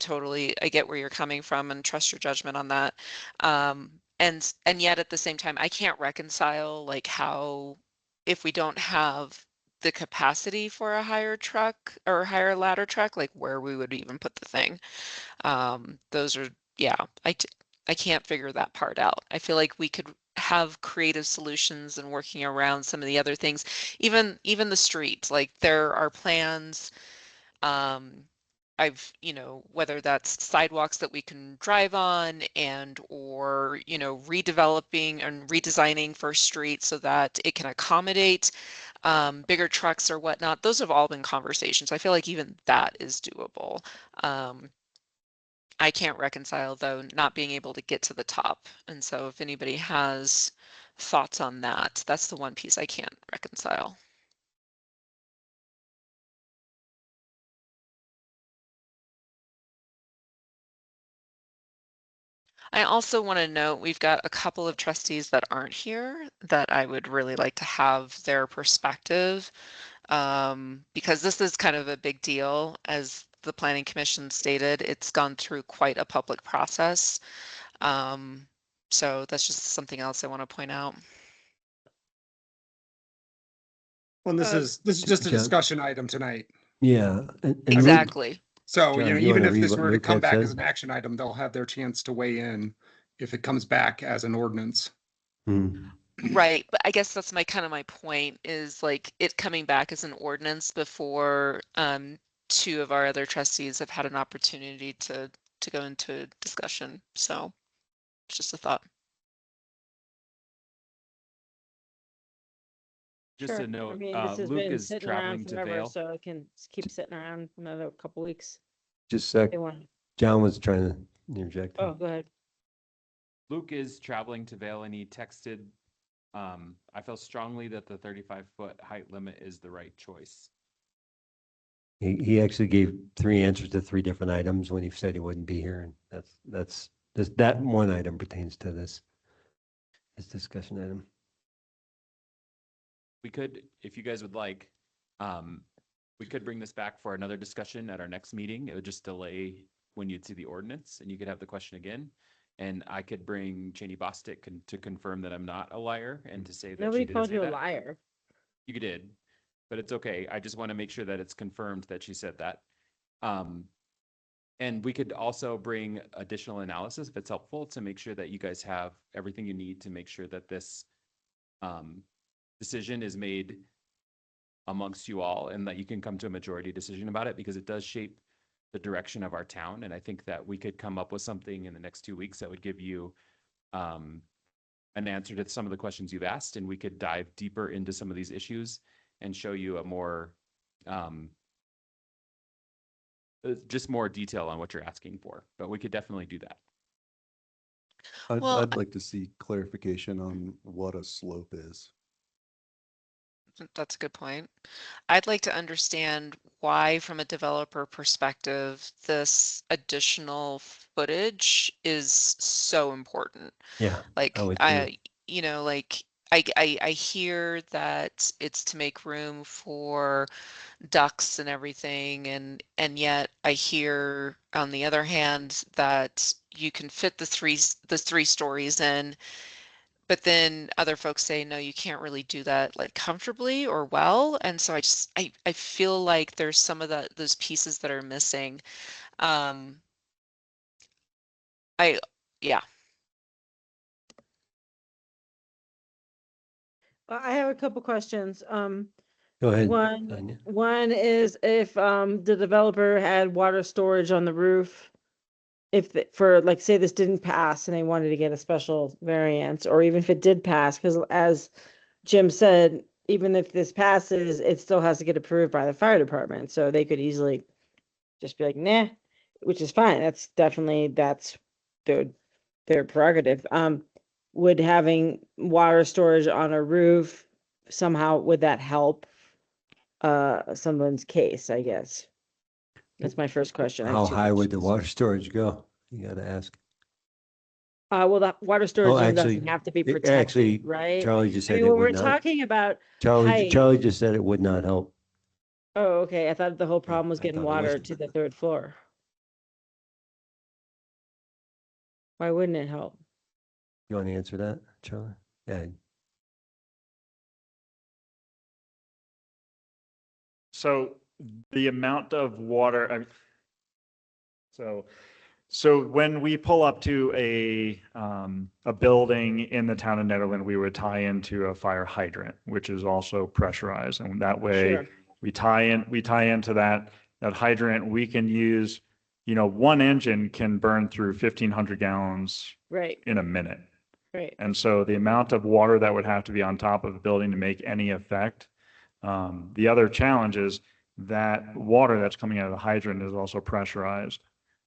get where you're coming from and trust your judgment on that. And yet at the same time, I can't reconcile like how if we don't have the capacity for a higher truck or higher ladder truck, like where we would even put the thing. Those are, yeah, I can't figure that part out. I feel like we could have creative solutions and working around some of the other things, even the streets, like there are plans, um, whether that's sidewalks that we can drive on or, redeveloping and redesigning First Street so that it can accommodate bigger trucks or whatnot. Those have all been conversations. I feel like even that is doable. I can't reconcile though not being able to get to the top. And so if anybody has thoughts on that, that's the one piece I can't reconcile. I also want to note we've got a couple of trustees that aren't here that I would really like to have their perspective, because this is kind of a big deal. As the Planning Commission stated, it's gone through quite a public process. So that's just something else I want to point out. Well, this is just a John? discussion item tonight. Yeah. And Luke, Exactly. So, John, do you even wanna if read this what were to Luke come had back as said? an action item, they'll have their chance to weigh in if it comes back as an ordinance. Right, but I guess that's my point is like it coming back as an ordinance before two of our other trustees have had an opportunity to go into discussion. So it's just a thought. Just Sure. a note, I mean, this has Luke been is sitting around traveling to forever, Vail. so it can keep sitting around another couple weeks. Just a sec. They want, John was trying to interject. oh, go ahead. Luke is traveling to Vail and he texted, I feel strongly that the 35-foot height limit is the right choice. He actually gave 3 answers to 3 different items when he said he wouldn't be here, and that one item pertains to this discussion item. We could, if you guys would like, we could bring this back for another discussion at our next meeting. It would just delay when you'd see the ordinance and you could have the question again. And I could bring Cheney Bostic to confirm that I'm not a liar and to say that Nobody she didn't called say you a that. liar. You did, but it's okay. I just want to make sure that it's confirmed that she said that. And we could also bring additional analysis if it's helpful to make sure that you guys have everything you need to make sure that this decision is made amongst you all and that you can come to a majority decision about it because it does shape the direction of our town. And I think that we could come up with something in the next 2 weeks that would give you an answer to some of the questions you've asked, and we could dive deeper into some of these issues and show you a more just more detail on what you're asking for, but we could definitely do that. I'd like to see clarification on what a slope is. That's a good point. I'd like to understand why, from a developer perspective, this additional footage is so important. Yeah, Like I would too. I hear that it's to make room for ducks and everything, and yet I hear on the other hand that you can fit the three stories in, but then other folks say no, you can't really do that like comfortably or well. And so I feel like there's some of those pieces that are missing. um I yeah. I have a couple questions. Go ahead. One, Tanya. one is if the developer had water storage on the roof. If for like say this didn't pass and they wanted to get a special variance, or even if it did pass, because as Jim said, even if this passes, it still has to get approved by the fire department. So they could easily just be like, nah, which is fine. That's their their prerogative. Would having water storage on a roof somehow would that help someone's case, I guess? That's my first question. I have How two high would the questions. water storage go? You gotta ask. Well, the water storage Oh, actually, doesn't have to be actually, protected, right? Charlie just I said mean, it when would we're not. talking about Charlie height, just said it would not help. oh, okay, I thought the whole problem was I getting thought it was. water to the third floor. Why wouldn't it help? You want to answer that, Charlie? Yeah. So the amount of water, so when we pull up to a building in the town of Netherland, we would tie into a fire hydrant, which is also pressurized. And that way Sure. we tie into that hydrant. We can use, one engine can burn through 1,500 gallons Right, in a minute. right. And so the amount of water that would have to be on top of the building to make any effect. The other challenge is that water that's coming out of the hydrant is also pressurized.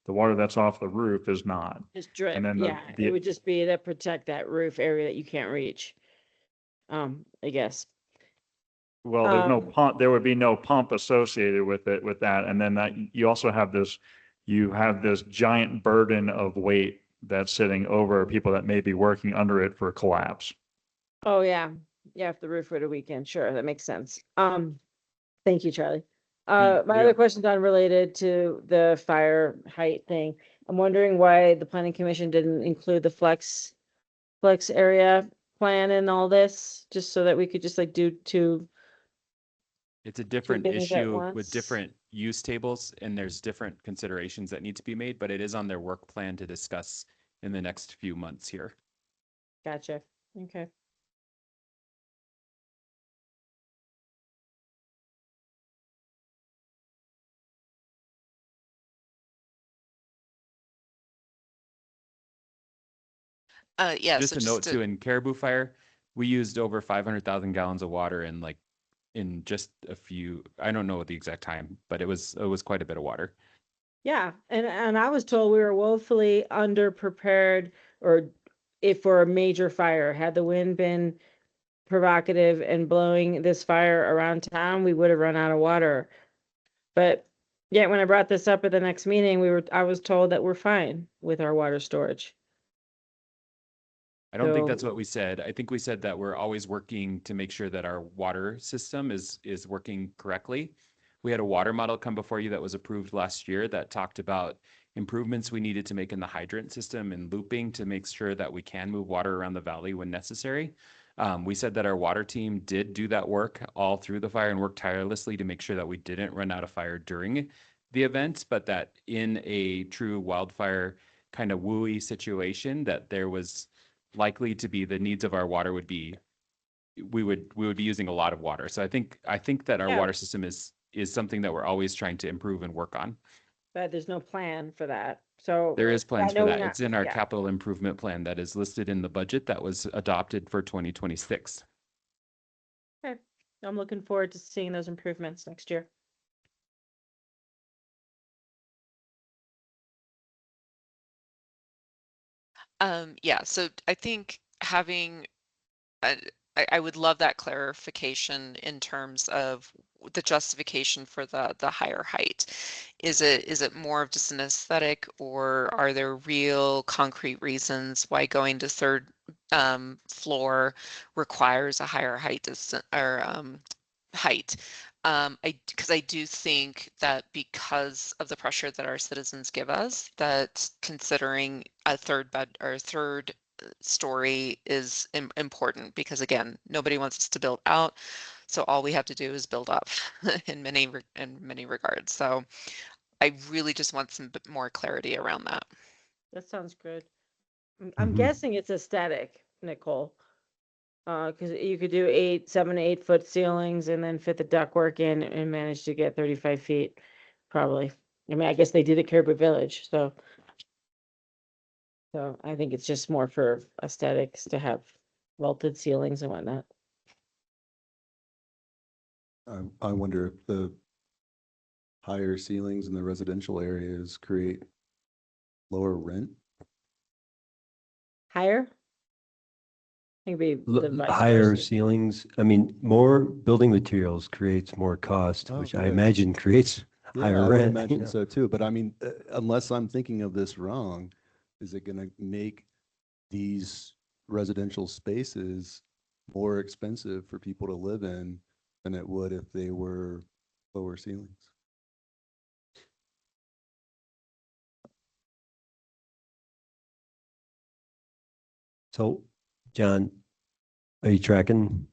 The water that's off the roof is not. Just drip, And then yeah, it would just be to protect that roof area that you can't reach. I guess. Well, there's no Um, pump, there would be no pump associated with it, with that. And then that, you also have this giant burden of weight that's sitting over people that may be working under it for a collapse. Oh, yeah, yeah, if the roof were to weaken, sure, that makes sense. Thank you, Charlie. My other question's unrelated to the fire height thing. I'm wondering why the planning commission didn't include the flex area plan in all this, just so that we could just like do two. It's a different things at issue with once? different use tables, and there's different considerations that need to be made, but it is on their work plan to discuss in the next few months here. Gotcha, okay. Yeah, Just so a just note to, too, in Caribou Fire, we used over 500,000 gallons of water in just a few, I don't know the exact time, but it was quite a bit of water. Yeah, and I was told we were woefully underprepared, or if for a major fire, had the wind been provocative and blowing this fire around town, we would have run out of water. But yeah, when I brought this up at the next meeting, I was told that we're fine with our water storage. I don't think that's So- what we said. I think we said that we're always working to make sure that our water system is working correctly. We had a water model come before you that was approved last year that talked about improvements we needed to make in the hydrant system and looping to make sure that we can move water around the valley when necessary. We said that our water team did do that work all through the fire and worked tirelessly to make sure that we didn't run out of fire during the event, but that in a true wildfire kind of wooey situation, that there was likely to be the needs of our water would be we would be using a lot of water. So I think that our Yeah. water system is something that we're always trying to improve and work on. But there's no plan for that. So There is plans I for know that. we're It's not- in our yeah. capital improvement plan that is listed in the budget that was adopted for 2026. Okay. I'm looking forward to seeing those improvements next year. yeah, so I think having, I, I would love that clarification in terms of the justification for the higher height. Is it more of just an aesthetic, or are there real concrete reasons why going to third floor requires a higher height or height? Because I do think that because of the pressure that our citizens give us, that considering a third bed or third story is important, because again, nobody wants us to build out. So all we have to do is build up in many regards. So I really just want some bit more clarity around that. That sounds good. I'm Mhm. guessing it's aesthetic, Nicole. Cause you could do 7 to 8 foot ceilings and then fit the ductwork in and manage to get 35 feet, probably. I mean, I guess they did at Caribou Village, so. So I think it's just more for aesthetics to have vaulted ceilings and whatnot. I wonder if the higher ceilings in the residential areas create lower rent. Higher? I think it'd be the vice Higher versa. ceilings, I mean, more building materials creates more cost, Oh, which I good. imagine creates Yeah, higher I would rent. imagine so too. But I mean, unless I'm thinking of this wrong, is it going to make these residential spaces more expensive for people to live in than it would if they were lower ceilings? So, John, are you tracking?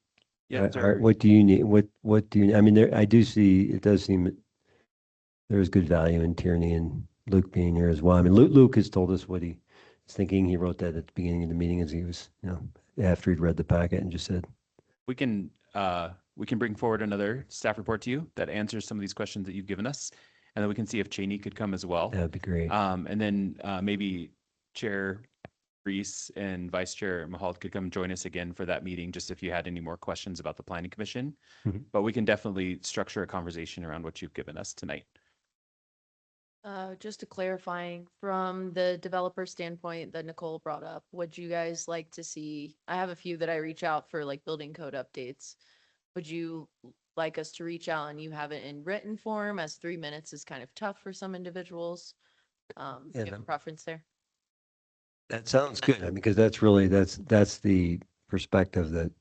Yeah, sir. What do you need? What do you, I mean, there, I do see, it does seem there's good value in Tierney and Luke being here as well. I mean, Luke has told us what he is thinking. He wrote that at the beginning of the meeting as he was, after he'd read the packet and just said, We can bring forward another staff report to you that answers some of these questions that you've given us. And then we can see if Cheney could come as well. that'd be great. And then maybe Chair Reese and Vice Chair Mahal could come join us again for that meeting, just if you had any more questions about the Planning Commission. Mhm. But we can definitely structure a conversation around what you've given us tonight. Just a clarifying from the developer standpoint that Nicole brought up, would you guys like to see, I have a few that I reach out for like building code updates. Would you like us to reach out and you have it in written form, as 3 minutes is kind of tough for some individuals? Do you have a preference there? That sounds good. I mean, because that's really, that's the perspective that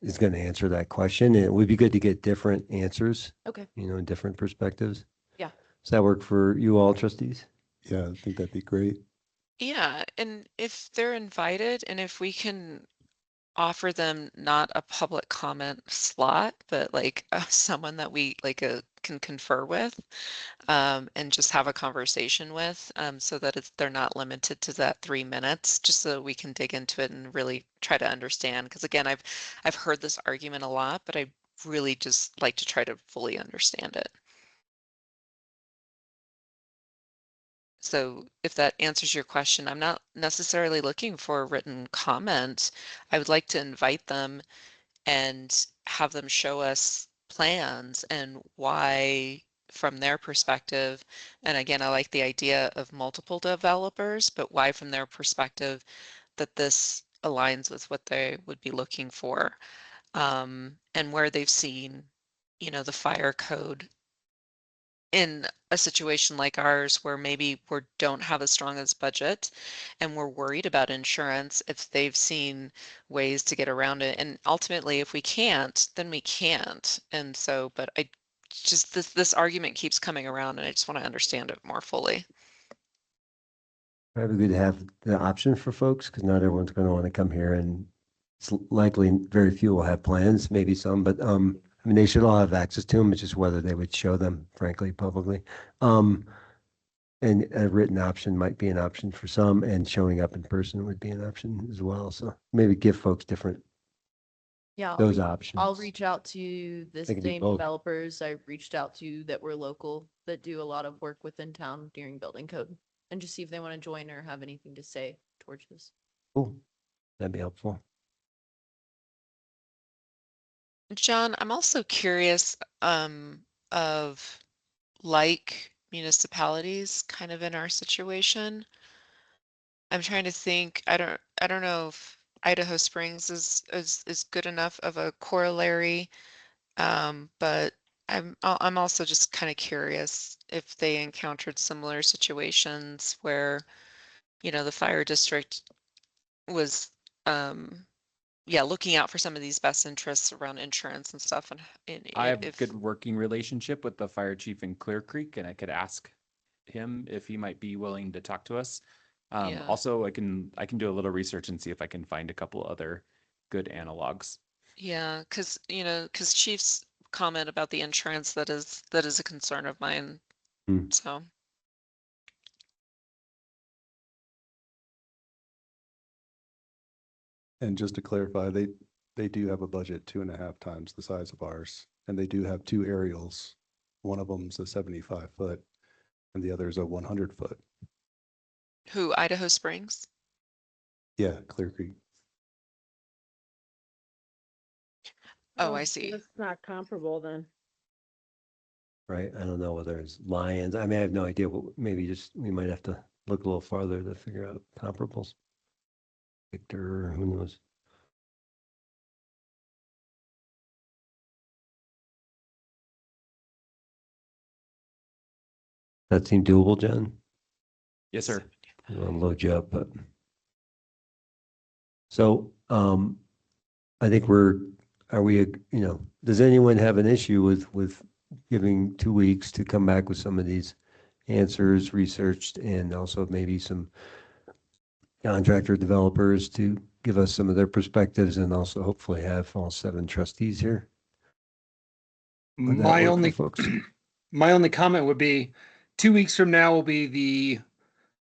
is going to answer that question. And it would be good to get different answers, Okay, different perspectives. yeah. Does that work for you all, trustees? Yeah, I think that'd be great. Yeah, and if they're invited and if we can offer them not a public comment slot, but like someone that we can confer with, and just have a conversation with, so that they're not limited to that 3 minutes, just so we can dig into it and really try to understand. Because again, I've heard this argument a lot, but I really just like to try to fully understand it. So if that answers your question, I'm not necessarily looking for a written comment. I would like to invite them and have them show us plans and why from their perspective. And again, I like the idea of multiple developers, but why from their perspective that this aligns with what they would be looking for, and where they've seen, the fire code in a situation like ours where maybe we don't have as strong as budget and we're worried about insurance, if they've seen ways to get around it. And ultimately, if we can't, then we can't. And so, but I just, this argument keeps coming around and I just want to understand it more fully. Probably good to have the option for folks because not everyone's going to want to come here, and it's likely very few will have plans, maybe some, but I mean, they should all have access to them. It's just whether they would show them, frankly, publicly. And a written option might be an option for some, and showing up in person would be an option as well. So maybe give folks different Yeah, those I'll options. reach out to the They can do same both. developers I reached out to that were local, that do a lot of work within town during building code, and just see if they want to join or have anything to say towards this. Cool. That'd be helpful. John, I'm also curious, of like municipalities kind of in our situation. I'm trying to think. I don't know if Idaho Springs is good enough of a corollary, but I'm also just kind of curious if they encountered similar situations where, the fire district was, yeah, looking out for some of these best interests around insurance and stuff, and I have if good working relationship with the fire chief in Clear Creek, and I could ask him if he might be willing to talk to us. Yeah. Also, I can do a little research and see if I can find a couple other good analogs. Yeah, because Chief's comment about the insurance, that is a concern of mine. Hmm. So, And just to clarify, they do have a budget 2.5 times the size of ours, and they do have 2 aerials. One of them's a 75-foot and the other is a 100-foot. Who, Idaho Springs? Yeah, Clear Creek. Oh, I see. It's not comparable then. Right? I don't know whether it's Lions. I mean, I have no idea, but maybe just, we might have to look a little farther to figure out comparables. Victor, who knows? That seem doable, John? Yes, sir. I'll load you up, but. So, I think are we, does anyone have an issue with giving 2 weeks to come back with some of these answers researched and also maybe some contractor developers to give us some of their perspectives and also hopefully have all 7 trustees here? Would that My work for only, folks? my only comment would be 2 weeks from now will be the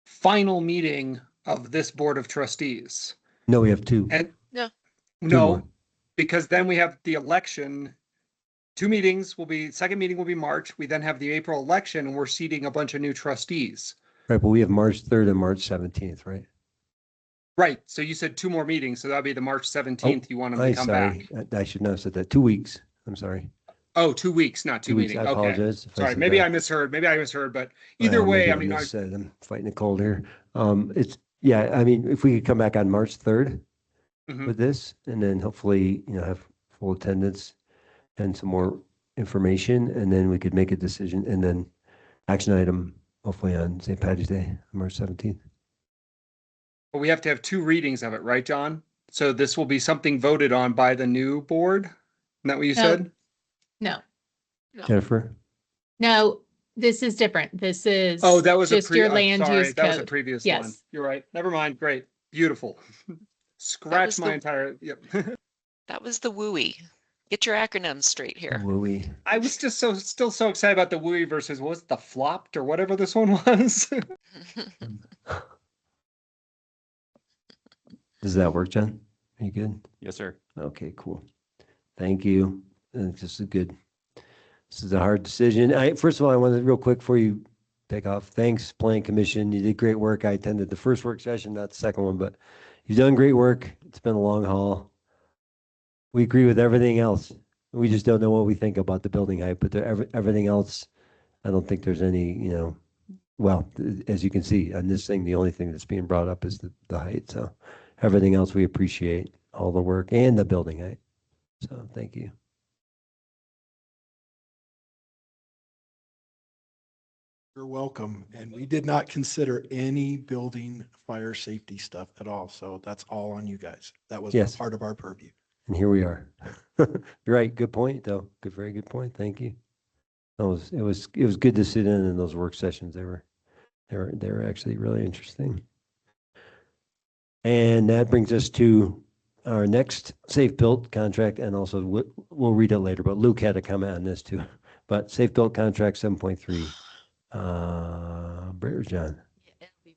final meeting of this Board of Trustees. No, we have 2. And No. more. no, because then we have the election. 2 meetings will be, second meeting will be March. We then have the April election and we're seating a bunch of new trustees. Right, but we have March 3rd and March 17th, right? Right. So you said 2 more meetings. So that'll be the March 17th. You want them to I'm come sorry. back. I should not have said that. 2 weeks. I'm sorry. Oh, 2 weeks, not 2 2 weeks. meetings. I Okay. apologize if I Sorry. said Maybe that. I misheard. But either Well, way, maybe I mean, missaid. I'm fighting a cold here. Yeah, I mean, if we could come back on March 3rd Mhm. with this and then hopefully, have full attendance and some more information, and then we could make a decision and then action item hopefully on St. Patty's Day, March 17th. But we have to have 2 readings of it, right, John? So this will be something voted on by the new board. Isn't that what you No. said? No, Jennifer? no, this is different. This is Oh, that was just your oh, land sorry, use that was a code. previous Yes. one. You're right. Never mind. Great. Beautiful. Scratch was my the- entire, yep. That was the WUI. Get your acronyms straight here. Wooey. I was just still so excited about the WUI versus what was it, the flopped or whatever this one was. Does that work, John? Are you good? Yes, sir. Okay, cool. Thank you. This is good. This is a hard decision. First of all, I wanted real quick before you take off. Thanks, Planning Commission. You did great work. I attended the first work session, not the second one, but you've done great work. It's been a long haul. We agree with everything else. We just don't know what we think about the building height, but everything else, I don't think there's any, well, as you can see on this thing, the only thing that's being brought up is the height. So everything else, we appreciate all the work and the building height. So thank you. You're welcome. And we did not consider any building fire safety stuff at all. So that's all on you guys. That was Yes. part of our purview. And here we are. You're right. Good point, though. Good, very good point. Thank you. It was good to sit in those work sessions. They were actually really interesting. And that brings us to our next Safe Built contract, and also we'll read it later, but Luke had a comment on this too. But Safe Built contract 7.3. Where's John? Yeah, it'll be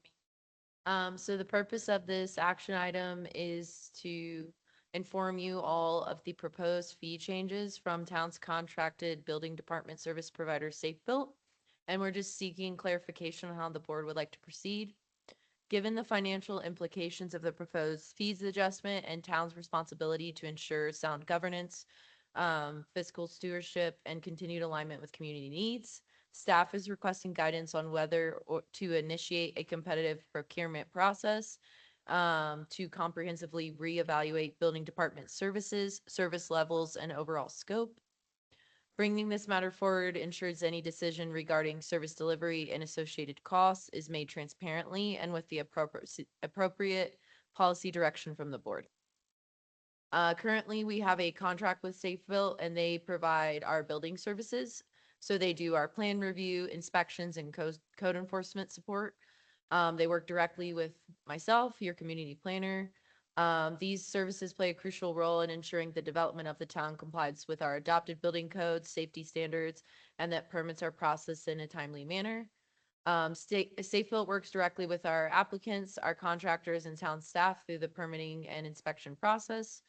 me. So the purpose of this action item is to inform you all of the proposed fee changes from town's contracted building department service provider Safe Built. And we're just seeking clarification on how the board would like to proceed. Given the financial implications of the proposed fees adjustment and town's responsibility to ensure sound governance, fiscal stewardship, and continued alignment with community needs, staff is requesting guidance on whether or to initiate a competitive procurement process to comprehensively reevaluate building department services, service levels, and overall scope. Bringing this matter forward ensures any decision regarding service delivery and associated costs is made transparently and with the appropriate policy direction from the board. Currently, we have a contract with Safe Built and they provide our building services. So they do our plan review, inspections, and code enforcement support. They work directly with myself, your community planner. These services play a crucial role in ensuring the development of the town complies with our adopted building codes, safety standards, and that permits are processed in a timely manner. Safe Built works directly with our applicants, our contractors, and town staff through the permitting and inspection process.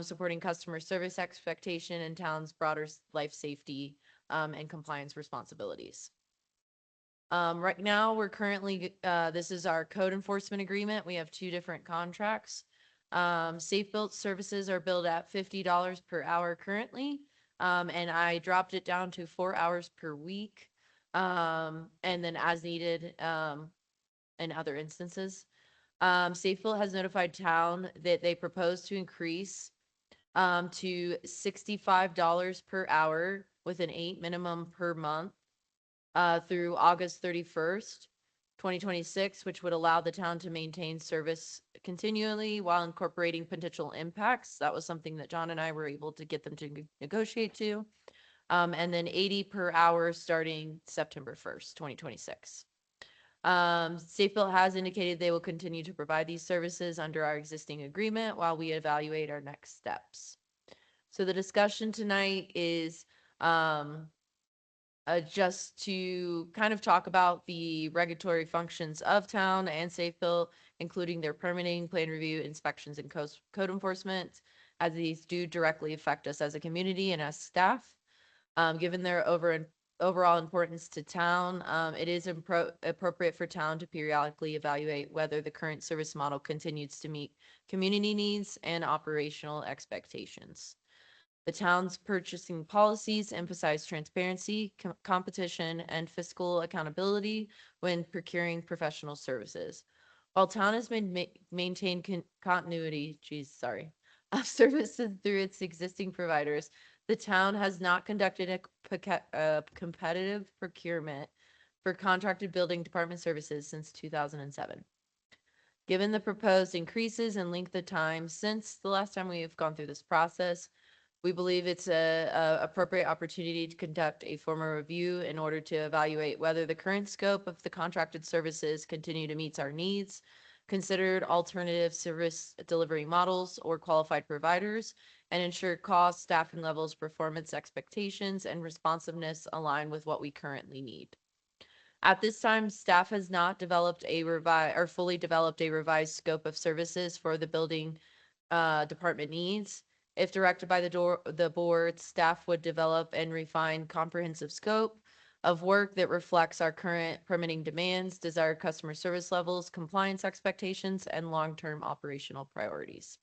supporting customer service expectation and town's broader life safety and compliance responsibilities. Right now, we're currently, this is our code enforcement agreement. We have two different contracts. Safe built services are billed at $50 per hour currently. And I dropped it down to 4 hours per week. And then as needed, in other instances. Safe built has notified town that they propose to increase to $65 per hour with an 8 minimum per month through August 31st, 2026, which would allow the town to maintain service continually while incorporating potential impacts. That was something that John and I were able to get them to negotiate to. And then 80 per hour starting September 1st, 2026. Safebuilt has indicated they will continue to provide these services under our existing agreement while we evaluate our next steps. So the discussion tonight is just to kind of talk about the regulatory functions of town and Safebuilt, including their permitting, plan review, inspections, and code enforcement, as these do directly affect us as a community and as staff. Given their overall importance to town, it is appropriate for town to periodically evaluate whether the current service model continues to meet community needs and operational expectations. The town's purchasing policies emphasize transparency, competition, and fiscal accountability when procuring professional services. While town has maintained continuity, of services through its existing providers, the town has not conducted a competitive procurement for contracted building department services since 2007. Given the proposed increases in length of time since the last time we have gone through this process, we believe it's a appropriate opportunity to conduct a formal review in order to evaluate whether the current scope of the contracted services continue to meet our needs, considered alternative service delivery models or qualified providers, and ensure cost, staffing levels, performance expectations, and responsiveness align with what we currently need. At this time, staff has not developed fully developed a revised scope of services for the building department needs. If directed by the board, staff would develop and refine comprehensive scope of work that reflects our current permitting demands, desired customer service levels, compliance expectations, and long-term operational priorities.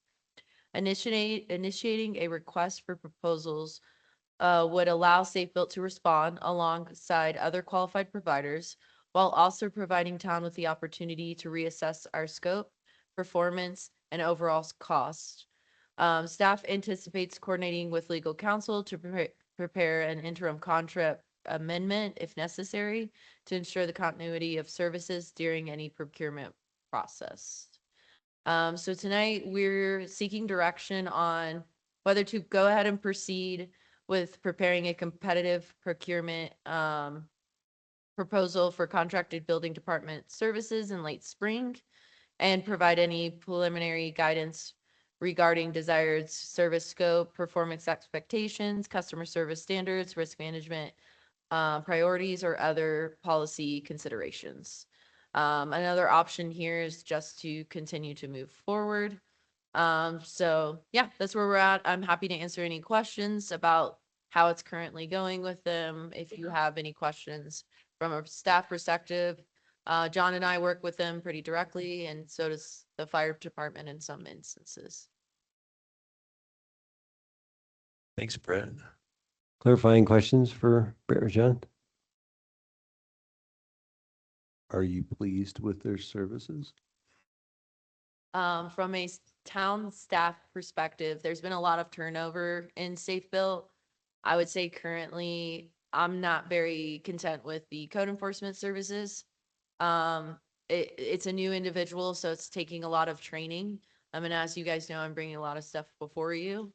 Initiating a request for proposals would allow Safebuilt to respond alongside other qualified providers while also providing town with the opportunity to reassess our scope, performance, and overall cost. Staff anticipates coordinating with legal counsel to prepare an interim contract amendment if necessary to ensure the continuity of services during any procurement process. So tonight we're seeking direction on whether to go ahead and proceed with preparing a competitive procurement proposal for contracted building department services in late spring and provide any preliminary guidance regarding desired service scope, performance expectations, customer service standards, risk management priorities, or other policy considerations. Another option here is just to continue to move forward. So yeah, that's where we're at. I'm happy to answer any questions about how it's currently going with them. If you have any questions from a staff perspective, John and I work with them pretty directly, and so does the fire department in some instances. Thanks, Brett. Clarifying questions for Brett or John? Are you pleased with their services? From a town staff perspective, there's been a lot of turnover in Safebuilt. I would say currently I'm not very content with the code enforcement services. It's a new individual, so it's taking a lot of training. And as you guys know, I'm bringing a lot of stuff before you.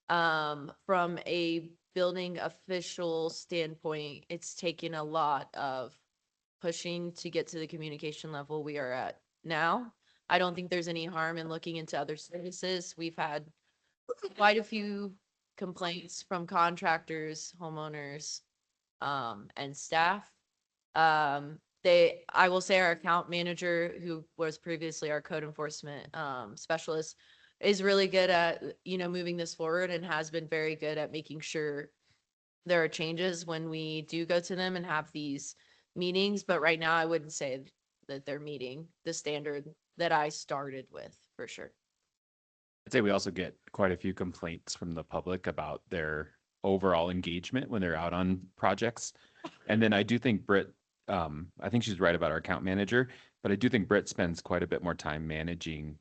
From a building official standpoint, it's taken a lot of pushing to get to the communication level we are at now. I don't think there's any harm in looking into other services. We've had quite a few complaints from contractors, homeowners, and staff. I will say our account manager, who was previously our code enforcement specialist, is really good at, moving this forward and has been very good at making sure there are changes when we do go to them and have these meetings. But right now, I wouldn't say that they're meeting the standard that I started with, for sure. I'd say we also get quite a few complaints from the public about their overall engagement when they're out on projects. And then I do think Britt, I think she's right about our account manager, but I do think Britt spends quite a bit more time managing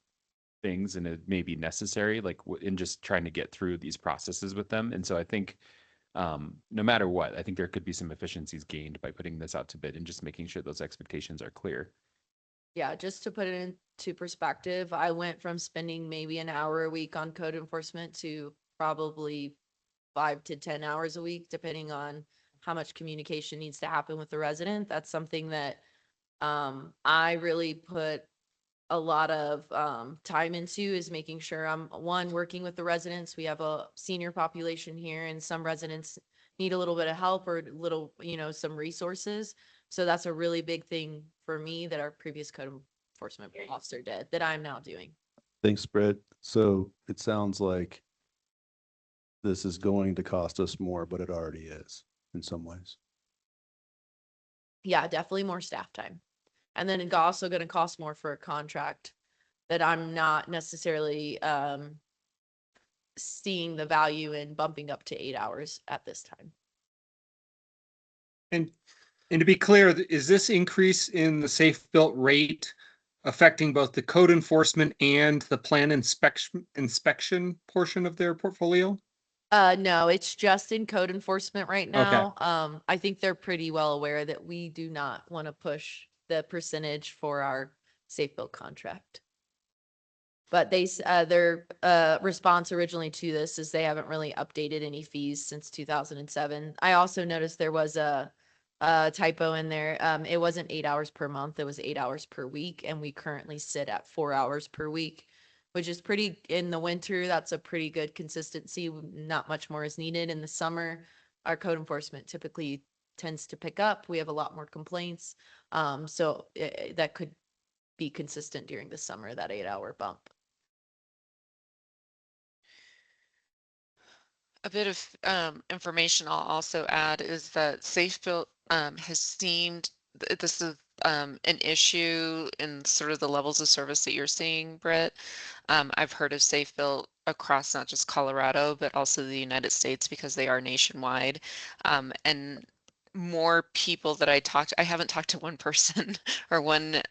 things and it may be necessary, like in just trying to get through these processes with them. And so I think no matter what, I think there could be some efficiencies gained by putting this out to bid and just making sure those expectations are clear. Yeah, just to put it into perspective, I went from spending maybe an hour a week on code enforcement to probably 5 to 10 hours a week, depending on how much communication needs to happen with the resident. That's something that I really put a lot of time into, is making sure I'm working with the residents. We have a senior population here and some residents need a little bit of help or little, some resources. So that's a really big thing for me that our previous code enforcement officer did that I'm now doing. Thanks, Brett. So it sounds like this is going to cost us more, but it already is in some ways. Yeah, definitely more staff time. And then it's also going to cost more for a contract that I'm not necessarily seeing the value in bumping up to 8 hours at this time. And to be clear, is this increase in the safe built rate affecting both the code enforcement and the plan inspection portion of their portfolio? No, it's just in code enforcement right now. I think they're pretty well aware that we do not want to push the percentage for our safe build contract. But their response originally to this is they haven't really updated any fees since 2007. I also noticed there was a typo in there. It wasn't 8 hours per month, it was 8 hours per week, and we currently sit at 4 hours per week, which is pretty, in the winter, that's a pretty good consistency. Not much more is needed. In the summer, our code enforcement typically tends to pick up. We have a lot more complaints. So that could be consistent during the summer, that 8-hour bump. A bit of information I'll also add is that Safe Built has seemed, this is an issue in sort of the levels of service that you're seeing, Britt. I've heard of Safe Built across not just Colorado, but also the United States because they are nationwide. And more people that I haven't talked to one person or one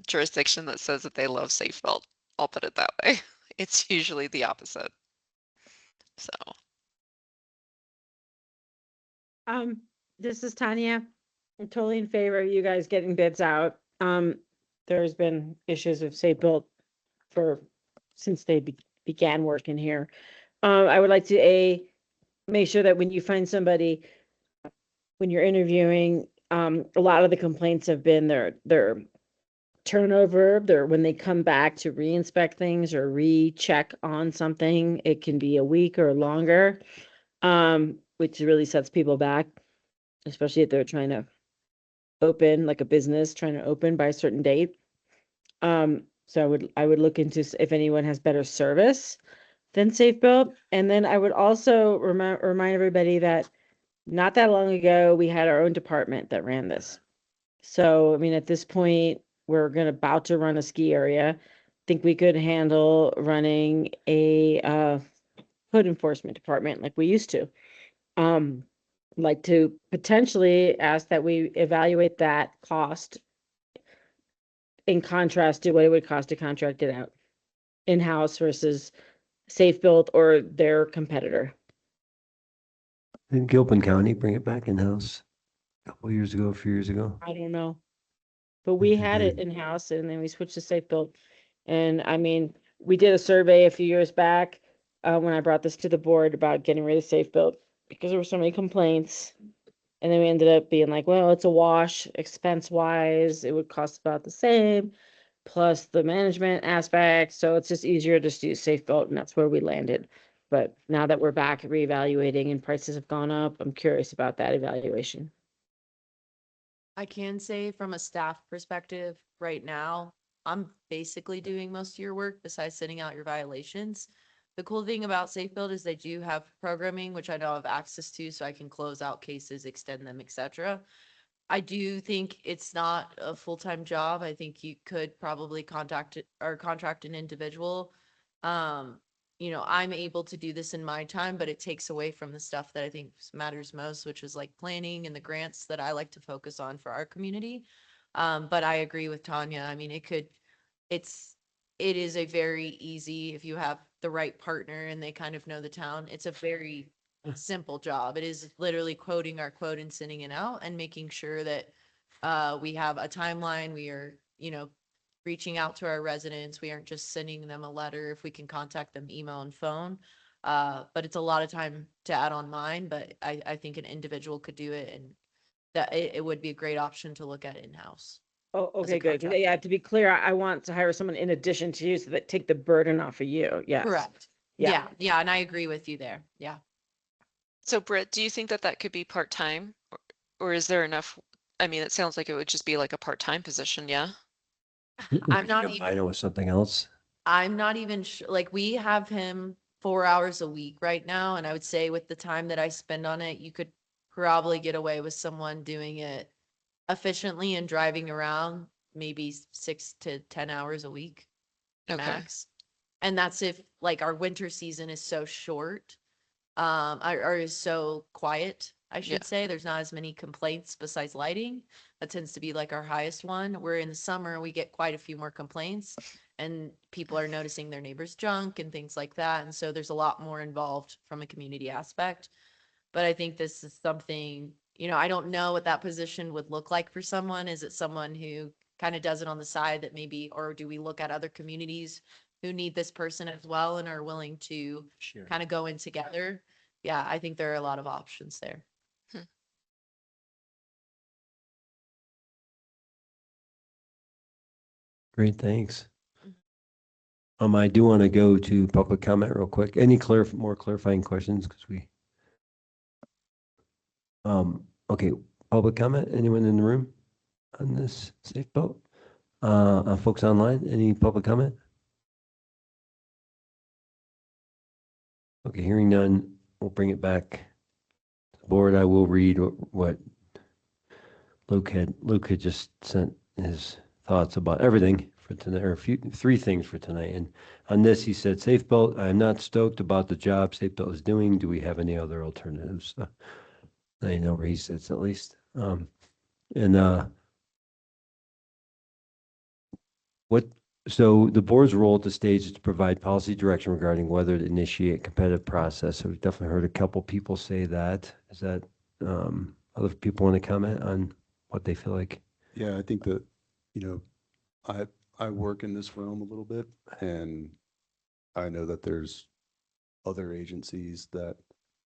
jurisdiction that says that they love Safe Built. I'll put it that way. It's usually the opposite. So. This is Tanya. I'm totally in favor of you guys getting bids out. There's been issues with Safe Built since they began working here. I would like to make sure that when you find somebody, when you're interviewing, a lot of the complaints have been their turnover, when they come back to re-inspect things or recheck on something, it can be a week or longer, which really sets people back, especially if they're trying to open, like a business trying to open by a certain date. So I would look into if anyone has better service than Safe Built. And then I would also remind everybody that not that long ago, we had our own department that ran this. So, I mean, at this point, we're about to run a ski area. I think we could handle running a code enforcement department like we used to. Like to potentially ask that we evaluate that cost in contrast to what it would cost to contract it out in-house versus Safe Built or their competitor. Didn't Gilpin County bring it back in-house a couple years ago, a few years ago? I don't know. But we had it in-house and then we switched to Safe Built. And I mean, we did a survey a few years back when I brought this to the board about getting rid of Safe Built because there were so many complaints. And then we ended up being like, well, it's a wash expense wise. It would cost about the same, plus the management aspect. So it's just easier to use Safe Built, and that's where we landed. But now that we're back reevaluating and prices have gone up, I'm curious about that evaluation. I can say from a staff perspective right now, I'm basically doing most of your work besides sending out your violations. The cool thing about Safe Build is they do have programming, which I know I have access to, so I can close out cases, extend them, etc. I do think it's not a full-time job. I think you could probably contract an individual. I'm able to do this in my time, but it takes away from the stuff that I think matters most, which is like planning and the grants that I like to focus on for our community. But I agree with Tanya. I mean, it's, it is a very easy, if you have the right partner and they kind of know the town, it's a very simple job. It is literally quoting our quote and sending it out and making sure that we have a timeline. We are, reaching out to our residents. We aren't just sending them a letter. If we can contact them, email and phone. But it's a lot of time to add on mine, but I think an individual could do it, and that it would be a great option to look at in-house. Oh, as a okay, good. contractor. Yeah, to be clear, I want to hire someone in addition to you so that take the burden off of you. Yes. Correct. Yeah. Yeah, and I agree with you there. Yeah. So Britt, do you think that that could be part-time? Or is there enough? I mean, it sounds like it would just be like a part-time position, yeah? I'm not even, I know with something else. I'm not even sure, like, we have him 4 hours a week right now, and I would say with the time that I spend on it, you could probably get away with someone doing it efficiently and driving around maybe 6 to 10 hours a week Okay. max. And that's if like our winter season is so short, or is so quiet, I Yeah. should say. There's not as many complaints besides lighting. That tends to be like our highest one. Where in the summer, we get quite a few more complaints and people are noticing their neighbor's junk and things like that. And so there's a lot more involved from a community aspect. But I think this is something, I don't know what that position would look like for someone. Is it someone who kind of does it on the side that maybe, or do we look at other communities who need this person as well and are willing to Sure. kind of go in together? Yeah, I think there are a lot of options there. Great, thanks. I do want to go to public comment real quick. Any more clarifying questions? Because okay, public comment, anyone in the room on this safe boat? Folks online, any public comment? Okay, hearing none, we'll bring it back to the board. I will read what Luke had just sent his thoughts about everything for tonight, or three things for tonight. And on this, he said, Safe Boat, I am not stoked about the job Safe Boat is doing. Do we have any other alternatives? I know where he sits at least. So the board's role at this stage is to provide policy direction regarding whether to initiate competitive process. So we've definitely heard a couple people say that. Is that, other people want to comment on what they feel like? Yeah, I think that, I work in this realm a little bit, and I know that there's other agencies that